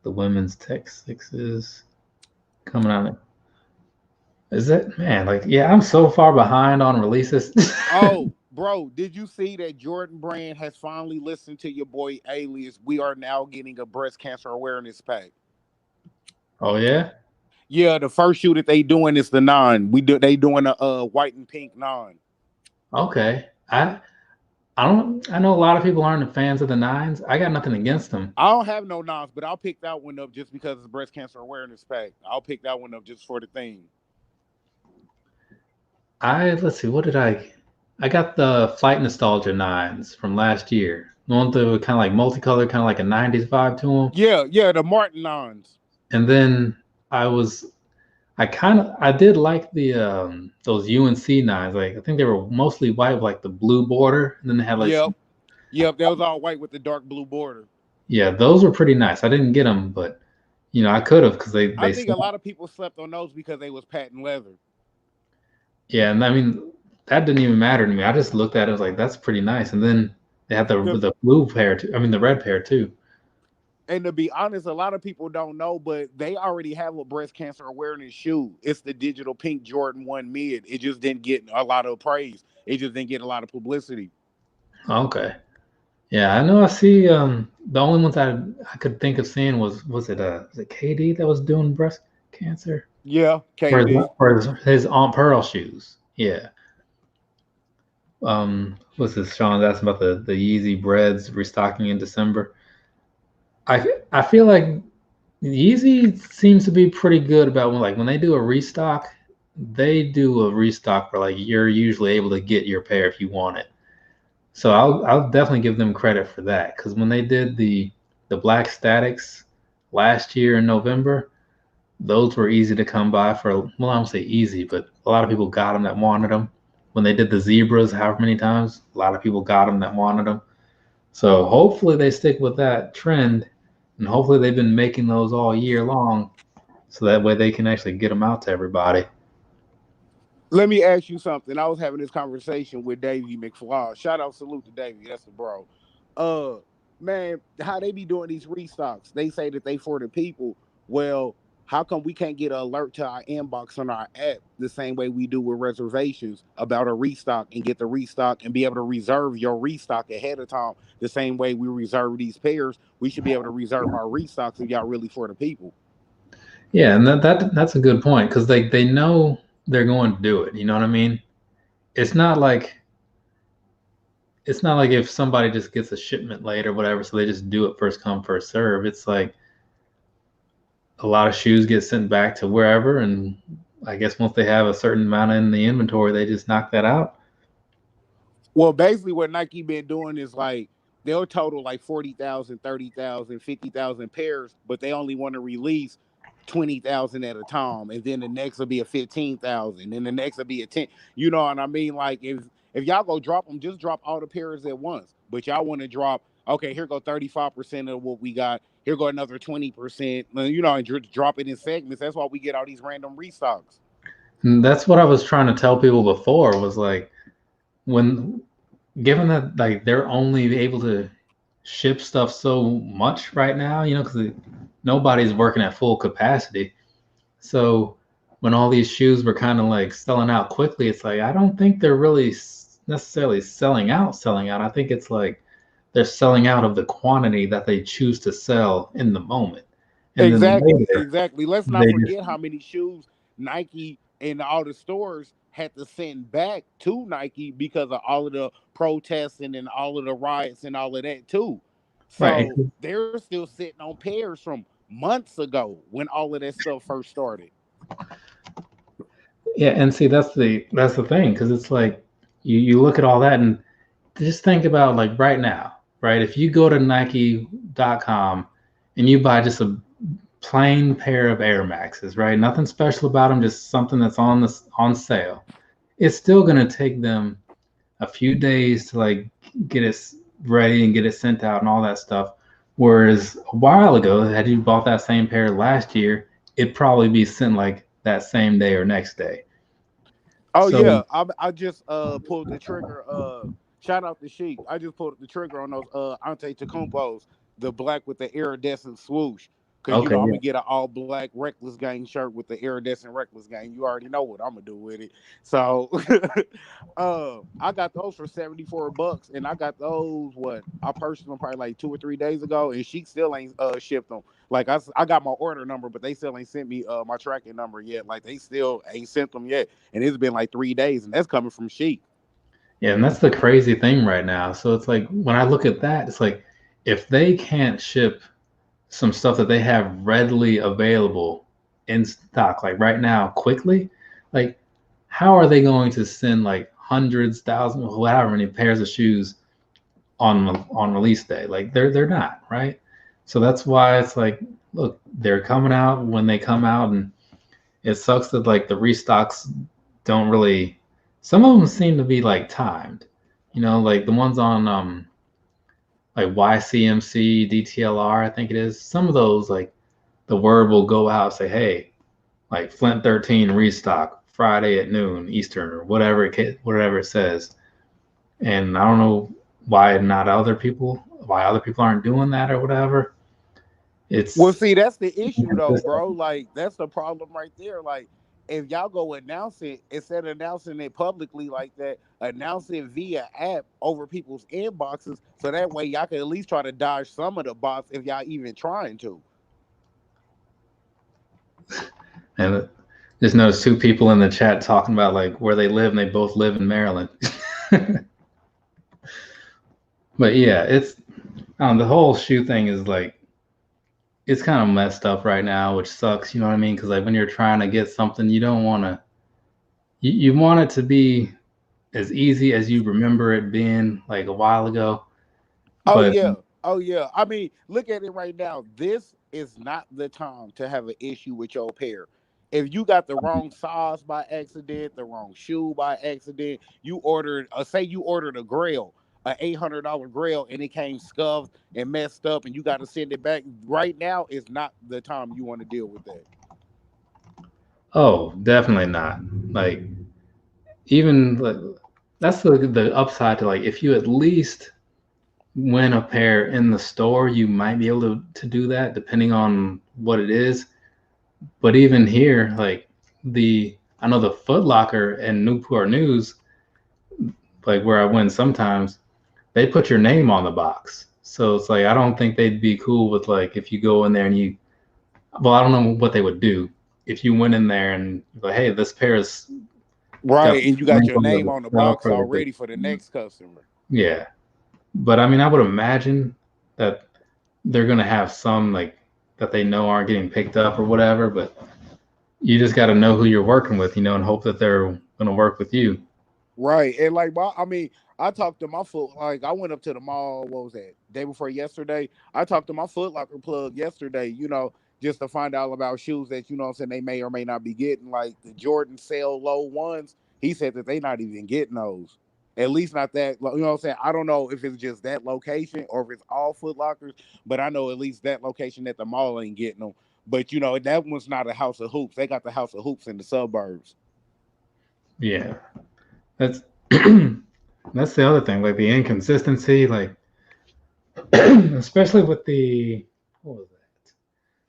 The women's Tech 6s coming out. Is it, man? Like, yeah, I'm so far behind on releases. Oh, bro, did you see that Jordan Brand has finally listened to your boy Alias? We are now getting a breast cancer awareness pack. Oh yeah? Yeah, the first shoe that they doing is the 9. They doing a white and pink 9. Okay. I know a lot of people aren't fans of the 9s. I got nothing against them. I don't have no 9s, but I'll pick that one up just because it's breast cancer awareness pack. I'll pick that one up just for the thing. Let's see, what did I got the Flight Nostalgia 9s from last year. The one that were kind of like multicolored, kind of like a 90s vibe to them. Yeah, the Martin 9s. And then I did like the those UNC 9s. Like I think they were mostly white with like the blue border, and then they had like Yep, that was all white with the dark blue border. Yeah, those were pretty nice. I didn't get them, but I could have because I think a lot of people slept on those because they was patent leather. Yeah, and I mean that didn't even matter to me. I just looked at it, I was like, that's pretty nice. And then they had the blue pair too. I mean the red pair too. And to be honest, a lot of people don't know, but they already have a breast cancer awareness shoe. It's the digital pink Jordan 1 mid. It just didn't get a lot of praise. It just didn't get a lot of publicity. Okay. Yeah, I know. I see. The only ones I could think of seeing was it KD that was doing breast cancer? Yeah, KD for his Aunt Pearl shoes. Yeah. What's this? Sean's asking about the Yeezy Breads restocking in December. I feel like Yeezy seems to be pretty good about when they do a restock. They do a restock where like you're usually able to get your pair if you want it. So I'll definitely give them credit for that, because when they did the Black Statics last year in November, those were easy to come by for. Well, I don't say easy, but a lot of people got them that wanted them. When they did the Zebras, however many times, a lot of people got them that wanted them. So hopefully they stick with that trend, and hopefully they've been making those all year long, so that way they can actually get them out to everybody. Let me ask you something. I was having this conversation with Davey McFly. Shout out, salute to Davey. That's the bro. Man, how they be doing these restocks? They say that they for the people. Well, how come we can't get an alert to our inbox on our app the same way we do with reservations about a restock, and get the restock and be able to reserve your restock ahead of time the same way we reserve these pairs? We should be able to reserve our restocks if y'all really for the people. Yeah, and that's a good point, because they know they're going to do it. You know what I mean? It's not like if somebody just gets a shipment late or whatever, so they just do it first come, first serve. It's like a lot of shoes get sent back to wherever, and I guess once they have a certain amount in the inventory, they just knock that out. Well, basically what Nike been doing is like they'll total like 40,000, 30,000, 50,000 pairs, but they only want to release 20,000 at a time, and then the next will be a 15,000, and the next will be a 10. You know what I mean? Like if y'all go drop them, just drop all the pairs at once. But y'all want to drop, okay, here go 35% of what we got. Here go another 20%, and drop it in segments. That's why we get all these random restocks. And that's what I was trying to tell people before, was like, when given that like they're only able to ship stuff so much right now, because nobody's working at full capacity. So when all these shoes were kind of like selling out quickly, it's like, I don't think they're really necessarily selling out. I think it's like they're selling out of the quantity that they choose to sell in the moment. And then Exactly. Let's not forget how many shoes Nike and all the stores had to send back to Nike because of all of the protesting and all of the riots and all of that too. So they're still sitting on pairs from months ago when all of that stuff first started. Yeah, and see, that's the thing, because it's like you look at all that and just think about like right now, right? If you go to Nike.com and you buy just a plain pair of Air Maxes, right? Nothing special about them, just something that's on sale. It's still going to take them a few days to like get it ready and get it sent out and all that stuff. Whereas a while ago, had you bought that same pair last year, it'd probably be sent like that same day or next day. Oh so, yeah, I just pulled the trigger. Shout out to Sheik. I just pulled the trigger on those Antetokounmpos, the black with the iridescent swoosh. Because I'm gonna get an all black Reckless Gang shirt with the iridescent Reckless Gang. You already know what I'm gonna do with it. So I got those for $74, and I got those. I purchased them probably like 2 or 3 days ago, and she still ain't shipped them. Like I got my order number, but they still ain't sent me my tracking number yet. Like they still ain't sent them yet, and it's been like 3 days, and that's coming from Sheik. Yeah, and that's the crazy thing right now. So it's like when I look at that, it's like if they can't ship some stuff that they have readily available in stock, like right now, quickly, like how are they going to send like hundreds, thousands, however many pairs of shoes on release day? Like they're not, right? So that's why it's like, look, they're coming out when they come out, and it sucks that like the restocks don't really. Some of them seem to be like timed, like the ones on like YCMC, DTLR, I think it is. Some of those, like the word will go out, say, hey, like Flint 13 restock Friday at noon Eastern or whatever it says. And I don't know why other people aren't doing that or whatever. Well, see, that's the issue though, bro. Like that's the problem right there. Like if y'all go announce it, instead of announcing it publicly like that, announce it via app over people's inboxes, so that way y'all can at least try to dodge some of the bots if y'all even trying to. And just noticed 2 people in the chat talking about like where they live, and they both live in Maryland. But yeah, it's the whole shoe thing is like, it's kind of messed up right now, which sucks, you know what I mean? Because like when you're trying to get something, you don't want to. You want it to be as easy as you remember it being like a while ago. Oh yeah. I mean, look at it right now. This is not the time to have an issue with your pair. If you got the wrong size by accident, the wrong shoe by accident, say you ordered a Grail, an $800 Grail, and it came scuffed and messed up, and you got to send it back. Right now is not the time you want to deal with that. Oh, definitely not. Like, even like, that's the upside to like, if you at least win a pair in the store, you might be able to do that depending on what it is. But even here, like I know the Foot Locker and Newport News, like where I win sometimes, they put your name on the box. So it's like, I don't think they'd be cool with like, if you go in there and I don't know what they would do if you went in there and like, hey, this pair is right, and you got your name on the box already for the next customer. Yeah. But I mean, I would imagine that they're going to have some like that they know aren't getting picked up or whatever, but you just got to know who you're working with, and hope that they're going to work with you. Right. And like, I talked to my I went up to the mall, what was that, day before yesterday? I talked to my Foot Locker plug yesterday, just to find out about shoes that, they may or may not be getting, like the Jordan sale low ones. He said that they not even getting those. At least not that. You know what I'm saying? I don't know if it's just that location or if it's all Foot Lockers, but I know at least that location at the mall ain't getting them. But you know that one's not a House of Hoops. They got the House of Hoops in the suburbs. Yeah, that's that's the other thing, like the inconsistency, like especially with the what was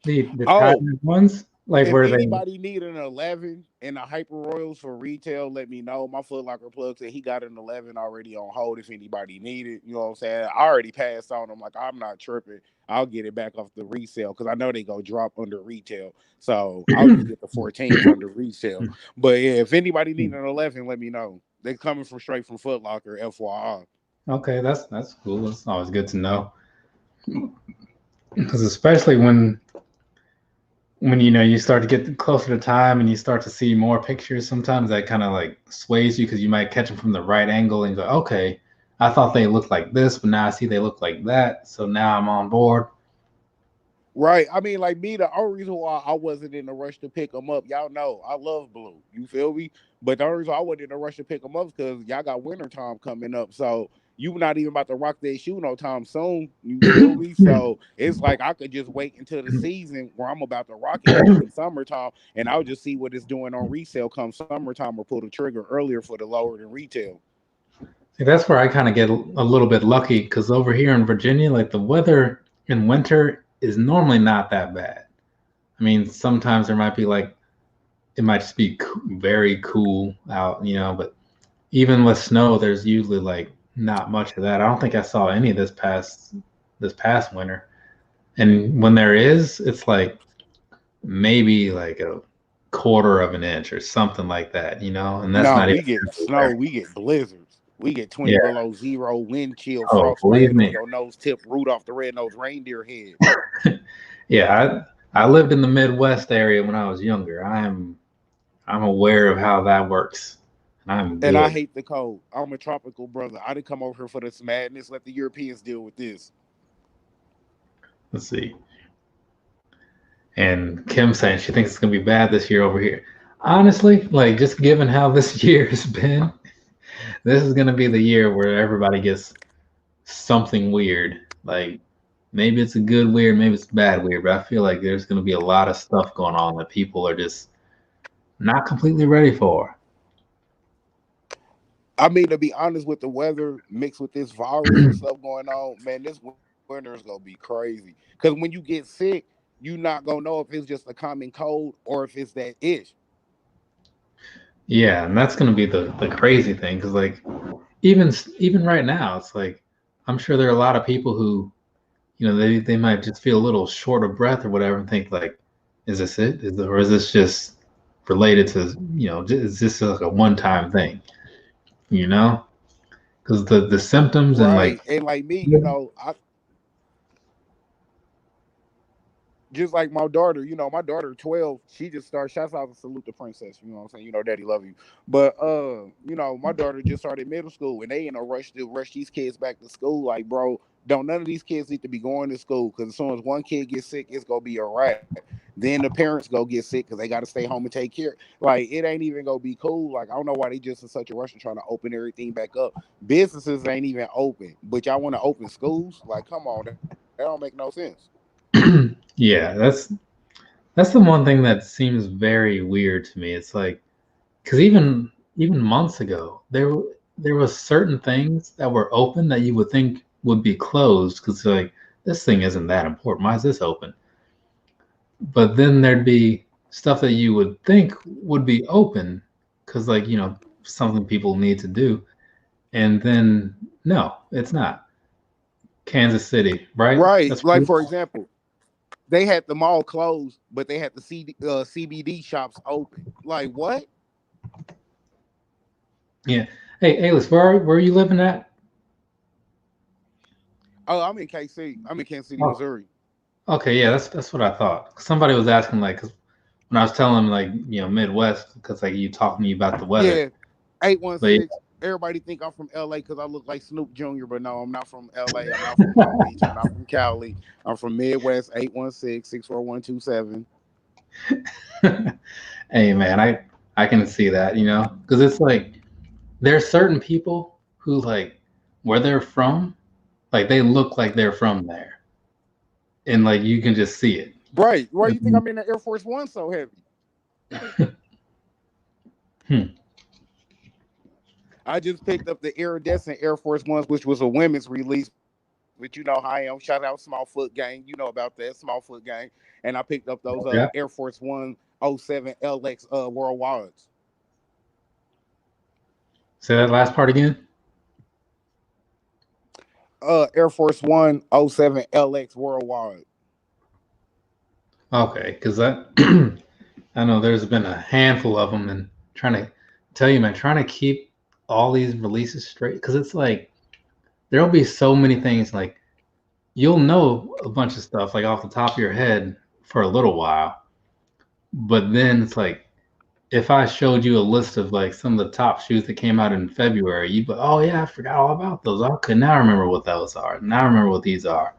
that? The patent ones, like if where they anybody need an 11 in the Hyper Royals for retail, let me know. My Foot Locker plug said he got an 11 already on hold if anybody need it. You know what I'm saying? I already passed on them. Like, I'm not tripping. I'll get it back off the resale because I know they go drop under retail. So I'll just get the 14s under resale. But yeah, if anybody need an 11, let me know. They're coming from straight from Foot Locker, FYI. Okay, that's cool. It's always good to know. Because especially when you know you start to get closer to time and you start to see more pictures, sometimes that kind of like sways you because you might catch them from the right angle and go, okay, I thought they looked like this, but now I see they look like that, so now I'm on board. Right. I mean, like me, the only reason why I wasn't in a rush to pick them up, y'all know I love blue. You feel me? But the only reason I wasn't in a rush to pick them up is because y'all got winter time coming up. So you not even about to rock that shoe no time soon. You feel me? So it's like I could just wait until the season where I'm about to rock it, which be summertime, and I'll just see what it's doing on resale come summertime or pull the trigger earlier for the lower than retail. See, that's where I kind of get a little bit lucky because over here in Virginia, like the weather in winter is normally not that bad. I mean, sometimes there might be like, it might just be very cool out, you know, but even with snow, there's usually like not much of that. I don't think I saw any this past winter. And when there is, it's like maybe like a quarter of an inch or something like that, you know, and that's not we even get snow, we get blizzards. We get 20 below zero, wind chill, frostbite on your nose tip, Rudolph the Red-Nosed Reindeer head. Yeah, I lived in the Midwest area when I was younger. I'm aware of how that works. And I hate the cold. I'm a tropical brother. I didn't come over here for this madness. Let the Europeans deal with this. Let's see. And Kim saying she thinks it's gonna be bad this year over here. Honestly, like just given how this year has been, this is gonna be the year where everybody gets something weird. Like maybe it's a good weird, maybe it's bad weird, but I feel like there's gonna be a lot of stuff going on that people are just not completely ready for. I mean, to be honest, with the weather mixed with this virus and stuff going on, man, this winter is gonna be crazy. Because when you get sick, you're not gonna know if it's just a common cold or if it's that itch. Yeah, and that's gonna be the crazy thing, because like even right now, it's like I'm sure there are a lot of people who, you know, they might just feel a little short of breath or whatever and think like, is this it? Or is this just related to, you know, is this like a one-time thing? You know, because the symptoms and like me, you know, I just like my daughter, you know, my daughter 12, she just started, shouts out to Salute the Princess, you know what I'm saying? You know, daddy love you. But you know, my daughter just started middle school and they in a rush to rush these kids back to school. Like, bro, none of these kids need to be going to school because as soon as one kid gets sick, it's gonna be a wrap. Then the parents go get sick because they gotta stay home and take care. Like, it ain't even gonna be cool. Like, I don't know why they just in such a rush and trying to open everything back up. Businesses ain't even open, but y'all want to open schools? Like, come on, that don't make no sense. Yeah, that's the one thing that seems very weird to me. It's like, because even months ago, there was certain things that were open that you would think would be closed because like this thing isn't that important. Why is this open? But then there'd be stuff that you would think would be open because like, you know, something people need to do, and then no, it's not. Kansas City, right? Right. That's like, for example, they had the mall closed, but they had the CBD shops open. Like, what? Yeah. Hey, Alice, where are you living at? Oh, I'm in KC. I'm in Kansas City, Missouri. Okay, yeah, that's what I thought. Somebody was asking, like, 'cause when I was telling them, like, you know, Midwest, because like you talking to me about the weather. Yeah, 816. Everybody think I'm from LA because I look like Snoop Jr., but no, I'm not from LA. I'm not from Palm Beach. I'm not from Cali. I'm from Midwest. 816-641-27. Hey, man, I can see that, you know, because it's like there's certain people who like where they're from, like they look like they're from there, and like you can just see it. Right. Why you think And- I'm in the Air Force One so heavy? I just picked up the iridescent Air Force Ones, which was a women's release. But you know how I am. Shout out Small Foot Gang. You know about that Small Foot Gang. And I picked up those yeah. Air Force One 07 LX worldwides. Say that last part again. Air Force One 07 LX worldwide. Okay, because I I know there's been a handful of them, and trying to tell you, man, trying to keep all these releases straight, because it's like there'll be so many things like you'll know a bunch of stuff like off the top of your head for a little while, but then it's like if I showed you a list of like some of the top shoes that came out in February, you'd be, oh yeah, I forgot all about those. Okay, now I remember what those are. Now I remember what these are.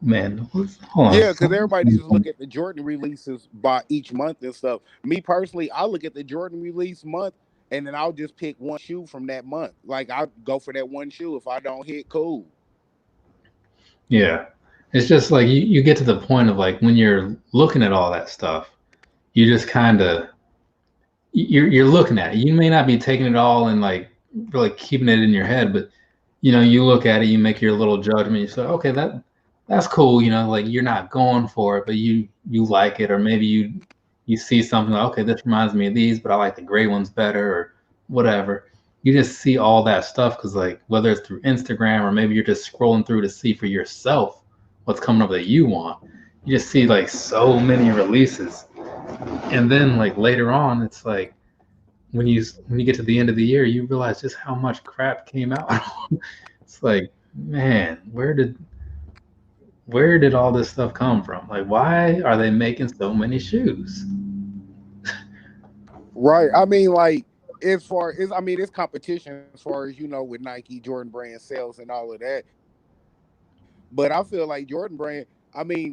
Man, hold on. Yeah, because everybody just look at the Jordan releases by each month and stuff. Me personally, I look at the Jordan release month and then I'll just pick one shoe from that month. Like I'll go for that one shoe. If I don't hit, cool. Yeah. It's just like you get to the point of like when you're looking at all that stuff, you just kind of you're looking at it. You may not be taking it all and like really keeping it in your head, but you look at it, you make your little judgment. You say, okay, that's cool. Like you're not going for it, but you like it, or maybe you see something like, okay, this reminds me of these, but I like the gray ones better, or whatever. You just see all that stuff because like whether it's through Instagram or maybe you're just scrolling through to see for yourself what's coming up that you want. You just see like so many releases, and then like later on, it's like when you get to the end of the year, you realize just how much crap came out. It's like, man, where did all this stuff come from? Like, why are they making so many shoes? Right. I mean, like as far as it's competition as far as with Nike, Jordan Brand sales and all of that. But I feel like Jordan Brand,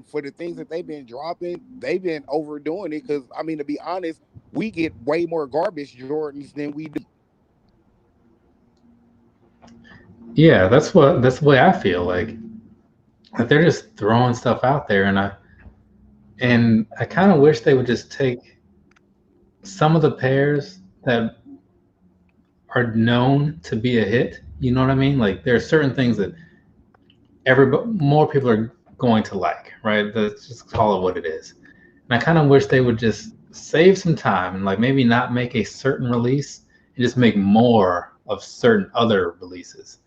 for the things that they've been dropping, they've been overdoing it. Because to be honest, we get way more garbage Jordans than we do. Yeah, that's the way I feel. Like they're just throwing stuff out there, and I kind of wish they would just take some of the pairs that are known to be a hit. You know what I mean? Like there are certain things that more people are going to like, right? Let's just call it what it is. And I kind of wish they would just save some time and like maybe not make a certain release and just make more of certain other releases.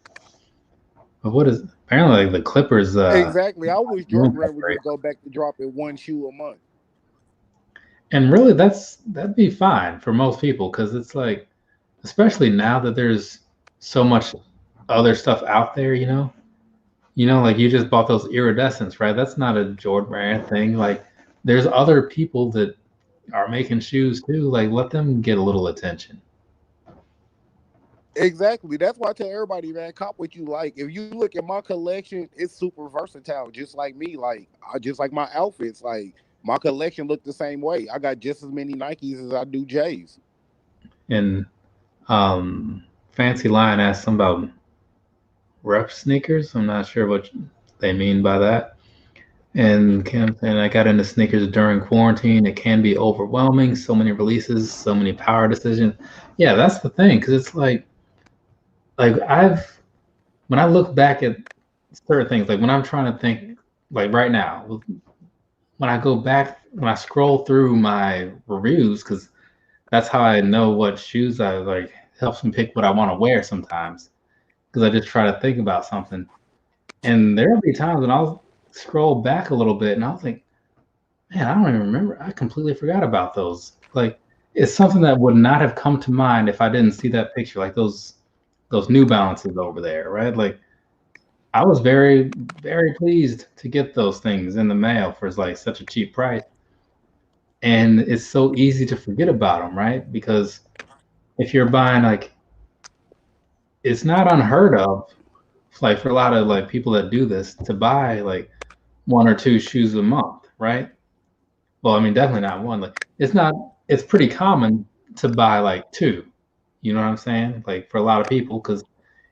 But what is apparently like the Clippers? Exactly. I wish Jordan Brand would just go back to dropping one shoe a month. And really, that'd be fine for most people because it's like, especially now that there's so much other stuff out there, like you just bought those iridescents, right? That's not a Jordan Brand thing. Like there's other people that are making shoes too. Like let them get a little attention. Exactly. That's why I tell everybody, man, cop what you like. If you look at my collection, it's super versatile, just like me. Like just like my outfits. Like my collection look the same way. I got just as many Nikes as I do J's. And Fancy Lion asked some about rep sneakers. I'm not sure what they mean by that. And I got into sneakers during quarantine. It can be overwhelming. So many releases, so many power decisions. Yeah, that's the thing. Because it's like when I look back at certain things, like when I'm trying to think, like right now, when I scroll through my reviews, because that's how I know what shoes I like, helps me pick what I want to wear sometimes. Because I just try to think about something. And there'll be times when I'll scroll back a little bit and I'll think, man, I don't even remember. I completely forgot about those. Like it's something that would not have come to mind if I didn't see that picture, like those New Balances over there, right? Like I was very, very pleased to get those things in the mail for like such a cheap price. And it's so easy to forget about them, right? Because if you're buying like, it's not unheard of, like for a lot of like people that do this, to buy like one or two shoes a month, right? Well, definitely not one. Like it's pretty common to buy like two, You know what I'm saying? Like for a lot of people, because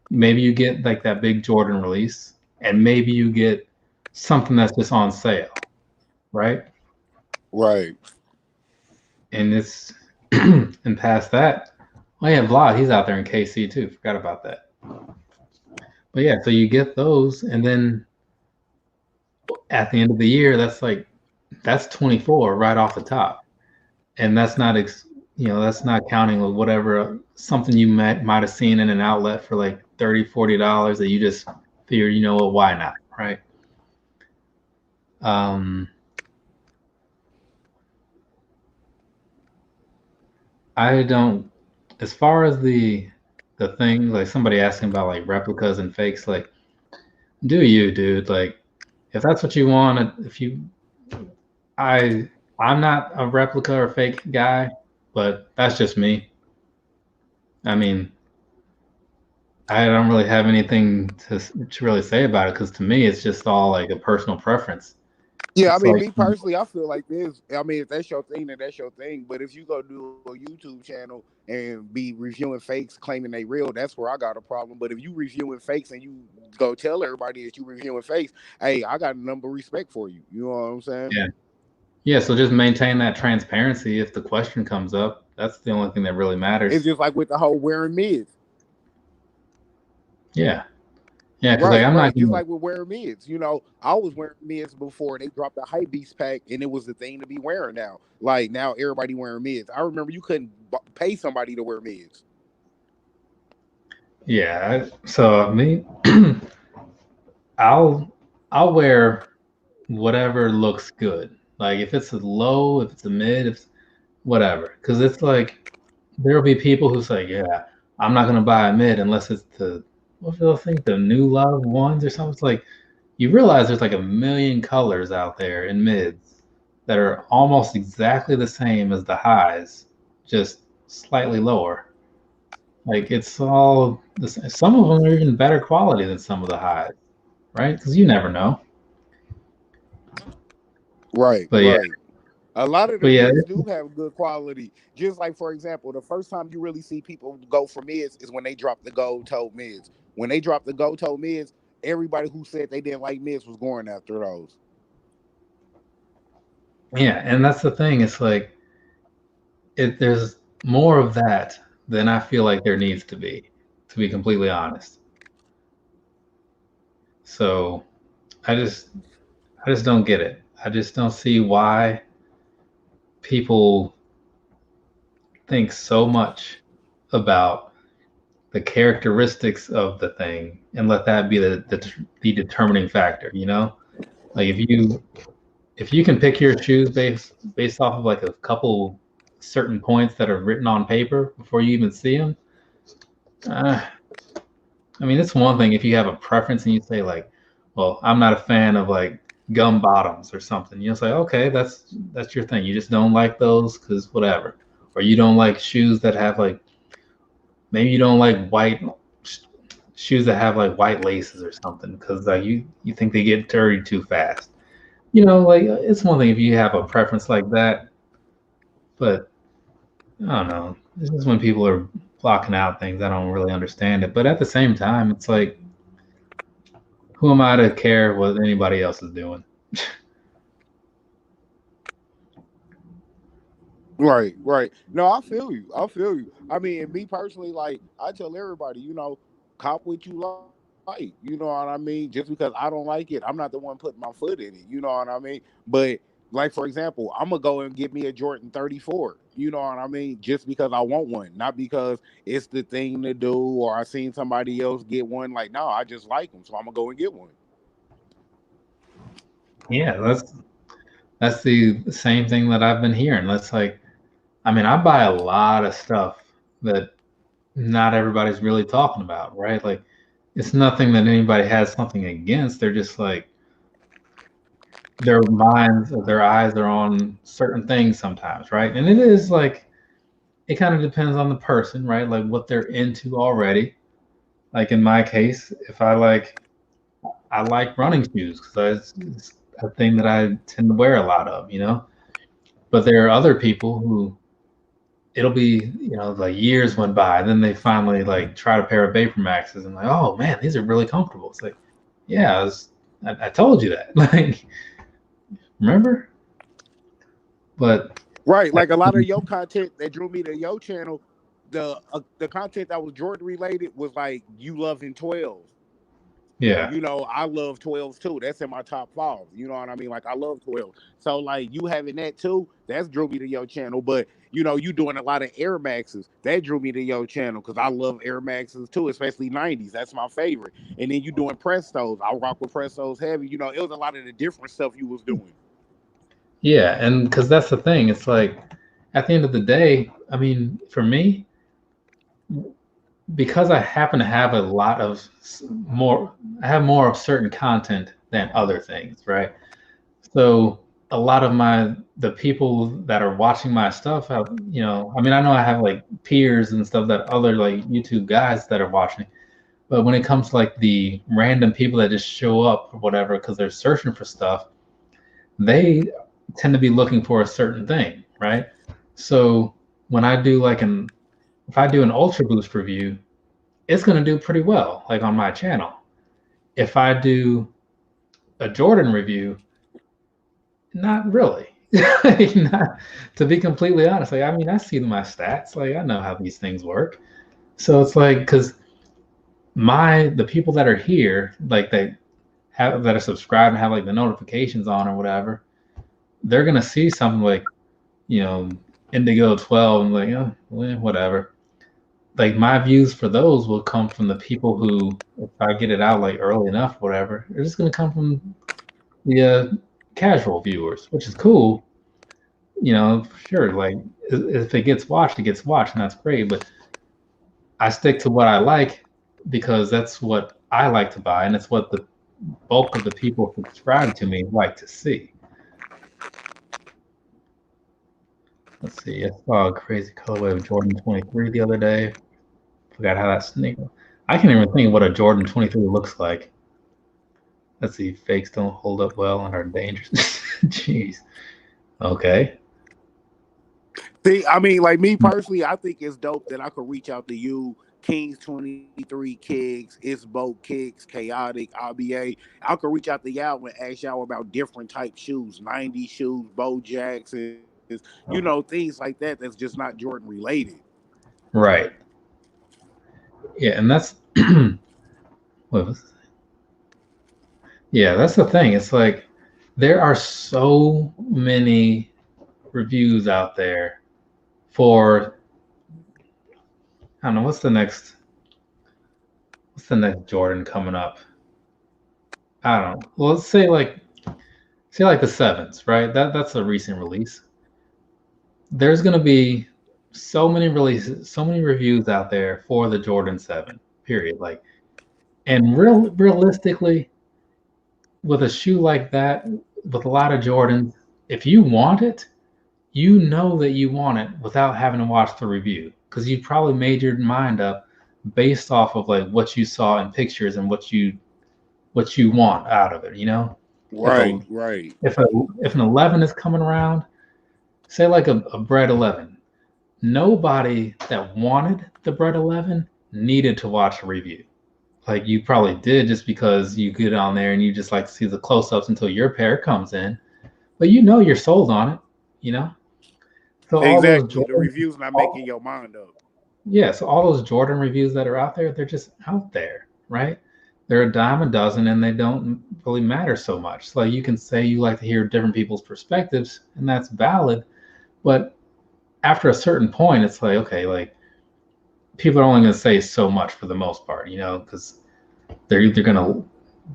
maybe you get like that big Jordan release, and maybe you get something that's just on sale, right? Right. And it's and past that, oh yeah, Vlad, he's out there in KC too. Forgot about that. But yeah, so you get those, and then at the end of the year, that's 24 right off the top, and that's not that's not counting with whatever something you might have seen in an outlet for like $30-$40 that you just figure, you know what, why not, right? I don't, as far as the thing, like somebody asking about like replicas and fakes, like do you, dude? Like if that's what you want, I'm not a replica or fake guy, but that's just me. I mean, I don't really have anything to really say about it, because to me it's just all like a personal preference. Yeah, I It's mean, like, me personally, I feel like this. I mean, if that's your thing, then that's your thing. But if you go do a YouTube channel and be reviewing fakes, claiming they real, that's where I got a problem. But if you reviewing fakes and you go tell everybody that you reviewing fakes, hey, I got a number of respect for you. You know what I'm saying? yeah, so just maintain that transparency. If the question comes up, that's the only thing that really matters. It's just like with the whole wearing mids. Yeah, because Right, like I'm right. not Just gonna, like with wearing mids. You know, I was wearing mids before they dropped the hype beast pack, and it was the thing to be wearing now. Like now, everybody wearing mids. I remember you couldn't pay somebody to wear mids. yeah. So me, I'll wear whatever looks good. Like if it's a low, if it's a mid, if whatever. Because it's like there'll be people who say, "Yeah, I'm not gonna buy a mid unless it's the what do they think, the new love ones or something." It's like you realize there's like a million colors out there in mids that are almost exactly the same as the highs, just slightly lower. Like it's all some of them are even better quality than some of the highs, right? Because you never know. Right, But yeah, right. A lot of but the yeah, mids do have good quality. Just like, for example, the first time you really see people go for mids is when they drop the gold toe mids. When they drop the gold toe mids, everybody who said they didn't like mids was going after those. yeah, and that's the thing. It's like there's more of that than I feel like there needs to be completely honest. So I just don't get it. I just don't see why people think so much about the characteristics of the thing and let that be the determining factor, you know? Like if you can pick your shoes based off of like a couple certain points that are written on paper before you even see them, uh, I mean, it's one thing if you have a preference and you say like, well, I'm not a fan of like gum bottoms or something. You'll say, okay, that's your thing. You just don't like those because whatever. Or you don't like shoes that have like, maybe you don't like shoes that have like white laces or something because like you think they get dirty too fast. You know, like it's one thing if you have a preference like that, but I don't know. This is when people are blocking out things. I don't really understand it. But at the same time, it's like, who am I to care what anybody else is doing? Right, right. No, I feel you. I feel you. I mean, and me personally, like I tell everybody, cop what you like. You know what I mean? Just because I don't like it, I'm not the one putting my foot in it. You know what I mean? But like for example, I'm gonna go and get me a Jordan 34. You know what I mean? Just because I want one, not because it's the thing to do or I seen somebody else get one. Like, no, I just like them, so I'm gonna go and get one. Yeah, that's the same thing that I've been hearing. That's like, I mean, I buy a lot of stuff that not everybody's really talking about, right? Like, it's nothing that anybody has something against. They're just like their minds or their eyes are on certain things sometimes, right? And it is like it kind of depends on the person, right? Like what they're into already. Like in my case, if I like running shoes because it's a thing that I tend to wear a lot of, you know. But there are other people who it'll be, like years went by, and then they finally like tried a pair of Vapor Maxes and like, oh man, these are really comfortable. It's like, yeah, I told you that. Like, remember? But Right, like a lot of your content that drew me to your channel, the content that was Jordan related was like you loving 12. yeah, I love 12s too. That's in my top 5. You know what I mean? Like I love 12. So like you having that too, that's drew me to your channel. But you doing a lot of Air Maxes. That drew me to your channel because I love Air Maxes too, especially 90s. That's my favorite. And then you doing Prestos. I rock with Prestos heavy. It was a lot of the different stuff you was doing. yeah, and because that's the thing, it's like at the end of the day, I mean, for me, because I happen to have a lot of I have more of certain content than other things, right? So a lot of the people that are watching my stuff have, I mean, I know I have like peers and stuff that other like YouTube guys that are watching, but when it comes to like the random people that just show up or whatever because they're searching for stuff, they tend to be looking for a certain thing, right? So when I do if I do an Ultra Boost review, it's going to do pretty well, like on my channel. If I do a Jordan review, not really. To be completely honest, like, I mean, I see my stats, like I know how these things work. So it's like, because the people that are here, like that are subscribed and have like the notifications on or whatever, they're gonna see something like, Indigo 12 and like, oh, whatever. Like my views for those will come from the people who, if I get it out like early enough, whatever, they're just gonna come from the casual viewers, which is cool. Sure, like if it gets watched, it gets watched, and that's great. But I stick to what I like because that's what I like to buy, and it's what the bulk of the people subscribed to me like to see. Let's see. I saw a crazy colorway of Jordan 23 the other day. Forgot how that sneaker. I can't even think of what a Jordan 23 looks like. Let's see. Fakes don't hold up well and are dangerous. Jeez. Okay. See, I mean, like me personally, I think it's dope that I could reach out to you, Kings 23 Kicks, It's Boat Kicks, Chaotic, RBA. I could reach out to y'all and ask y'all about different type shoes, 90 shoes, Bo Jacksons, things like that that's just not Jordan related. Right. Yeah, and that's what was it? Yeah, that's the thing. It's like there are so many reviews out there for, I don't know, what's the next Jordan coming up? I don't know. Well, let's say like the 7s, right? That's a recent release. There's gonna be so many releases, so many reviews out there for the Jordan 7, period. Like, and realistically, with a shoe like that, with a lot of Jordans, if you want it, you know that you want it without having to watch the review, because you probably made your mind up based off of like what you saw in pictures and what you want out of it, Right, right. If an 11 is coming around, say like a Bread 11, nobody that wanted the Bread 11 needed to watch a review. Like you probably did just because you get on there and you just like to see the close-ups until your pair comes in, but you're sold on it, So exactly. The reviews not making your mind up. Yeah, so all those Jordan reviews that are out there, they're just out there, right? They're a dime a dozen and they don't really matter so much. So you can say you like to hear different people's perspectives, and that's valid, but after a certain point, it's like, okay, like people are only going to say so much for the most part, because they're either going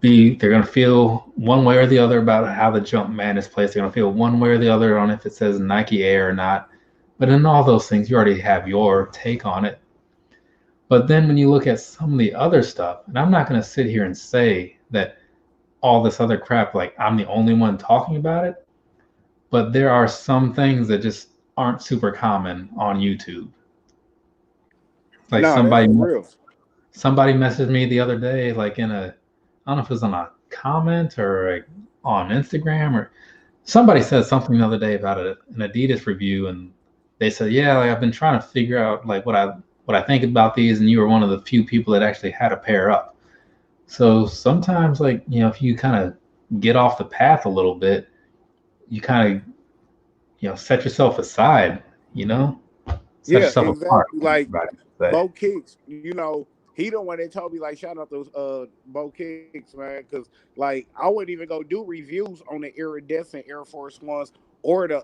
to feel one way or the other about how the jump man is placed. They're going to feel one way or the other on if it says Nike Air or not. But in all those things, you already have your take on it. But then when you look at some of the other stuff, and I'm not going to sit here and say that all this other crap, like I'm the only one talking about it, but there are some things that just aren't super common on YouTube. Like somebody messaged me the other day, like I don't know if it was on a comment or on Instagram, or somebody said something the other day about an Adidas review, and they said, yeah, like I've been trying to figure out like what I think about these, and you were one of the few people that actually had a pair up. So sometimes, like, you know, if you kind of get off the path a little bit, you kind of, you know, set yourself aside, you know, set Yeah, yourself apart exactly. from Like everybody, say. Bo Kicks, you know, he the one that told me like shout out those Bo Kicks, man, because like I wouldn't even go do reviews on the iridescent Air Force Ones or the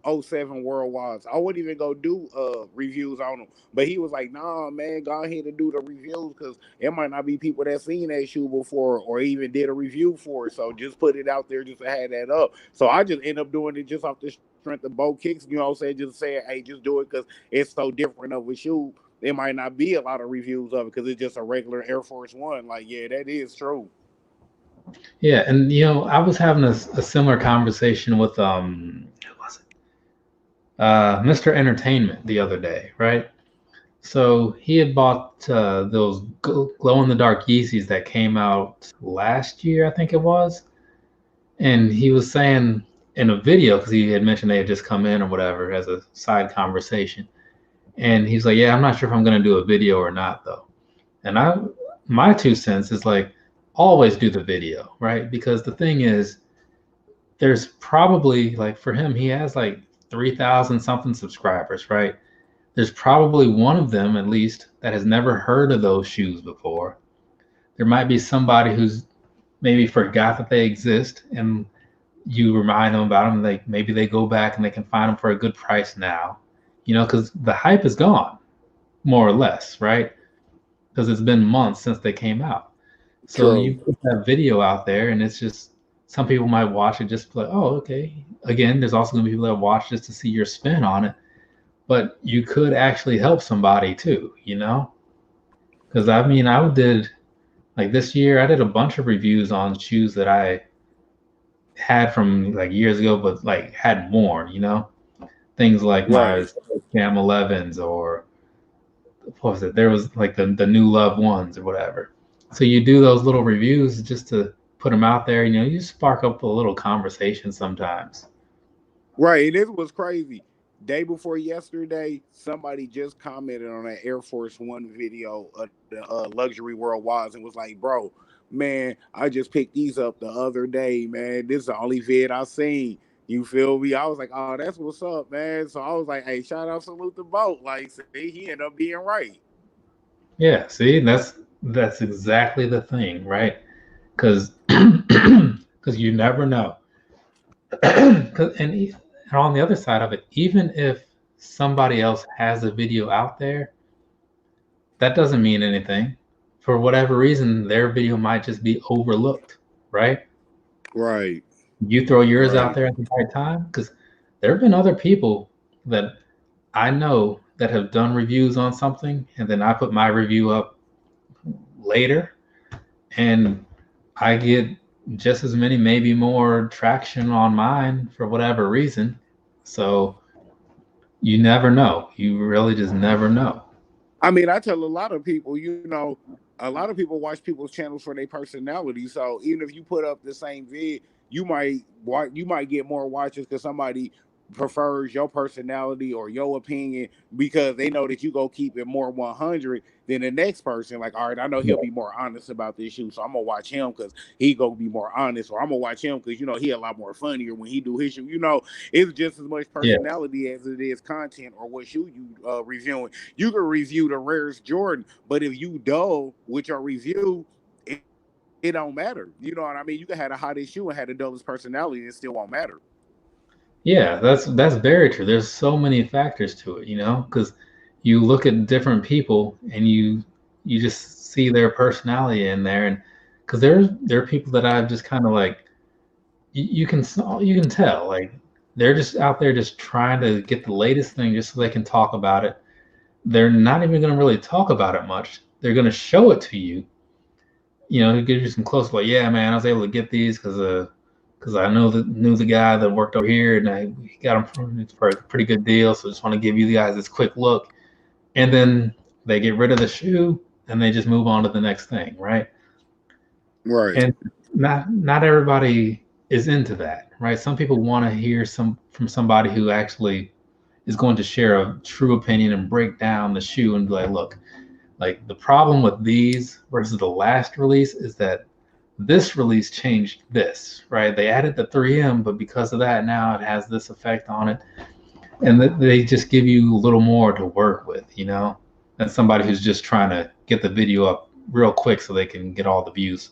'07 Worldwides. I wouldn't even go do reviews on them. But he was like, nah, man, go ahead and do the reviews because it might not be people that seen that shoe before or even did a review for it. So just put it out there just to have that up. So I just end up doing it just off the strength of Bo Kicks, you know what I'm saying? Just saying, hey, just do it because it's so different of a shoe. There might not be a lot of reviews of it because it's just a regular Air Force One. Like, yeah, that is true. Yeah, and you know, I was having a similar conversation with who was it? Mr. Entertainment the other day, right? So he had bought those glow in the dark Yeezys that came out last year, I think it was, and he was saying in a video because he had mentioned they had just come in or whatever as a side conversation, and he's like, "Yeah, I'm not sure if I'm going to do a video or not though." And my 2 cents is like, always do the video, right? Because the thing is, there's probably like for him, he has like 3,000 something subscribers, right? There's probably one of them at least that has never heard of those shoes before. There might be somebody who's maybe forgot that they exist, and you remind them about them. Like maybe they go back and they can find them for a good price now, you know, because the hype is gone, more or less, right? Because it's been months since they came out. So True. you put that video out there, and it's just some people might watch it just like, oh, okay. Again, there's also going to be people that watch just to see your spin on it, but you could actually help somebody too, you know? Because I mean, I did like this year, I did a bunch of reviews on shoes that I had from like years ago, but like hadn't worn, you know? Things like my Right. Cam 11s or what was it? There was like the new Love ones or whatever. So you do those little reviews just to put them out there. You know, you spark up a little conversation sometimes. Right. And it was crazy. Day before yesterday, somebody just commented on that Air Force One video of the luxury worldwide and was like, bro, man, I just picked these up the other day, man. This is the only vid I seen. You feel me? I was like, oh, that's what's up, man. So I was like, hey, shout out, salute the boat. Like, see, he ended up being right. Yeah, see, that's exactly the thing, right? Because because you never know. And on the other side of it, even if somebody else has a video out there, that doesn't mean anything. For whatever reason, their video might just be overlooked, right? Right. You throw yours out Right. there at the right time because there have been other people that I know that have done reviews on something, and then I put my review up later, and I get just as many, maybe more traction on mine for whatever reason. So you never know. You really just never know. I mean, I tell a lot of people, you know, a lot of people watch people's channels for their personality. So even if you put up the same vid, you might get more watches because somebody prefers your personality or your opinion because they know that you go keep it more 100 than the next person. Like, all right, I know Yeah. he'll be more honest about this shoe, so I'm gonna watch him because he gonna be more honest, or I'm gonna watch him because you know he a lot more funnier when he do his shoe. You know, it's just as much Yeah. personality as it is content or what shoe you reviewing. You can review the rarest Jordan, but if you dull with your review, it don't matter. You know what I mean? You can have the hottest shoe and have the dullest personality, and it still won't matter. Yeah, that's very true. There's so many factors to it, you know, because you look at different people and you just see their personality in there, and because there are people that I've just kind of like you can tell like they're just out there just trying to get the latest thing just so they can talk about it. They're not even going to really talk about it much. They're going to show it to you, you know, give you some close like, yeah, man, I was able to get these because I knew the guy that worked over here, and I got them for a pretty good deal. So just want to give you guys this quick look, and then they get rid of the shoe and they just move on to the next thing, right? Right. And not everybody is into that, right? Some people want to hear from somebody who actually is going to share a true opinion and break down the shoe and be like, look, like the problem with these versus the last release is that this release changed this, right? They added the 3M, but because of that, now it has this effect on it. And they just give you a little more to work with, you know, than somebody who's just trying to get the video up real quick so they can get all the views.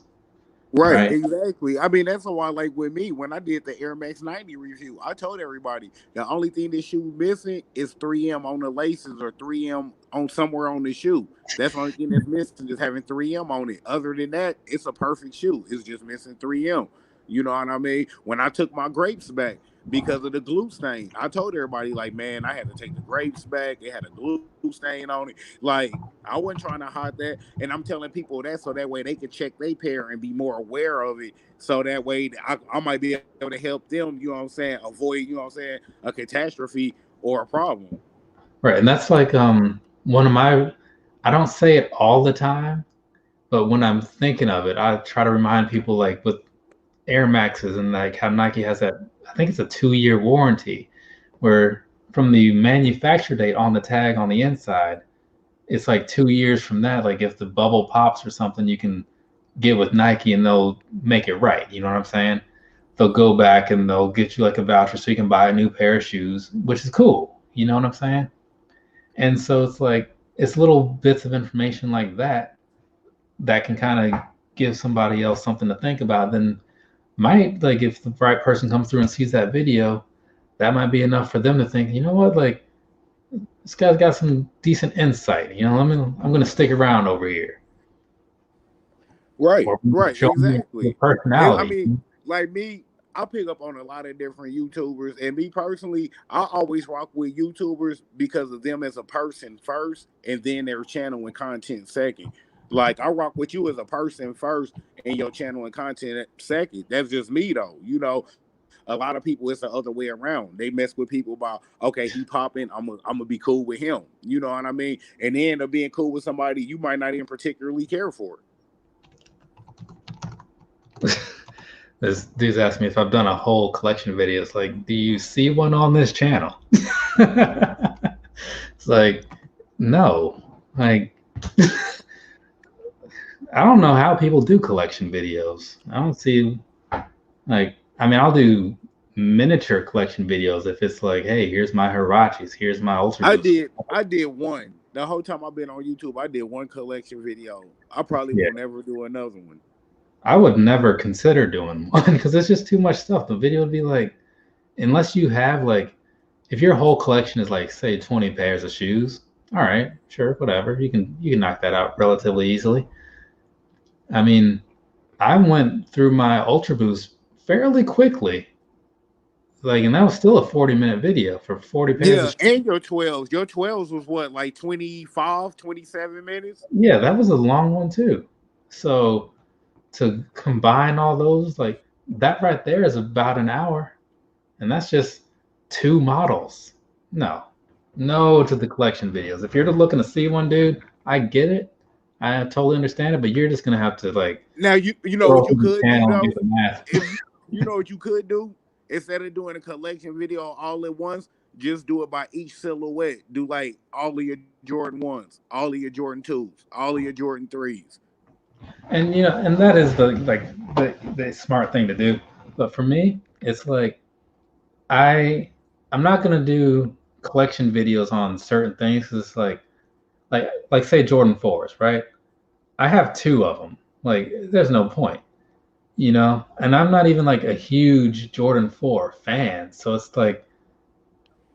Right, Right. exactly. I mean, that's why, like with me, when I did the Air Max 90 review, I told everybody the only thing this shoe missing is 3M on the laces or 3M on somewhere on the shoe. That's the only thing that's missing is having 3M on it. Other than that, it's a perfect shoe. It's just missing 3M. You know what I mean? When I took my grapes back because of the glue stain, I told everybody, like, man, I had to take the grapes back. It had a glue stain on it. Like, I wasn't trying to hide that. And I'm telling people that so that way they can check their pair and be more aware of it. So that way I might be able to help them, you know what I'm saying, avoid, you know what I'm saying, a catastrophe or a problem. Right. And that's like one of my, I don't say it all the time, but when I'm thinking of it, I try to remind people like with Air Maxes and like how Nike has that, I think it's a 2-year warranty where from the manufacture date on the tag on the inside, it's like 2 years from that. Like if the bubble pops or something, you can get with Nike and they'll make it right. You know what I'm saying? They'll go back and they'll get you like a voucher so you can buy a new pair of shoes, which is cool. You know what I'm saying? And so it's like, it's little bits of information like that that can kind of give somebody else something to think about. Then might, like, if the right person comes through and sees that video, that might be enough for them to think, you know what, like this guy's got some decent insight. You know, I'm gonna stick around over here. Right, Or right, show me the exactly. And I personality. mean, like me, I pick up on a lot of different YouTubers, and me personally, I always rock with YouTubers because of them as a person first, and then their channel and content second. Like I rock with you as a person first, and your channel and content second. That's just me, though. You know, a lot of people it's the other way around. They mess with people about okay, he popping, I'm gonna be cool with him. You know what I mean? And then end up being cool with somebody you might not even particularly care for. This dude's asked me if I've done a whole collection of videos. Like, do you see one on this channel? It's like, no. Like, I don't know how people do collection videos. I don't see, like, I mean, I'll do miniature collection videos if it's like, hey, here's my Hirachis, here's my Ultra Boosts. I did one. The whole time I've been on YouTube, I did one collection video. I probably will never do another one. I would never consider doing one because it's just too much stuff. The video would be like, unless you have like, if your whole collection is like, say, 20 pairs of shoes, all right, sure, whatever. You can knock that out relatively easily. I mean, I went through my Ultra Boost fairly quickly. Like, and that was still a 40-minute video for 40 pairs of shoes. And your 12s. Your 12s was what, like 25, 27 minutes? Yeah, that was a long one too. So to combine all those, like that right there is about an hour. And that's just 2 models. No to the collection videos. If you're looking to see one, dude, I get it. I totally understand it, but you're just gonna have to like. Now you know what you could do, though? Do the math. You know what you could do? Instead of doing a collection video all at once, just do it by each silhouette. Do like all of your Jordan 1s, all of your Jordan 2s, all of your Jordan 3s. And you know, and that is the smart thing to do. But for me, it's like I'm not gonna do collection videos on certain things because it's like say Jordan 4s, right? I have 2 of them. Like, there's no point, you know. And I'm not even like a huge Jordan 4 fan, so it's like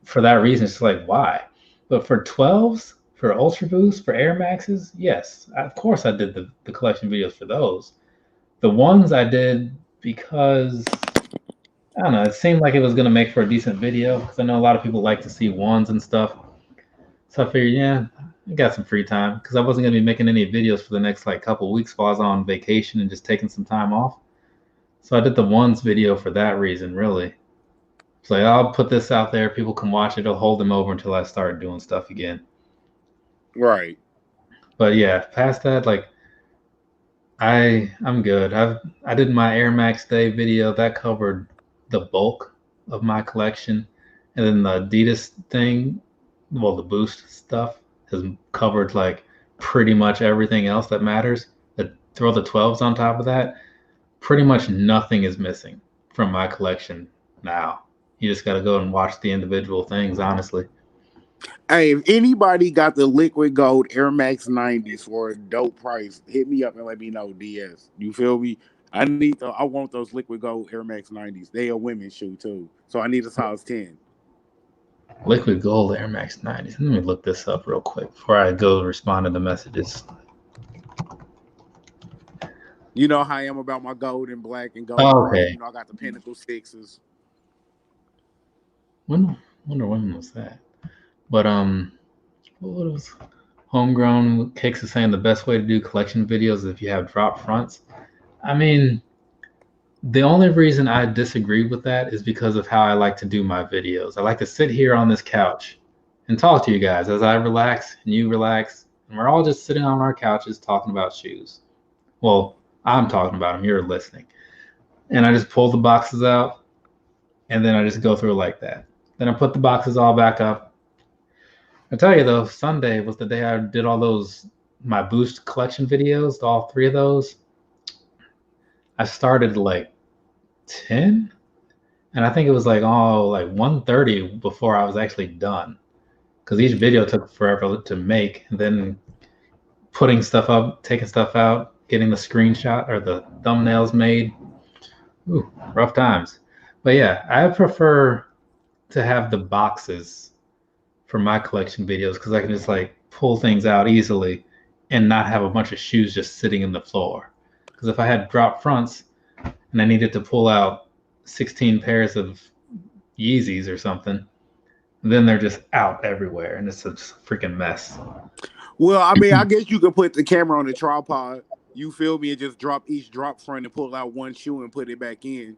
for that reason, it's like why? But for 12s, for Ultra Boost, for Air Maxes, yes, of course I did the collection videos for those. The ones I did because I don't know, it seemed like it was gonna make for a decent video because I know a lot of people like to see ones and stuff. So I figured, yeah, I got some free time because I wasn't gonna be making any videos for the next like couple of weeks while I was on vacation and just taking some time off. So I did the ones video for that reason, really. It's like I'll put this out there, people can watch it, it'll hold them over until I start doing stuff again. Right. But yeah, past that, like I'm good. I did my Air Max Day video that covered the bulk of my collection. and then the Adidas thing, well, the Boost stuff has covered like pretty much everything else that matters. Throw the 12s on top of that, pretty much nothing is missing from my collection now. You just got to go and watch the individual things, honestly. Hey, if anybody got the liquid gold Air Max 90s for a dope price, hit me up and let me know, DS. You feel me? I want those liquid gold Air Max 90s. They a women's shoe too. So I need a size 10. Liquid gold Air Max 90s. Let me look this up real quick before I go respond to the messages. You know how I am about my gold and black and gold. Okay. You know, I got the Pinnacle 6s. Wonder when was that? But what was Homegrown Kicks is saying the best way to do collection videos is if you have drop fronts. I mean, the only reason I disagree with that is because of how I like to do my videos. I like to sit here on this couch and talk to you guys as I relax and you relax, and we're all just sitting on our couches talking about shoes. Well, I'm talking about them, you're listening. And I just pull the boxes out, and then I just go through it like that. Then I put the boxes all back up. I tell you though, Sunday was the day I did all those, my Boost collection videos, all 3 of those. I started like 10, and I think it was like 1:30 before I was actually done, because each video took forever to make, and then putting stuff up, taking stuff out, getting the screenshot or the thumbnails made. Ooh, rough times. But yeah, I prefer to have the boxes for my collection videos because I can just like pull things out easily and not have a bunch of shoes just sitting in the floor. Because if I had drop fronts and I needed to pull out 16 pairs of Yeezys or something, then they're just out everywhere and it's just a freaking mess. Well, I mean, I guess you could put the camera on the tripod, you feel me, and just drop each drop front and pull out one shoe and put it back in.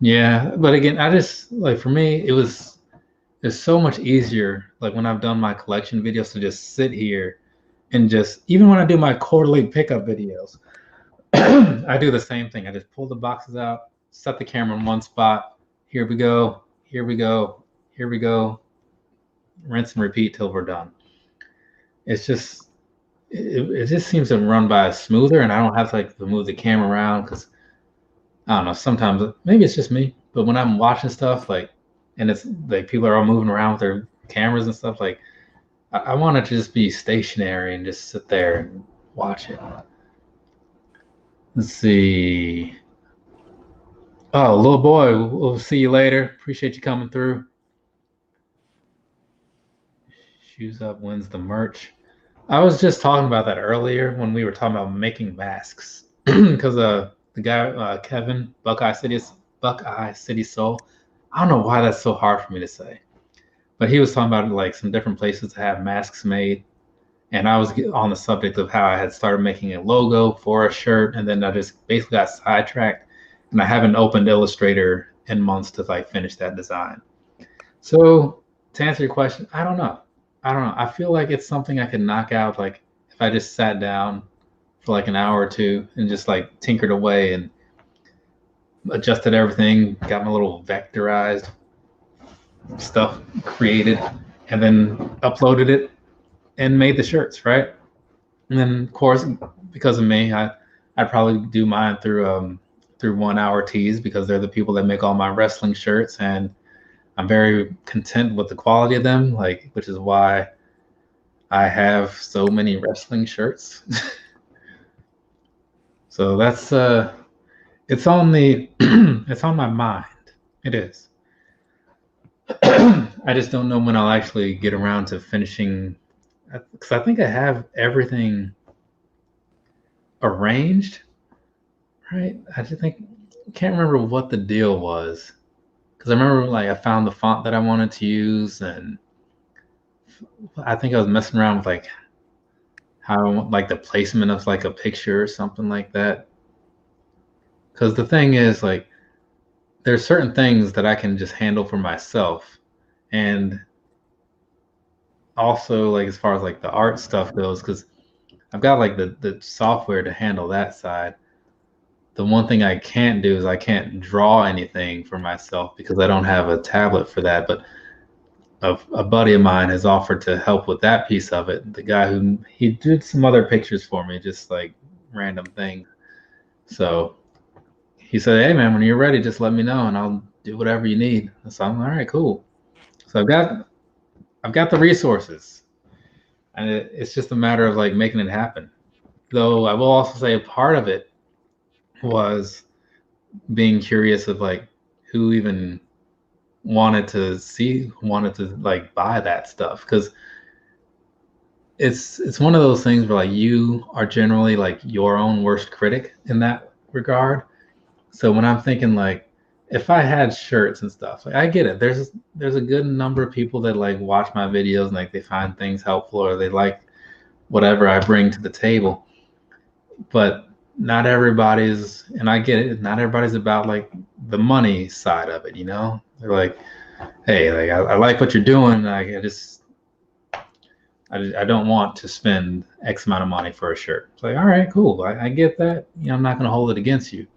Yeah, but again, I just like, for me, it's so much easier like when I've done my collection videos to just sit here and just, even when I do my quarterly pickup videos, I do the same thing. I just pull the boxes out, set the camera in one spot. Here we go. Here we go. Here we go. Rinse and repeat till we're done. It's just, it just seems to run by smoother, and I don't have to like to move the camera around because I don't know. Sometimes maybe it's just me, but when I'm watching stuff like, and it's like people are all moving around with their cameras and stuff, like I want it to just be stationary and just sit there and watch it. Let's see. Oh, little boy, we'll see you later. Appreciate you coming through. Shoes Up wins the merch. I was just talking about that earlier when we were talking about making masks because the guy Kevin Buckeye City Soul. I don't know why that's so hard for me to say, but he was talking about like some different places to have masks made, and I was on the subject of how I had started making a logo for a shirt, and then I just basically got sidetracked, and I haven't opened Illustrator in months to like finish that design. So to answer your question, I don't know. I feel like it's something I could knock out like if I just sat down for like an hour or two and just like tinkered away and adjusted everything, got my little vectorized stuff created, and then uploaded it and made the shirts, right? And then of course, because of me, I'd probably do mine through 1 Hour Tees because they're the people that make all my wrestling shirts, and I'm very content with the quality of them, like, which is why I have so many wrestling shirts. So that's it's on the it's on my mind. It is. I just don't know when I'll actually get around to finishing, because I think I have everything arranged, right? I can't remember what the deal was, because I remember like I found the font that I wanted to use, and I think I was messing around with like how like the placement of like a picture or something like that. Because the thing is, like, there's certain things that I can just handle for myself, and also like as far as like the art stuff goes, because I've got like the software to handle that side. The one thing I can't do is I can't draw anything for myself because I don't have a tablet for that. But a buddy of mine has offered to help with that piece of it. The guy who he did some other pictures for me, just like random things. So he said, "Hey man, when you're ready, just let me know and I'll do whatever you need." So I'm all right, cool. So I've got the resources, and it's just a matter of like making it happen. Though I will also say a part of it was being curious of like who even wanted to like buy that stuff, because it's one of those things where like you are generally like your own worst critic in that regard. So when I'm thinking like if I had shirts and stuff, like I get it. There's a good number of people that like watch my videos and like they find things helpful or they like whatever I bring to the table. But not everybody's, and I get it, not everybody's about like the money side of it, you know? They're like, hey, like I like what you're doing. I don't want to spend X amount of money for a shirt. It's like, all right, cool. I get that. You know, I'm not going to hold it against you.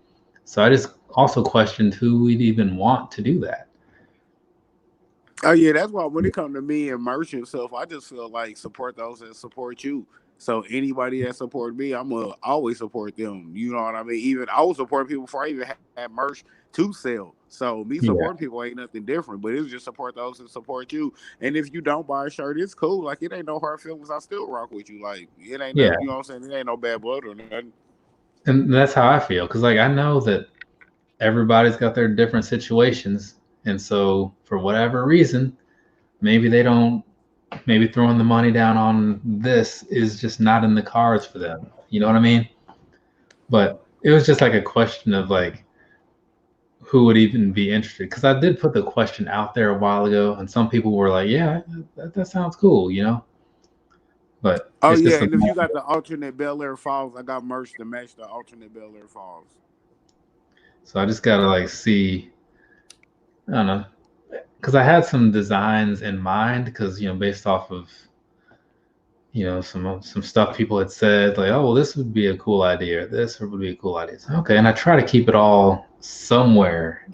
So I just also questioned who would even want to do that. Oh yeah, that's why when it comes to me and merch and stuff, I just feel like support those that support you. So anybody that support me, I'm gonna always support them. You know what I mean? Even I was supporting people before I even had merch to sell. So me Yeah. supporting people ain't nothing different, but it's just support those that support you. And if you don't buy a shirt, it's cool. Like it ain't no hard feelings. I still rock with you. Like it ain't Yeah. nothing, you know what I'm saying? It ain't no bad blood or nothing. And that's how I feel. Cause like I know that everybody's got their different situations. And so for whatever reason, maybe they don't, maybe throwing the money down on this is just not in the cards for them. You know what I mean? But it was just like a question of like, who would even be interested? Because I did put the question out there a while ago, and some people were like, "Yeah, that sounds cool," you know. But Oh it's yeah, just and if you got the alternate Bel Air Falls, I got merch to match the alternate Bel Air Falls. so I just gotta like see. I don't know, because I had some designs in mind, because you know, based off of some stuff people had said, like, "Oh, well, this would be a cool idea. This would be a cool idea." So, okay, and I try to keep it all somewhere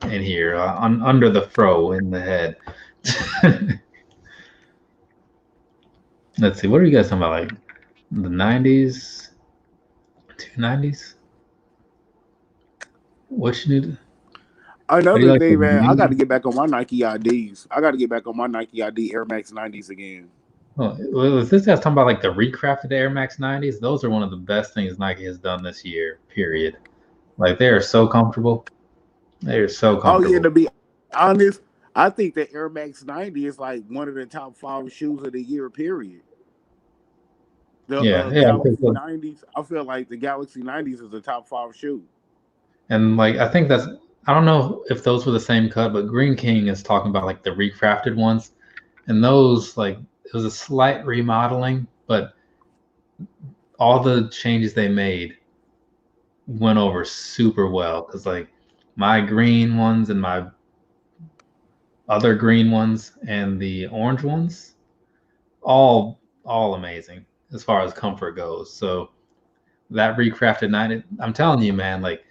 in here, under the fro in the head. Let's see, what are you guys talking about? Like the 90s, 290s? What you need? How do you Another like the thing, man, I got to green? get back on my Nike IDs. I got to get back on my Nike ID Air Max 90s again. Oh, well, if this guy's talking about like the recrafted Air Max 90s, those are one of the best things Nike has done this year, period. Like they are so comfortable. They are so Oh yeah, comfortable. to be honest, I think the Air Max 90 is like one of the top 5 shoes of the year, period. The Yeah, yeah. I think Galaxy so. 90s, I feel like the Galaxy 90s is the top 5 shoe. And like I think that's, I don't know if those were the same cut, but Green King is talking about like the recrafted ones. And those, like, it was a slight remodeling, but all the changes they made went over super well. Because like my green ones and my other green ones and the orange ones, all amazing as far as comfort goes. So that recrafted 90, I'm telling you, man, like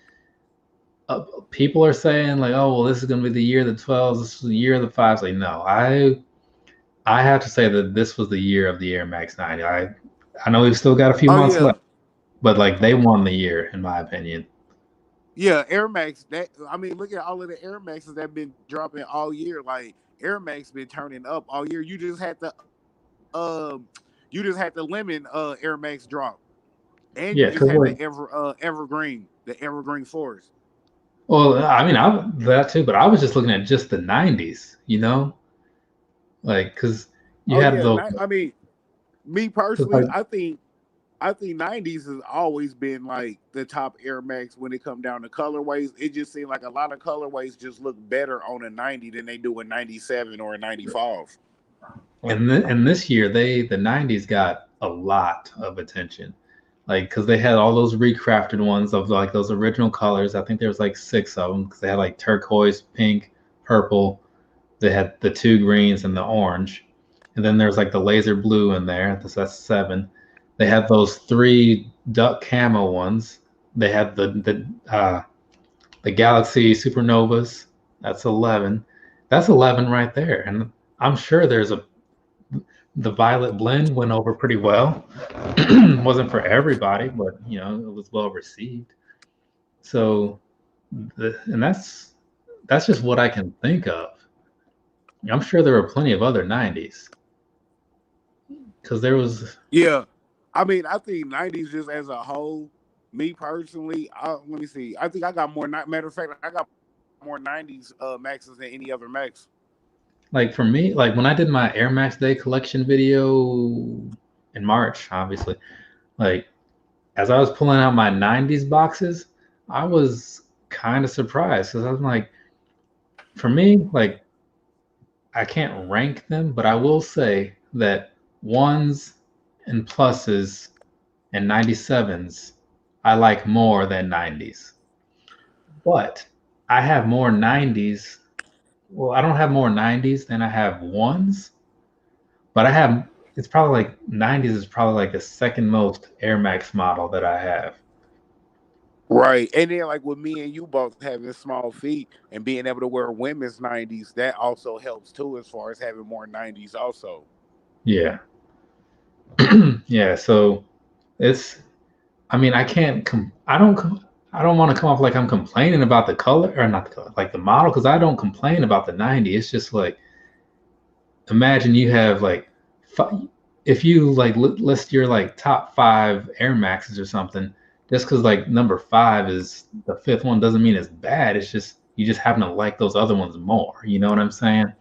people are saying like, oh well, this is gonna be the year of the 12s, this is the year of the 5s. Like, no, I have to say that this was the year of the Air Max 90. I know we've still got a few Oh months yeah, left, but like they won the year in my opinion. yeah, Air Max. That I mean, look at all of the Air Maxes that have been dropping all year. Like Air Max been turning up all year. You just had the lemon Air Max drop, and you Yeah, just because had like, the Evergreen Forest. well, I mean, I that too, but I was just looking at just the 90s, you know, like because you Oh had yeah, the, I mean, me 'cause, personally, like, I think 90s has always been like the top Air Max when it come down to colorways. It just seemed like a lot of colorways just look better on a 90 than they do a 97 or a 95. and this year the 90s got a lot of attention, like because they had all those recrafted ones of like those original colors. I think there was like 6 of them because they had like turquoise, pink, purple. They had the 2 greens and the orange, and then there's like the laser blue in there. That's 7. They had those 3 duck camo ones. They had the Galaxy Supernovas. That's 11. That's 11 right there. And I'm sure the violet blend went over pretty well. Wasn't for everybody, but it was well received. So, and that's just what I can think of. I'm sure there were plenty of other 90s because there was. Yeah, I mean, I think 90s just as a whole. Me personally, let me see. I think I got more. Matter of fact, I got more 90s Maxes than any other Max. Like for me, like when I did my Air Max Day collection video in March, obviously, like as I was pulling out my 90s boxes, I was kind of surprised because I was like, for me, like I can't rank them, but I will say that ones and pluses and 97s I like more than 90s. But I have more 90s. Well, I don't have more 90s than I have ones, but it's probably like 90s is probably like the second most Air Max model that I have. Right. And then like with me and you both having small feet and being able to wear women's 90s, that also helps too as far as having more 90s also. Yeah. Yeah, so I mean, I don't want to come off like I'm complaining about the color or not the color, like the model, because I don't complain about the 90. It's just like, imagine you have like, if you like list your like top 5 Air Maxes or something, just because like number 5 is the 5th one doesn't mean it's bad. It's just you just happen to like those other ones more. You know what I'm saying?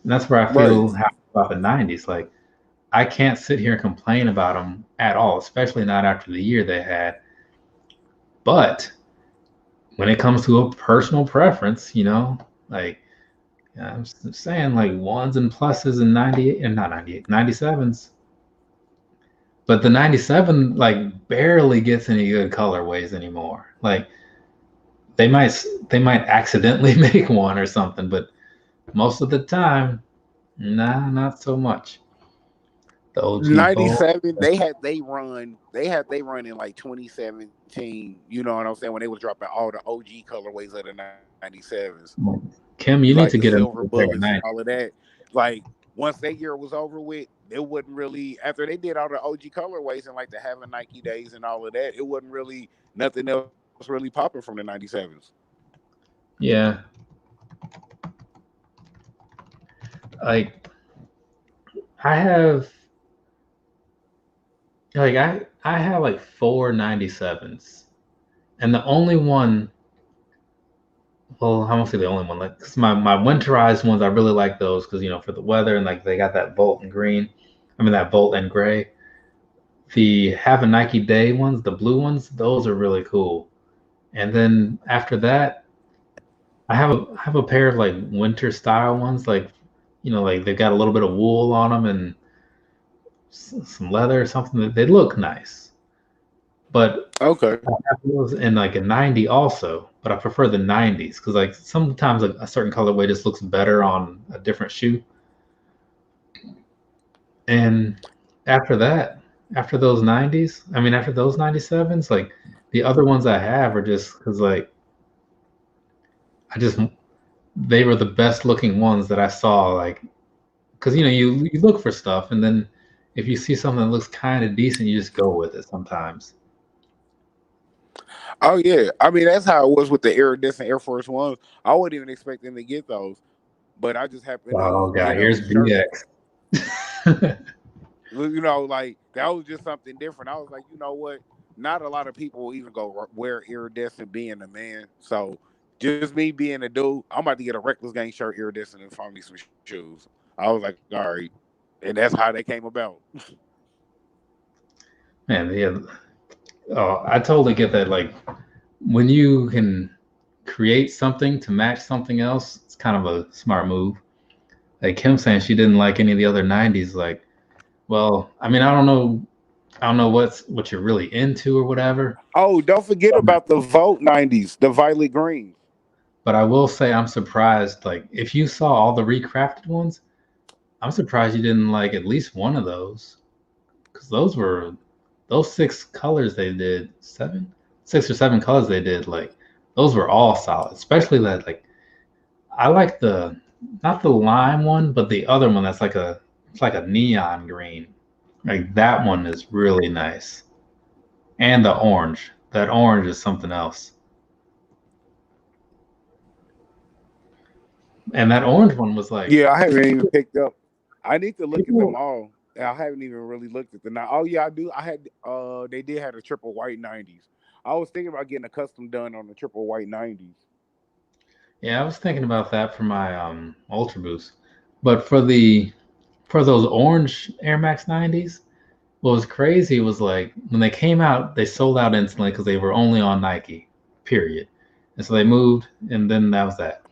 And that's where I feel about the 90s. Like I can't sit here and complain about them at all, especially not after the year they had. But when it comes to a personal preference, like I'm saying like ones and pluses and 98 and not 98, 97s. But the 97 like barely gets any good colorways anymore. Like they might accidentally make one or something, but most of the time, nah, not so much. The OG 97, they had they run in like 2017, you know what I'm saying, when they was dropping all the OG colorways of the 97s. Kim, you like need to get silver bullets and all of that. Like once that year was over with, it wasn't really, after they did all the OG colorways and like the Having Nike days and all of that, it wasn't really nothing else really popping from the 97s. Yeah. Like I have like 4 97s. And the only one, well, I won't say the only one, like 'cause my winterized ones, I really like those because for the weather and like they got that Volt and green. I mean that Volt and gray. The Have a Nike Day ones, the blue ones, those are really cool. And then after that, I have a pair of like winter style ones, like like they've got a little bit of wool on them and some leather or something. That they look nice. But okay, I have those in like a 90 also, but I prefer the 90s because like sometimes a certain colorway just looks better on a different shoe. And after that, after those 90s, I mean after those 97s, like the other ones I have are just because like they were the best looking ones that I saw, like because you look for stuff and then if you see something that looks kind of decent, you just go with it sometimes. Oh yeah, I mean that's how it was with the iridescent Air Force Ones. I wasn't even expecting to get those, but I just happened Oh to god, here's BX. Like that was just something different. I was like, you know what? Not a lot of people will even go wear iridescent being a man. So just me being a dude, I'm about to get a Reckless Gang shirt iridescent and find me some shoes. I was like, all right, and that's how they came about. Man, yeah. Oh, I totally get that. Like when you can create something to match something else, it's kind of a smart move. Like Kim saying she didn't like any of the other 90s. Like, well, I mean, I don't know what you're really into or whatever. Oh, don't forget about the Volt 90s, the violet green. But I will say I'm surprised. Like, if you saw all the recrafted ones, I'm surprised you didn't like at least one of those, because those 6 colors they did, 6 or 7 colors they did, like those were all solid. Especially that, like I like the not the lime one, but the other one that's it's like a neon green. Like that one is really nice. And the orange. That orange is something else. And that orange one was like, Yeah, I haven't even picked up. I need to look at them people, all. I haven't even really looked at them now. Oh yeah, I do. I had they did have a triple white 90s. I was thinking about getting a custom done on the triple white 90s. yeah, I was thinking about that for my Ultra Boost. But for those orange Air Max 90s, what was crazy was like when they came out, they sold out instantly because they were only on Nike, period. And so they moved, and then that was that.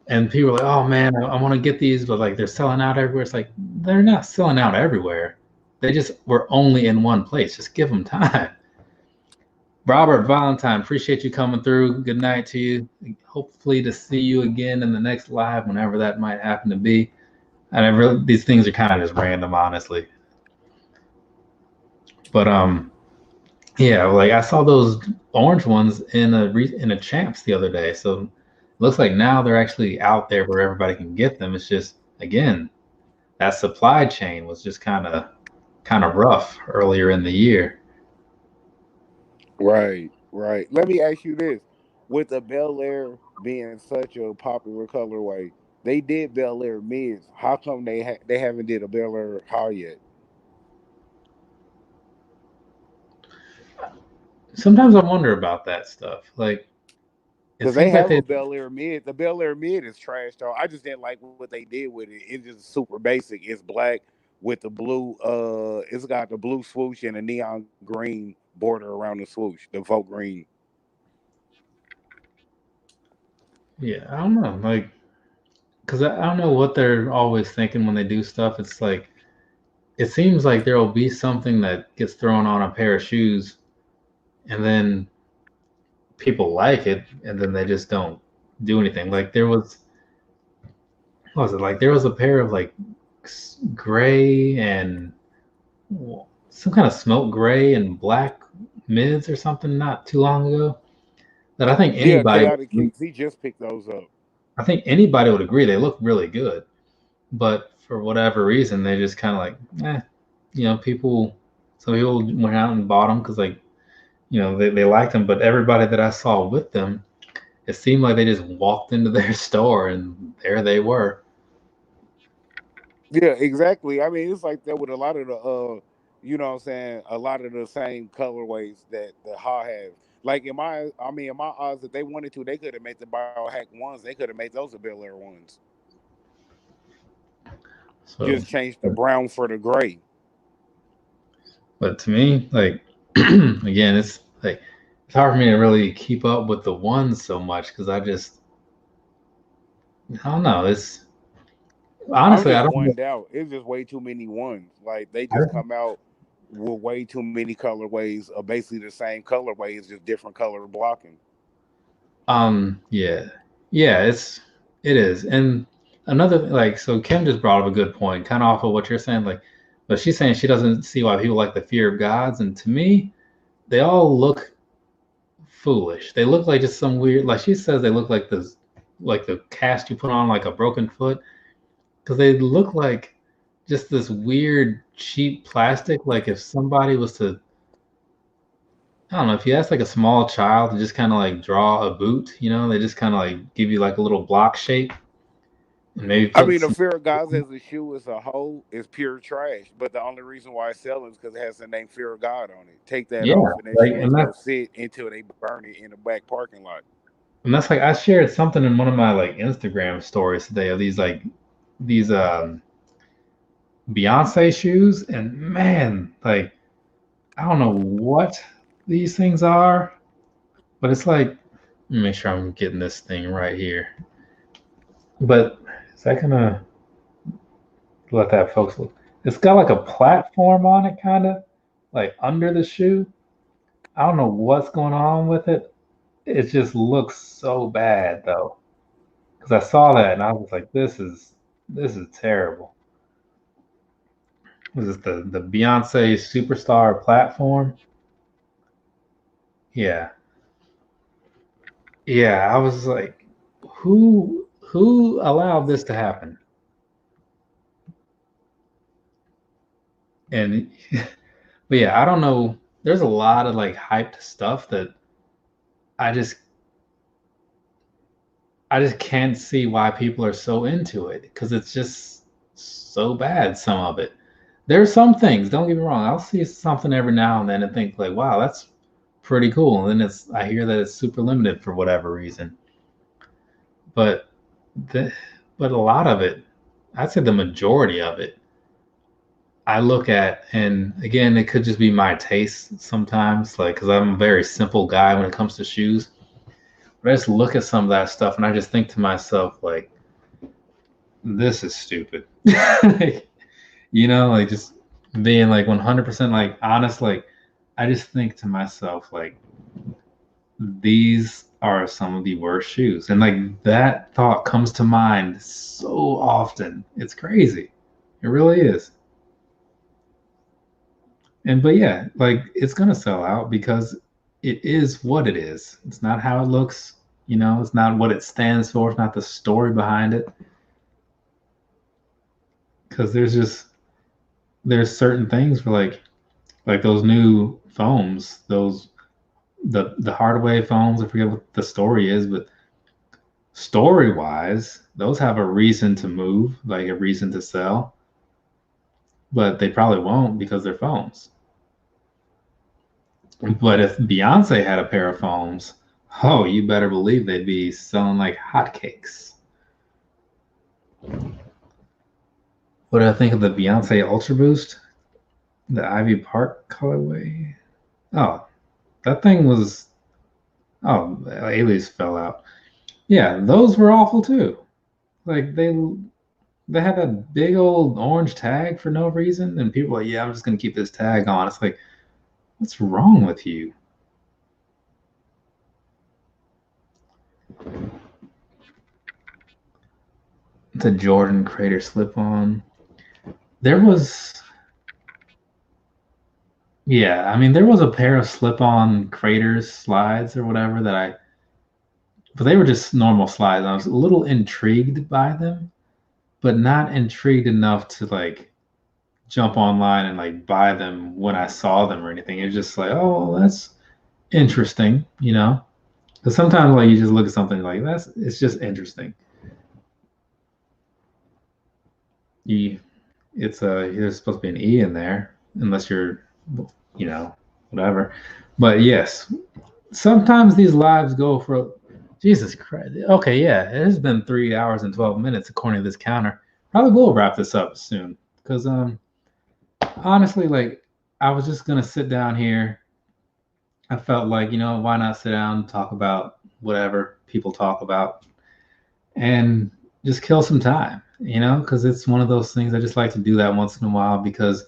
And people were like, "Oh man, I want to get these," but like they're selling out everywhere. It's like they're not selling out everywhere. They just were only in one place. Just give them time. Robert Valentine, appreciate you coming through. Good night to you. Hopefully to see you again in the next live, whenever that might happen to be. And I really, these things are kind of just random, honestly. But yeah, like I saw those orange ones in a Champs the other day. So it looks like now they're actually out there where everybody can get them. It's just again, that supply chain was just kind of rough earlier in the year. Right, right. Let me ask you this: with the Bel Air being such a popular colorway, they did Bel Air mids. How come they haven't did a Bel Air high yet? Sometimes I wonder about that stuff. Like it Because they seems like have they a Bel Air mid. The Bel Air mid is trash though. I just didn't like what they did with it. It's just super basic. It's black with the blue. It's got the blue swoosh and a neon green border around the swoosh. The Vote green. yeah, I don't know. Like because I don't know what they're always thinking when they do stuff. It's like it seems like there will be something that gets thrown on a pair of shoes, and then people like it, and then they just don't do anything. Like there was, what was it? Like there was a pair of like gray and some kind of smoke gray and black mids or something not too long ago that Yeah, Chaotic Kicks. He just picked those up. I think anybody would agree they look really good. But for whatever reason, they just kind of like, people, some people went out and bought them because like, they liked them. But everybody that I saw with them, it seemed like they just walked into their store and there they were. Yeah, exactly. I mean, it's like that with a lot of the you know what I'm saying, a lot of the same colorways that the Ha has. Like in my odds, if they wanted to, they could have made the biohack ones. They could have made those the Bel Air ones. So, Just change the brown for the gray. but to me, like, again, it's like, it's hard for me to really keep up with the ones so much because I don't know. It's I'm honestly, I just don't know. one out. It's just way too many ones. Like they just come out with way too many colorways of basically the same colorway. It's just different color blocking. Yeah, yeah, it is. And another like, so Kim just brought up a good point, kind of off of what you're saying, like, but she's saying she doesn't see why people like the fear of gods, and to me, they all look foolish. They look like just some weird, like she says, they look like like the cast you put on like a broken foot, because they look like just this weird cheap plastic. Like if somebody was to, I don't know, if you ask like a small child to just kind of like draw a boot, they just kind of like give you like a little block shape and maybe I put mean, the some. Fear of Gods as a shoe as a whole is pure trash. But the only reason why it's selling is because it has the name Fear of God on it. Take that Yeah, off, and that like shoe is gonna sit until they burn it in the back parking lot. and that's like I shared something in one of my like Instagram stories today of these Beyonce shoes, and man, like I don't know what these things are, but it's like, let me make sure I'm getting this thing right here. But is that gonna let that folks look? It's got like a platform on it, kind of like under the shoe. I don't know what's going on with it. It just looks so bad though, because I saw that and I was like, this is terrible. Was this the Beyonce Superstar platform? Yeah, yeah. I was like, who Who allowed this to happen? And but yeah, I don't know. There's a lot of like hyped stuff that I just can't see why people are so into it, because it's just so bad, some of it. There's some things, don't get me wrong, I'll see something every now and then and think like, wow, that's pretty cool. And then I hear that it's super limited for whatever reason. But but a lot of it, I'd say the majority of it, I look at, and again, it could just be my taste sometimes, like, because I'm a very simple guy when it comes to shoes. But I just look at some of that stuff and I just think to myself, like, this is stupid. You know, like, just being like 100% like honest, like, I just think to myself, like, these are some of the worst shoes. And like that thought comes to mind so often. It's crazy. It really is. And but yeah, like, it's gonna sell out because it is what it is. It's not how it looks, you know, it's not what it stands for, it's not the story behind it. Because there's certain things for like those new foams, those the hardware foams, I forget what the story is, but story wise, those have a reason to move, like a reason to sell, but they probably won't because they're foams. But if Beyonce had a pair of foams, oh, you better believe they'd be selling like hotcakes. What do I think of the Beyonce Ultra Boost? The Ivy Park colorway? Oh, that thing was, oh, Alias fell out. Yeah, those were awful too. Like they had that big old orange tag for no reason, and people are like, yeah, I'm just gonna keep this tag on. It's like, what's wrong with you? The Jordan Crater slip-on. There was, yeah, I mean, there was a pair of slip-on Craters slides or whatever but they were just normal slides. I was a little intrigued by them, but not intrigued enough to like jump online and like buy them when I saw them or anything. It's just like, oh, that's interesting, you know? Because sometimes like you just look at something like it's just interesting. There's supposed to be an E in there, unless you're, you know, whatever. But yes, sometimes these lives go for, Jesus Christ. Okay, yeah, it has been 3 hours and 12 minutes according to this counter. Probably will wrap this up soon because honestly, like, I was just gonna sit down here. I felt like, you know, why not sit down and talk about whatever people talk about and just kill some time, you know, because it's one of those things I just like to do that once in a while, because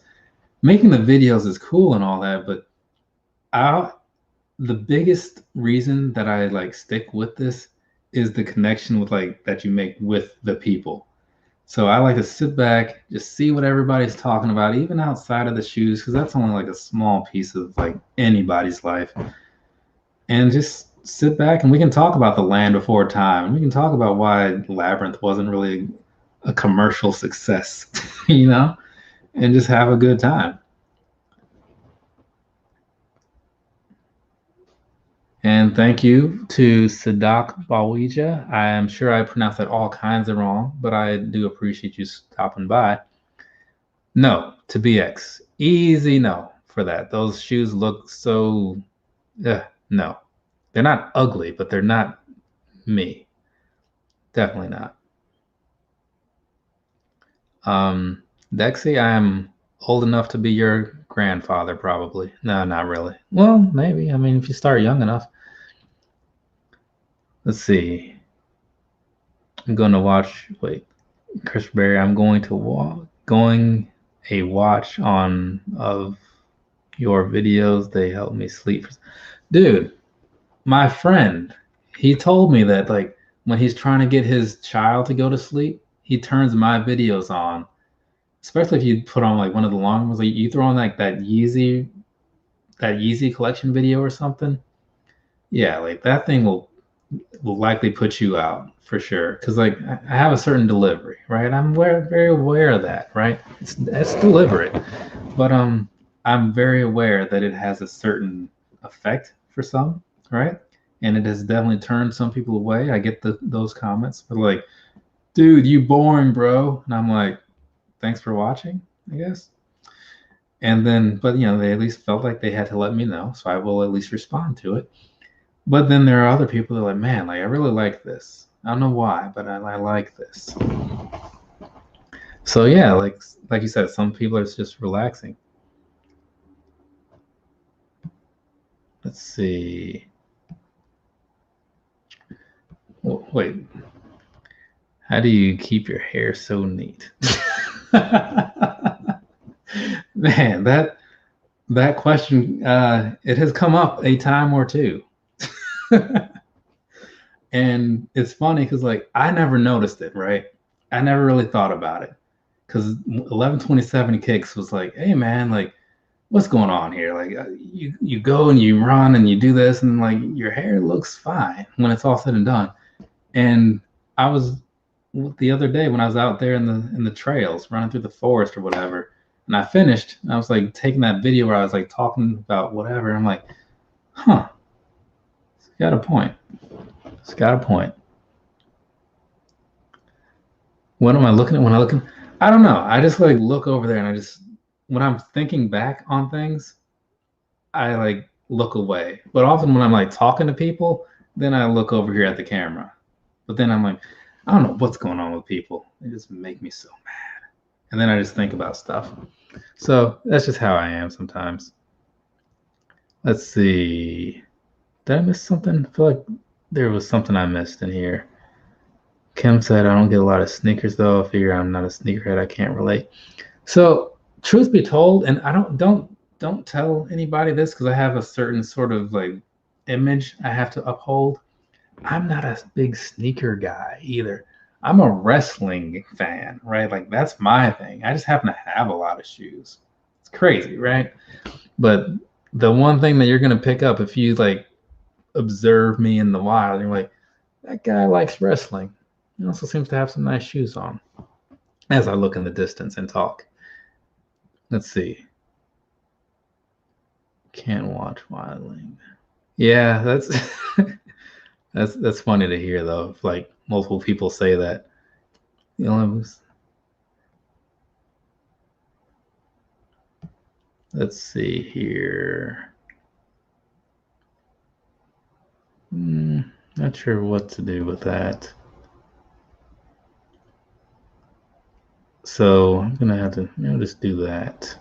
making the videos is cool and all that, but the biggest reason that I like stick with this is the connection with like that you make with the people. So I like to sit back, just see what everybody's talking about, even outside of the shoes, because that's only like a small piece of like anybody's life. And just sit back and we can talk about The Land Before Time. And we can talk about why Labyrinth wasn't really a commercial success, you know, and just have a good time. And thank you to Sadak Bawija. I am sure I pronounced that all kinds of wrong, but I do appreciate you stopping by. No to BX. Easy no for that. Those shoes look so, no. They're not ugly, but they're not me. Definitely not. Dexy, I am old enough to be your grandfather, probably. No, not really. Well, maybe. I mean, if you start young enough. Let's see. I'm going to watch. Wait, Chris Berry. I'm going to watch on of your videos. They help me sleep. Dude, my friend, he told me that like when he's trying to get his child to go to sleep, he turns my videos on. Especially if you put on like one of the long ones, like you throw on like that Yeezy collection video or something. Yeah, like that thing will will likely put you out for sure. Because like I have a certain delivery, right? I'm very aware of that, right? It's deliberate, but I'm very aware that it has a certain effect for some, right? And it has definitely turned some people away. I get those comments, but like, dude, you boring, bro. And I'm like, thanks for watching, I guess. And then, but you know, they at least felt like they had to let me know, so I will at least respond to it. But then there are other people that are like, man, like I really like this. I don't know why, but I like this. So yeah, like you said, some people are just relaxing. Let's see. Wait, how do you keep your hair so neat? Man, that question, it has come up a time or two. And it's funny because like I never noticed it, right? I never really thought about it because 1127 Kicks was like, hey man, like what's going on here? Like you go and you run and you do this and like your hair looks fine when it's all said and done. And I was the other day when I was out there in the trails running through the forest or whatever, and I finished. And I was like taking that video where I was like talking about whatever. I'm like, huh, it's got a point. It's got a point. What am I looking at when I look? I don't know. I just like look over there and I just when I'm thinking back on things, I like look away. But often when I'm like talking to people, then I look over here at the camera. But then I'm like, I don't know what's going on with people. They just make me so mad. And then I just think about stuff. So that's just how I am sometimes. Let's see. Did I miss something? I feel like there was something I missed in here. Kim said, I don't get a lot of sneakers though. I figure I'm not a sneakerhead. I can't relate. So truth be told, and I don't tell anybody this because I have a certain sort of like image I have to uphold. I'm not a big sneaker guy either. I'm a wrestling fan, right? Like that's my thing. I just happen to have a lot of shoes. It's crazy, right? But the one thing that you're gonna pick up if you like observe me in the wild, you're like, that guy likes wrestling. He also seems to have some nice shoes on. As I look in the distance and talk. Let's see. Can't watch wildling. Yeah, that's that's funny to hear though. If like multiple people say that. You know, let's see here. Not sure what to do with that. So I'm gonna have to just do that.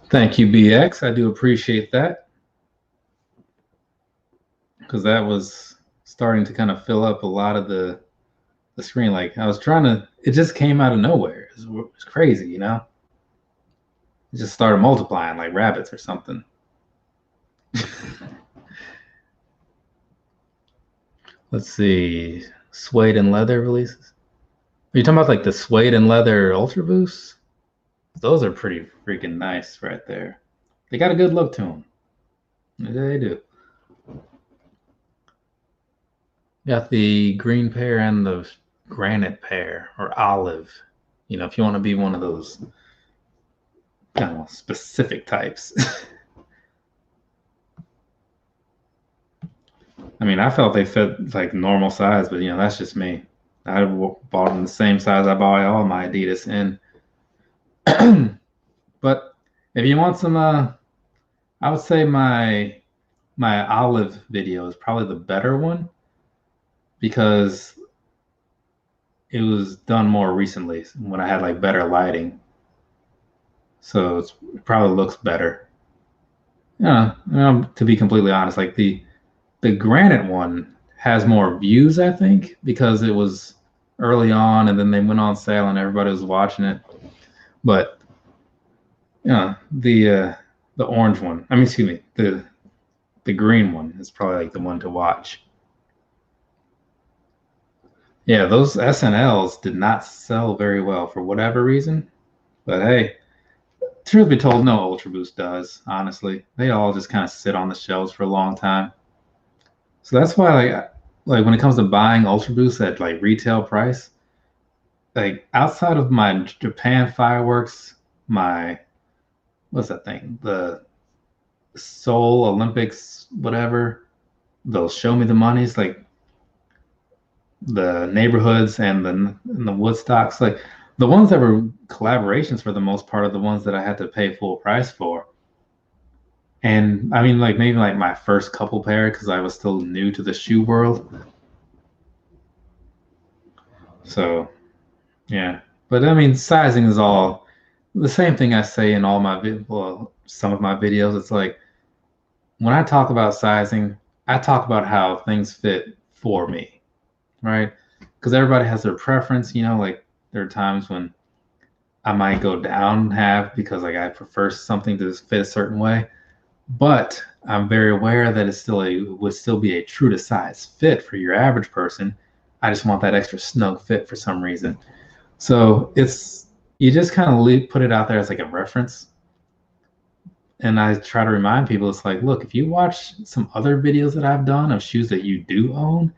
Thank you, BX. I do appreciate that. Because that was starting to kind of fill up a lot of the screen. Like I was trying to, it just came out of nowhere. It was crazy, you know? It just started multiplying like rabbits or something. Let's see. Suede and leather releases. Are you talking about like the suede and leather Ultra Boosts? Those are pretty freaking nice right there. They got a good look to them. They do. Got the green pair and the granite pair or olive. You know, if you want to be one of those kind of specific types. I mean, I felt they fit like normal size, but you know, that's just me. I bought them the same size I buy all my Adidas in. But if you want some, I would say my olive video is probably the better one because it was done more recently when I had like better lighting. So it probably looks better. Yeah, to be completely honest, like the granite one has more views, I think, because it was early on and then they went on sale and everybody was watching it. But yeah, the orange one, I mean, excuse me, the green one is probably like the one to watch. Yeah, those SNLs did not sell very well for whatever reason. But hey, truth be told, no Ultra Boost does. Honestly, they all just kind of sit on the shelves for a long time. So that's why, like when it comes to buying Ultra Boost at like retail price, like outside of my Japan fireworks, my what's that thing? The Seoul Olympics, whatever. They'll show me the monies, like the neighborhoods and the Woodstocks, like the ones that were collaborations for the most part are the ones that I had to pay full price for. And I mean, like maybe like my first couple pair because I was still new to the shoe world. So yeah, but I mean, sizing is all the same thing I say in all my well, some of my videos. It's like when I talk about sizing, I talk about how things fit for me, right? Because everybody has their preference, you know, like there are times when I might go down half because like I prefer something to fit a certain way, but I'm very aware that it's still would still be a true to size fit for your average person. I just want that extra snug fit for some reason. So it's you just kind of put it out there as like a reference. And I try to remind people, it's like, look, if you watch some other videos that I've done of shoes that you do own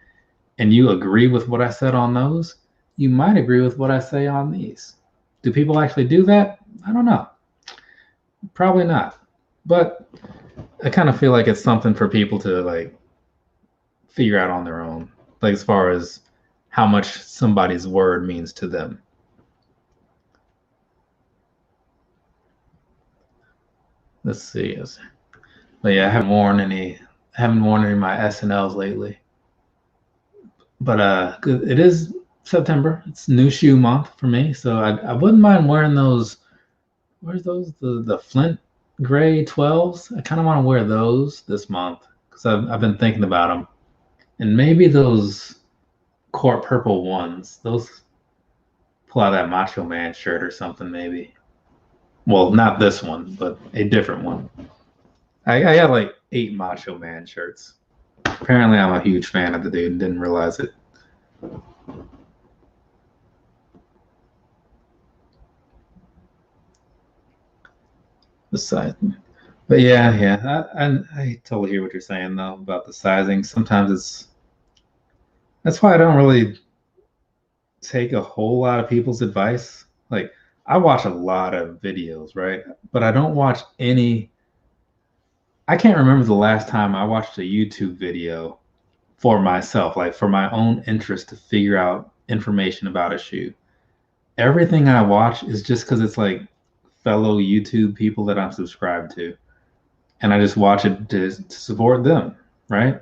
and you agree with what I said on those, you might agree with what I say on these. Do people actually do that? I don't know. Probably not. But I kind of feel like it's something for people to like figure out on their own, like as far as how much somebody's word means to them. Let's see. But yeah, I haven't worn any of my SNLs lately. But it is September. It's new shoe month for me, so I wouldn't mind wearing those. Where's those the Flint Gray 12s? I kind of want to wear those this month because I've been thinking about them, and maybe those Court Purple ones. Those pull out that Macho Man shirt or something maybe. Well, not this one, but a different one. I got like 8 Macho Man shirts. Apparently, I'm a huge fan of the dude. Didn't realize it. The size, but yeah. I totally hear what you're saying though about the sizing. Sometimes that's why I don't really take a whole lot of people's advice. Like I watch a lot of videos, right? But I don't watch any. I can't remember the last time I watched a YouTube video for myself, like for my own interest to figure out information about a shoe. Everything I watch is just because it's like fellow YouTube people that I'm subscribed to. And I just watch it to support them, right?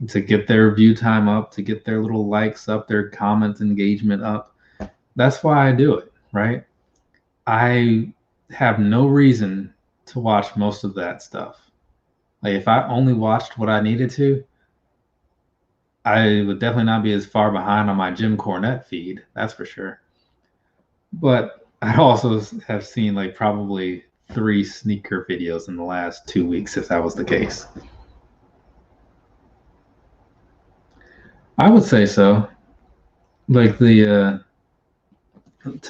To get their view time up, to get their little likes up, their comments engagement up. That's why I do it, right? I have no reason to watch most of that stuff. Like if I only watched what I needed to, I would definitely not be as far behind on my Jim Cornette feed, that's for sure. But I also have seen like probably 3 sneaker videos in the last 2 weeks, if that was the case. I would say so. Like to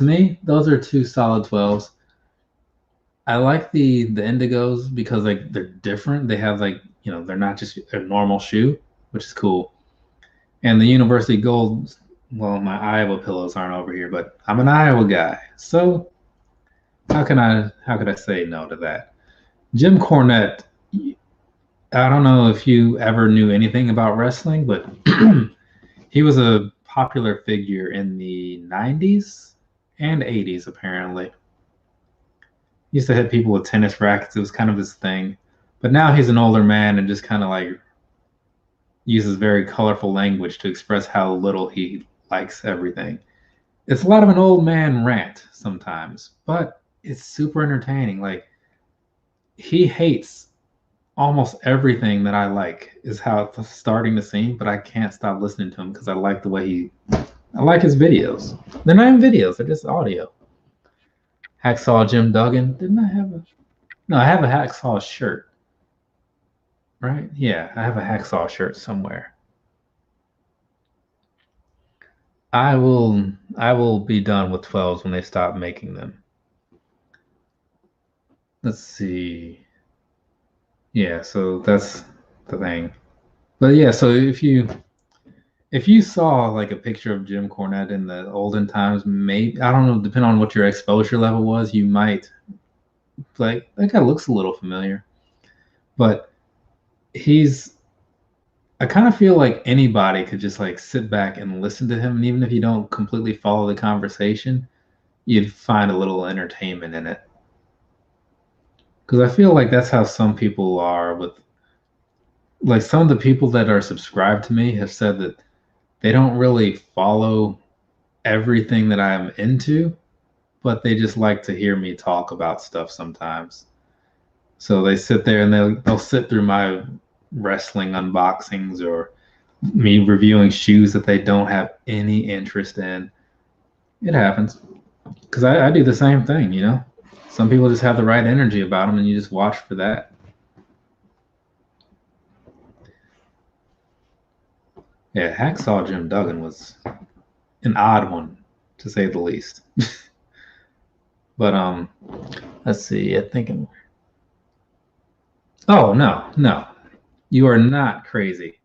me, those are 2 solid 12s. I like the indigos because like they're different. They have like, you know, they're not just a normal shoe, which is cool. And the University Gold, well, my Iowa pillows aren't over here, but I'm an Iowa guy. So how could I say no to that? Jim Cornette, I don't know if you ever knew anything about wrestling, but he was a popular figure in the 90s and 80s, apparently. He used to hit people with tennis rackets. It was kind of his thing. But now he's an older man and just kind of like uses very colorful language to express how little he likes everything. It's a lot of an old man rant sometimes, but it's super entertaining. Like he hates almost everything that I like is how it's starting to seem, but I can't stop listening to him because I like the way I like his videos. They're not even videos, they're just audio. Hacksaw Jim Duggan. Didn't I have no, I have a Hacksaw shirt. Right? Yeah, I have a Hacksaw shirt somewhere. I will be done with 12s when they stop making them. let's see. Yeah, so that's the thing. But yeah, so if you saw like a picture of Jim Cornette in the olden times, maybe I don't know, depending on what your exposure level was, you might like that guy looks a little familiar. But he's I kind of feel like anybody could just like sit back and listen to him, and even if you don't completely follow the conversation, you'd find a little entertainment in it. Because I feel like that's how some people are with like some of the people that are subscribed to me have said that they don't really follow everything that I'm into, but they just like to hear me talk about stuff sometimes. So they sit there and they'll sit through my wrestling unboxings or me reviewing shoes that they don't have any interest in. It happens because I do the same thing, you know. Some people just have the right energy about them, and you just watch for that. Yeah, Hacksaw Jim Duggan was an odd one, to say the least. But let's see. I think. Oh no, you are not crazy.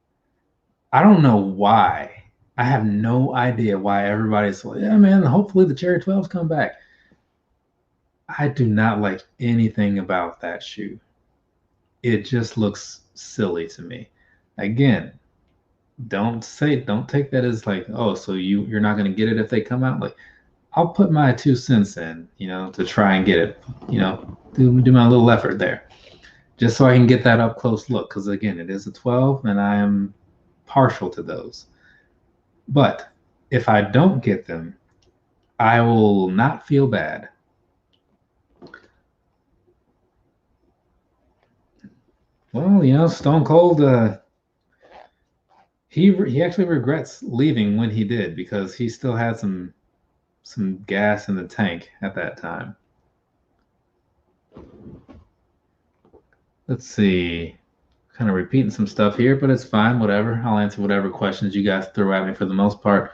I don't know why. I have no idea why everybody's like, yeah, man. Hopefully the Cherry 12s come back. I do not like anything about that shoe. It just looks silly to me. Again, don't take that as like, oh, so you're not going to get it if they come out. Like, I'll put my 2 cents in, you know, to try and get it, you know, do my little effort there, just so I can get that up close look. Because again, it is a 12, and I am partial to those. But if I don't get them, I will not feel bad. Well, you know, Stone Cold, he actually regrets leaving when he did because he still had some gas in the tank at that time. Let's see. Kind of repeating some stuff here, but it's fine. Whatever. I'll answer whatever questions you guys throw at me for the most part.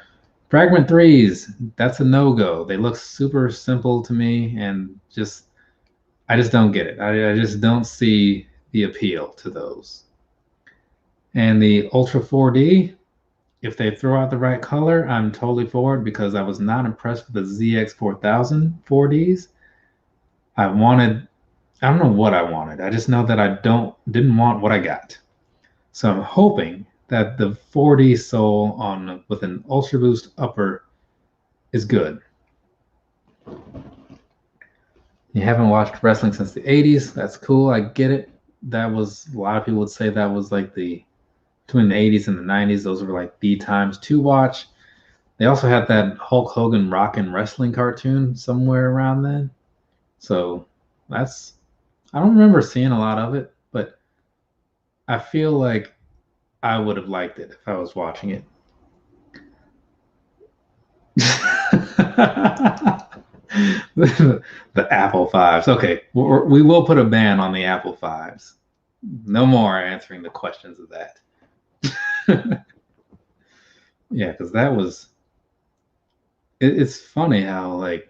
Fragment threes, that's a no-go. They look super simple to me, and I just don't get it. I just don't see the appeal to those. And the Ultra 4D, if they throw out the right color, I'm totally for it because I was not impressed with the ZX4000 4Ds. I don't know what I wanted. I just know that I didn't want what I got. So I'm hoping that the 4D sole with an Ultra Boost upper is good. You haven't watched wrestling since the 80s. That's cool. I get it. That was a lot of people would say that was like between the 80s and the 90s. Those were like the times to watch. They also had that Hulk Hogan Rockin' Wrestling cartoon somewhere around then. So I don't remember seeing a lot of it, but I feel like I would have liked it if I was watching it. The Apple Fives. Okay, we will put a ban on the Apple Fives. No more answering the questions of that. Yeah, because that was. It's funny how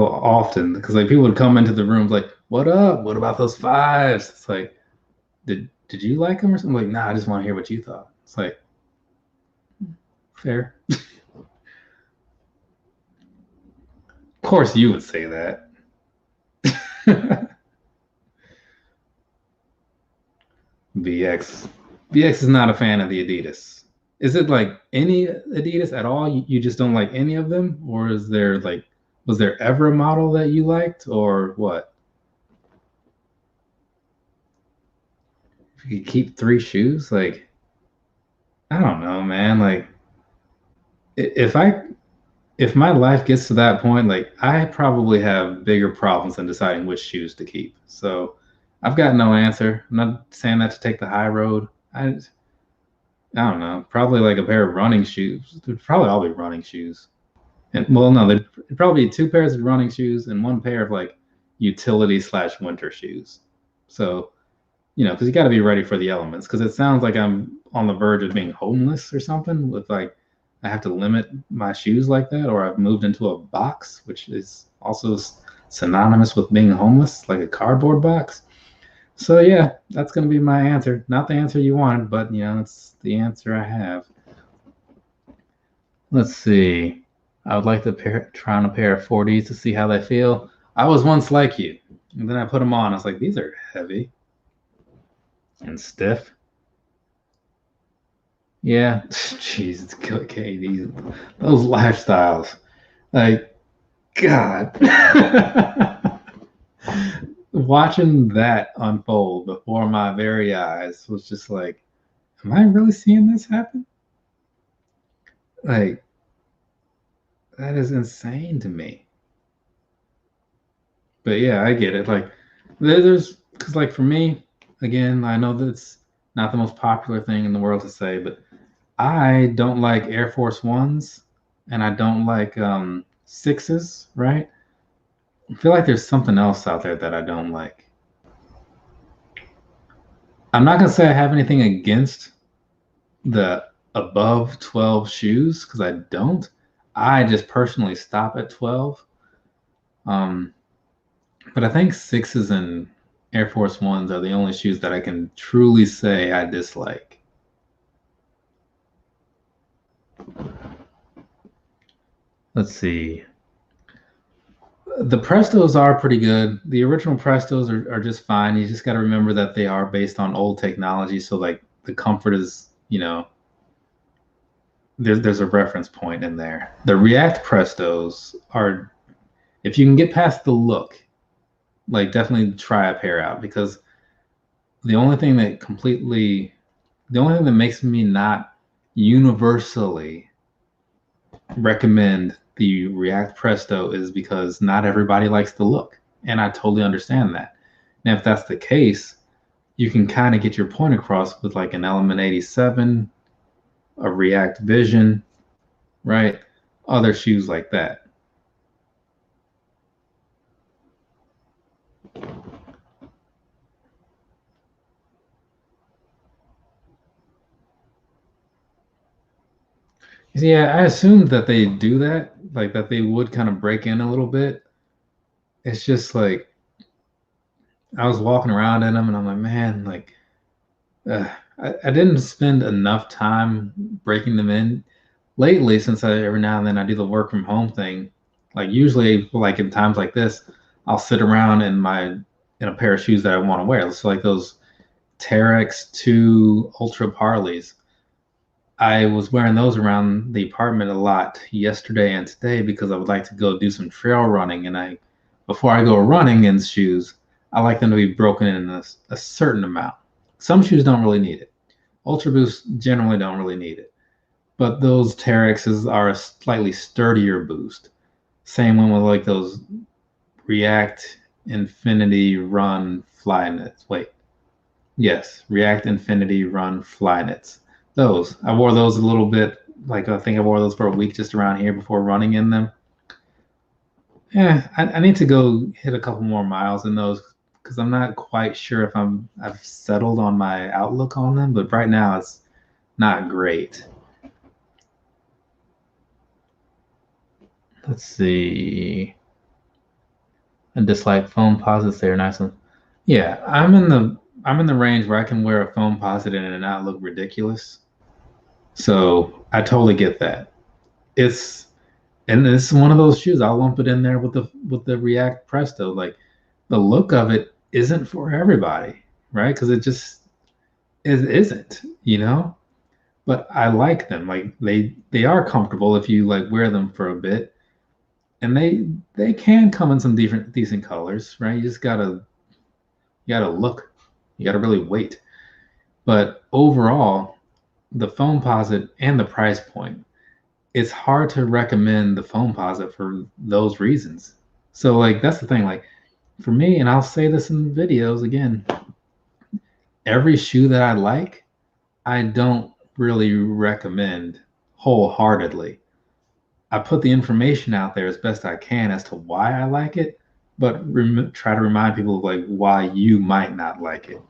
often, because like people would come into the rooms like, "What up? What about those fives?" It's like, did you like them or something? Like, nah, I just want to hear what you thought. It's like, fair. Of course, you would say that. BX is not a fan of the Adidas. Is it like any Adidas at all? You just don't like any of them, or is there like, was there ever a model that you liked, or what? If you could keep 3 shoes, like, I don't know, man. Like, if my life gets to that point, like, I probably have bigger problems than deciding which shoes to keep. So I've got no answer. I'm not saying that to take the high road. I don't know. Probably like a pair of running shoes. They'd probably all be running shoes. And well, no, there'd probably be 2 pairs of running shoes and 1 pair of like utility/winter shoes. So, you know, because you got to be ready for the elements. Because it sounds like I'm on the verge of being homeless or something. With like, I have to limit my shoes like that, or I've moved into a box, which is also synonymous with being homeless, like a cardboard box. So yeah, that's gonna be my answer. Not the answer you wanted, but you know, it's the answer I have. Let's see. I would like to try on a pair of 4Ds to see how they feel. I was once like you, and then I put them on. I was like, these are heavy and stiff. Yeah, jeez, it's okay. Those lifestyles, like, God. Watching that unfold before my very eyes was just like, am I really seeing this happen? Like, that is insane to me. But yeah, I get it. Like, there's, because like for me, again, I know that's not the most popular thing in the world to say, but I don't like Air Force Ones and I don't like sixes, right? I feel like there's something else out there that I don't like. I'm not gonna say I have anything against the above 12 shoes because I don't. I just personally stop at 12. But I think sixes and Air Force Ones are the only shoes that I can truly say I dislike. Let's see. The Prestos are pretty good. The original Prestos are just fine. You just got to remember that they are based on old technology. So like the comfort is, you know, there's a reference point in there. The React Prestos are, if you can get past the look, like definitely try a pair out, because the only thing that makes me not universally recommend the React Presto is because not everybody likes the look. And I totally understand that. And if that's the case, you can kind of get your point across with like an Element 87, a React Vision, right? Other shoes like that. Yeah, I assumed that they do that, like that they would kind of break in a little bit. It's just like I was walking around in them and I'm like, man, like I didn't spend enough time breaking them in lately, since every now and then I do the work from home thing. Like usually, like in times like this, I'll sit around in a pair of shoes that I want to wear. So like those Terex 2 Ultra Parleys. I was wearing those around the apartment a lot yesterday and today because I would like to go do some trail running. And before I go running in shoes, I like them to be broken in a certain amount. Some shoes don't really need it. Ultra Boosts generally don't really need it. But those Terexes are a slightly sturdier boost. Same one with like those React Infinity Run Flyknits. Wait. Yes, React Infinity Run Flyknits. Those. I wore those a little bit, like I think I wore those for a week just around here before running in them. Yeah, I need to go hit a couple more miles in those because I'm not quite sure if I've settled on my outlook on them, but right now it's not great. Let's see. I dislike foam posits. They're nice ones. Yeah, I'm in the range where I can wear a foam posit and it not look ridiculous. So I totally get that. It's one of those shoes. I'll lump it in there with the React Presto. Like the look of it isn't for everybody, right? Because it isn't, you know. But I like them. Like they are comfortable if you like wear them for a bit, and they can come in some decent colors, right? You gotta look. You gotta really wait. But overall, the foam posit and the price point, it's hard to recommend the foam posit for those reasons. So like that's the thing. Like for me, and I'll say this in videos again, every shoe that I like, I don't really recommend wholeheartedly. I put the information out there as best I can as to why I like it, but try to remind people of like why you might not like it.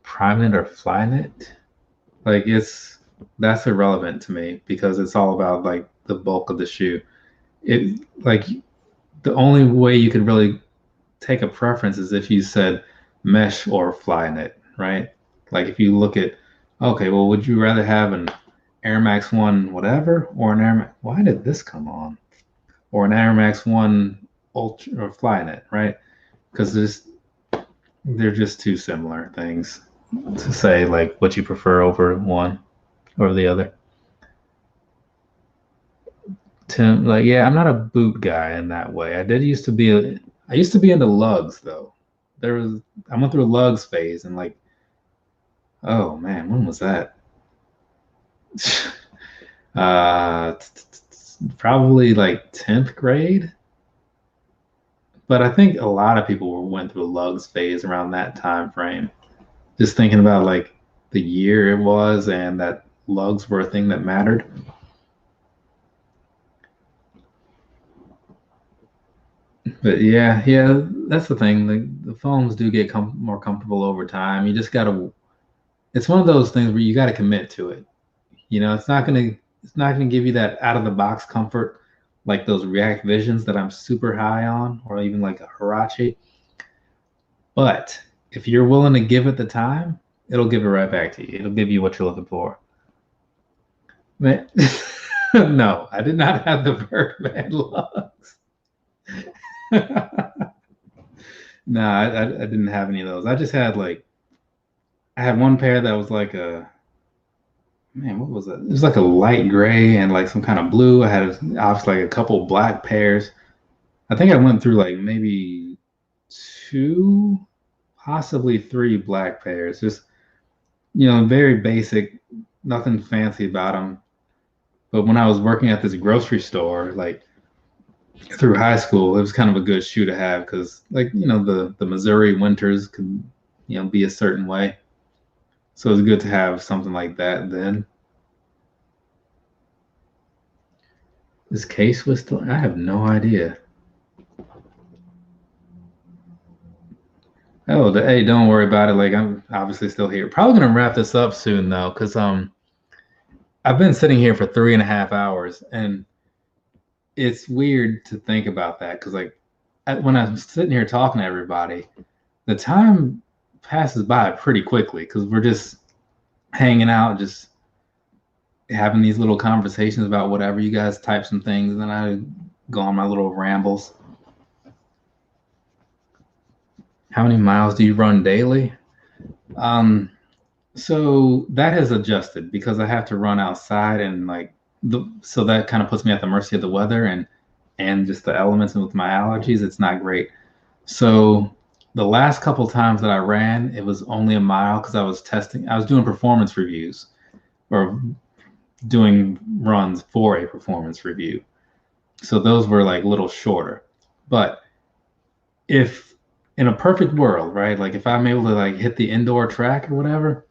Primeknit or Flyknit, like that's irrelevant to me because it's all about like the bulk of the shoe. It like the only way you could really take a preference is if you said mesh or Flyknit, right? Like if you look at, okay, well, would you rather have an Air Max 1 whatever or an Air Max? Why did this come on? Or an Air Max 1 Ultra or Flyknit, right? Because they're just two similar things to say like what you prefer over one or the other. Tim, like, yeah, I'm not a boot guy in that way. I used to be into lugs though. I went through a lugs phase and like, oh man, when was that? Probably like 10th grade. But I think a lot of people went through a lugs phase around that time frame. Just thinking about like the year it was and that lugs were a thing that mattered. But yeah, that's the thing. The phones do get more comfortable over time. You just gotta. It's one of those things where you got to commit to it. You know, it's not gonna give you that out of the box comfort like those React Visions that I'm super high on, or even like a Hirachi. But if you're willing to give it the time, it'll give it right back to you. It'll give you what you're looking for. Man, no, I did not have the Birdman lugs. No, I didn't have any of those. I just had like, I had one pair that was like a, man, what was it? It was like a light gray and like some kind of blue. I had obviously like a couple black pairs. I think I went through like maybe 2, possibly 3 black pairs. Just, you know, very basic, nothing fancy about them. But when I was working at this grocery store, like through high school, it was kind of a good shoe to have because, like, you know, the Missouri winters could, you know, be a certain way. So it's good to have something like that then. This case was still, I have no idea. Oh, hey, don't worry about it. Like, I'm obviously still here. Probably gonna wrap this up soon though, because I've been sitting here for 3.5 hours, and it's weird to think about that because like when I'm sitting here talking to everybody, the time passes by pretty quickly because we're just hanging out, just having these little conversations about whatever. You guys type some things, and then I go on my little rambles. How many miles do you run daily? So that has adjusted because I have to run outside and like so that kind of puts me at the mercy of the weather and just the elements, and with my allergies, it's not great. So the last couple times that I ran, it was only a mile because I was doing performance reviews or doing runs for a performance review. So those were like a little shorter. But if in a perfect world, right, like if I'm able to like hit the indoor track or whatever,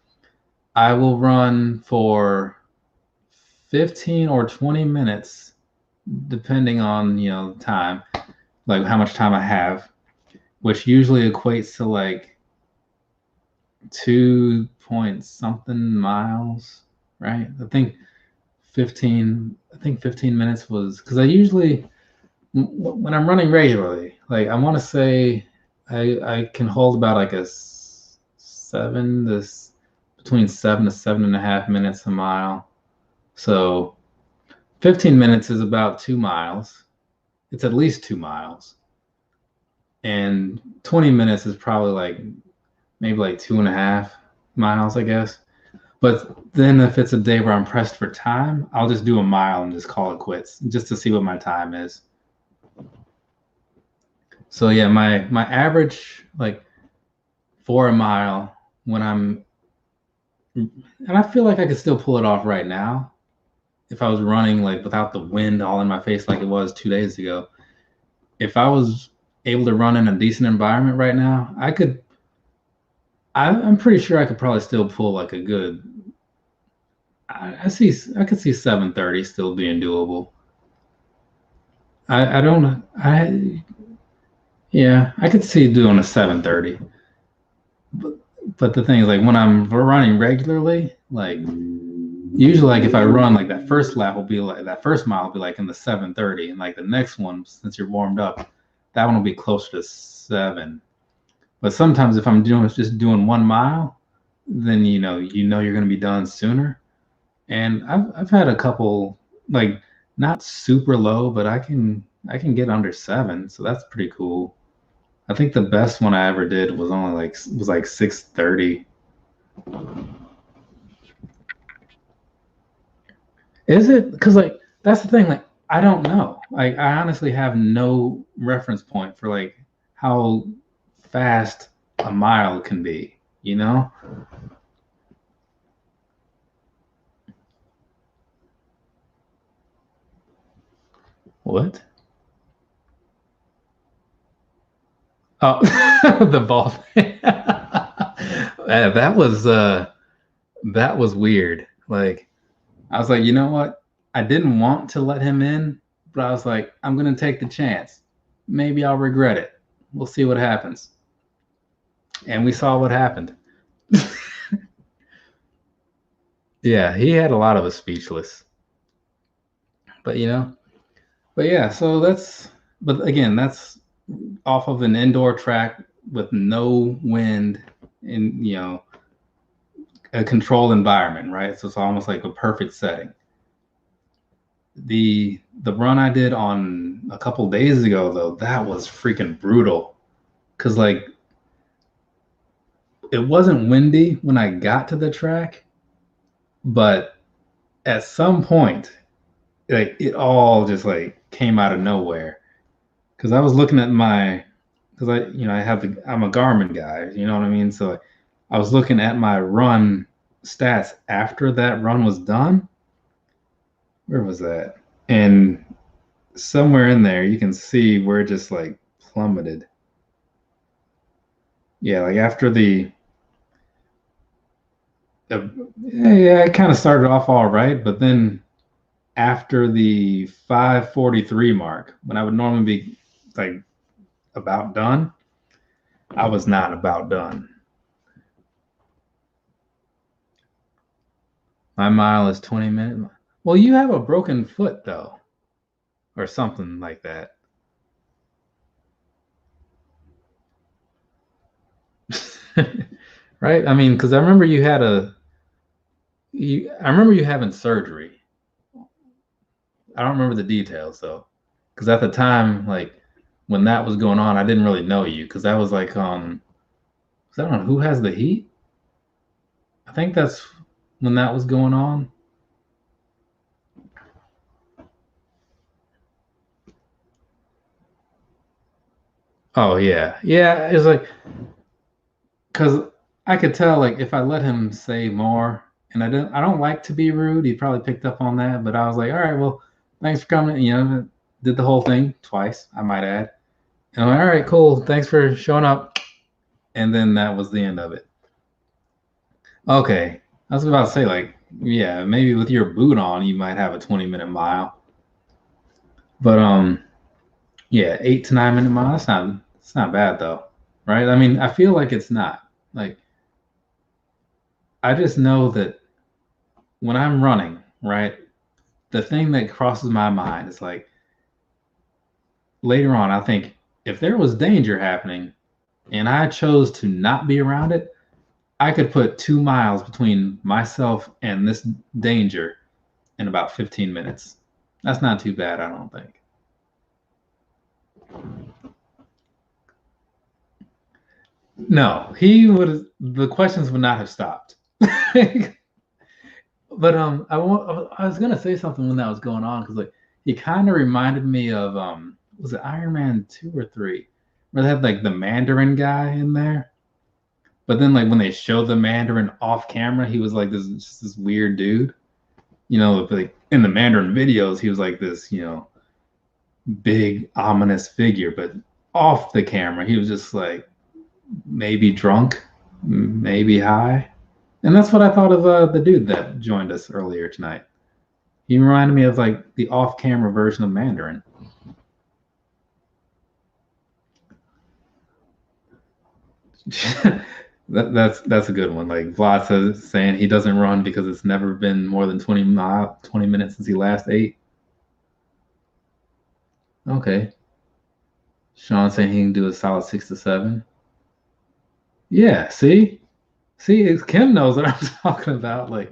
I will run for 15 or 20 minutes, depending on, you know, time, like how much time I have, which usually equates to like 2 point something miles, right? I think 15 minutes was, because I usually, when I'm running regularly, like I want to say I can hold about like between 7 to 7.5 minutes a mile. So 15 minutes is about 2 miles. It's at least 2 miles. And 20 minutes is probably like maybe like 2.5 miles, I guess. But then if it's a day where I'm pressed for time, I'll just do a mile and just call it quits just to see what my time is. So yeah, my average, like for a mile, when I'm, and I feel like I could still pull it off right now if I was running like without the wind all in my face like it was 2 days ago. If I was able to run in a decent environment right now, I'm pretty sure I could probably still pull like a good, I could see 7:30 still being doable. I could see doing a 7:30. But the thing is, like when I'm running regularly, like usually like if I run like that first mile will be like in the 7:30, and like the next one, since you're warmed up, that one will be closer to 7. But sometimes if I'm just doing 1 mile, then you know you're going to be done sooner. And I've had a couple, like, not super low, but I can get under 7, so that's pretty cool. I think the best one I ever did was only like 6:30. Is it? Because like that's the thing. Like I don't know. Like I honestly have no reference point for like how fast a mile can be. You know? What? Oh, the ball. That was weird. Like I was like, you know what? I didn't want to let him in, but I was like, I'm gonna take the chance. Maybe I'll regret it. We'll see what happens. And we saw what happened. Yeah, he had a lot of us speechless. But yeah, so but again, that's off of an indoor track with no wind in, a controlled environment, right? So it's almost like a perfect setting. The run I did on a couple days ago, though, that was freaking brutal. Cause like it wasn't windy when I got to the track, but at some point, like it all just like came out of nowhere. Cause I was looking at cause I'm a Garmin guy, you know what I mean? So I was looking at my run stats after that run was done. Where was that? And somewhere in there, you can see where it just like plummeted. Yeah, like after it kind of started off all right, but then after the 5:43 mark, when I would normally be like about done, I was not about done. My mile is 20 minutes. Well, you have a broken foot though, or something like that. Right? I mean, because I remember you having surgery. I don't remember the details though, because at the time, like when that was going on, I didn't really know you because that was like was that on Who Has the Heat? I think that's when that was going on. Oh yeah, yeah. It's like because I could tell like if I let him say more, and I don't like to be rude. He probably picked up on that, but I was like, all right, well, thanks for coming. Did the whole thing twice, I might add. And I'm like, all right, cool. Thanks for showing up. And then that was the end of it. Okay, I was about to say like, yeah, maybe with your boot on, you might have a 20-minute mile. But yeah, 8 to 9 minute mile. It's not bad though, right? I mean, I feel like it's not. Like, I just know that when I'm running, right, the thing that crosses my mind is like, later on, I think if there was danger happening and I chose to not be around it, I could put 2 miles between myself and this danger in about 15 minutes. That's not too bad, I don't think. No, the questions would not have stopped. But I was gonna say something when that was going on because like he kind of reminded me of was it Iron Man 2 or 3 where they had like the Mandarin guy in there, but then like when they showed the Mandarin off camera, he was like this weird dude, like in the Mandarin videos he was like this big ominous figure, but off the camera he was just like maybe drunk, maybe high. And that's what I thought of the dude that joined us earlier tonight. He reminded me of like the off-camera version of Mandarin. That's a good one. Like Vlad saying he doesn't run because it's never been more than 20 minutes since he last ate. Okay. Sean saying he can do a solid 6 to 7. Yeah, see, Kim knows what I'm talking about. Like,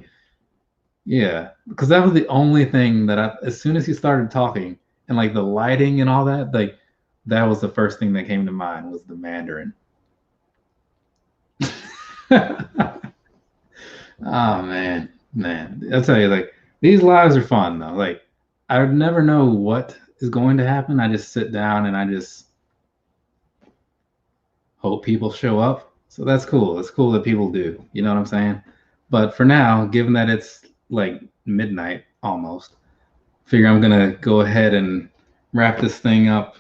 yeah, because that was the only thing that as soon as he started talking and like the lighting and all that, like that was the first thing that came to mind was the Mandarin. Oh man, I'll tell you, like these lives are fun though. Like I would never know what is going to happen. I just sit down and I just hope people show up. So that's cool. It's cool that people do. You know what I'm saying? But for now, given that it's like midnight almost, figure I'm gonna go ahead and wrap this thing up.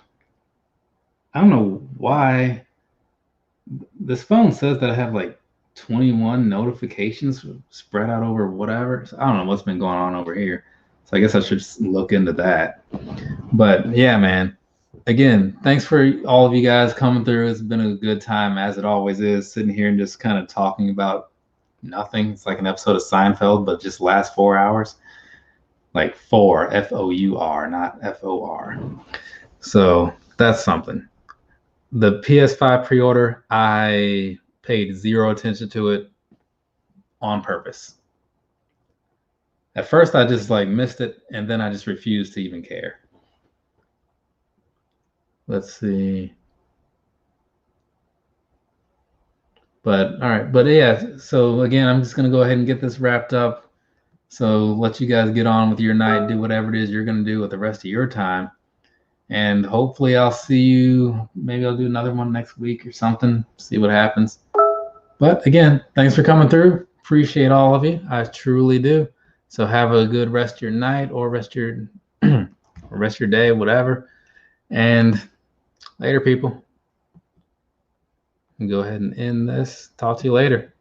I don't know why this phone says that I have like 21 notifications spread out over whatever. So I don't know what's been going on over here. So I guess I should look into that. But yeah, man. Again, thanks for all of you guys coming through. It's been a good time, as it always is, sitting here and just kind of talking about nothing. It's like an episode of Seinfeld, but just last 4 hours. Like 4, F-O-U-R, not F-O-R. So that's something. The PS5 pre-order, I paid zero attention to it on purpose. At first, I just like missed it, and then I just refused to even care. Let's see. But all right, but yeah, so again, I'm just gonna go ahead and get this wrapped up. So let you guys get on with your night, do whatever it is you're gonna do with the rest of your time. And hopefully I'll see you, maybe I'll do another one next week or something, see what happens. But again, thanks for coming through. Appreciate all of you. I truly do. So have a good rest of your night or rest your day, whatever. And later, people. Go ahead and end this. Talk to you later.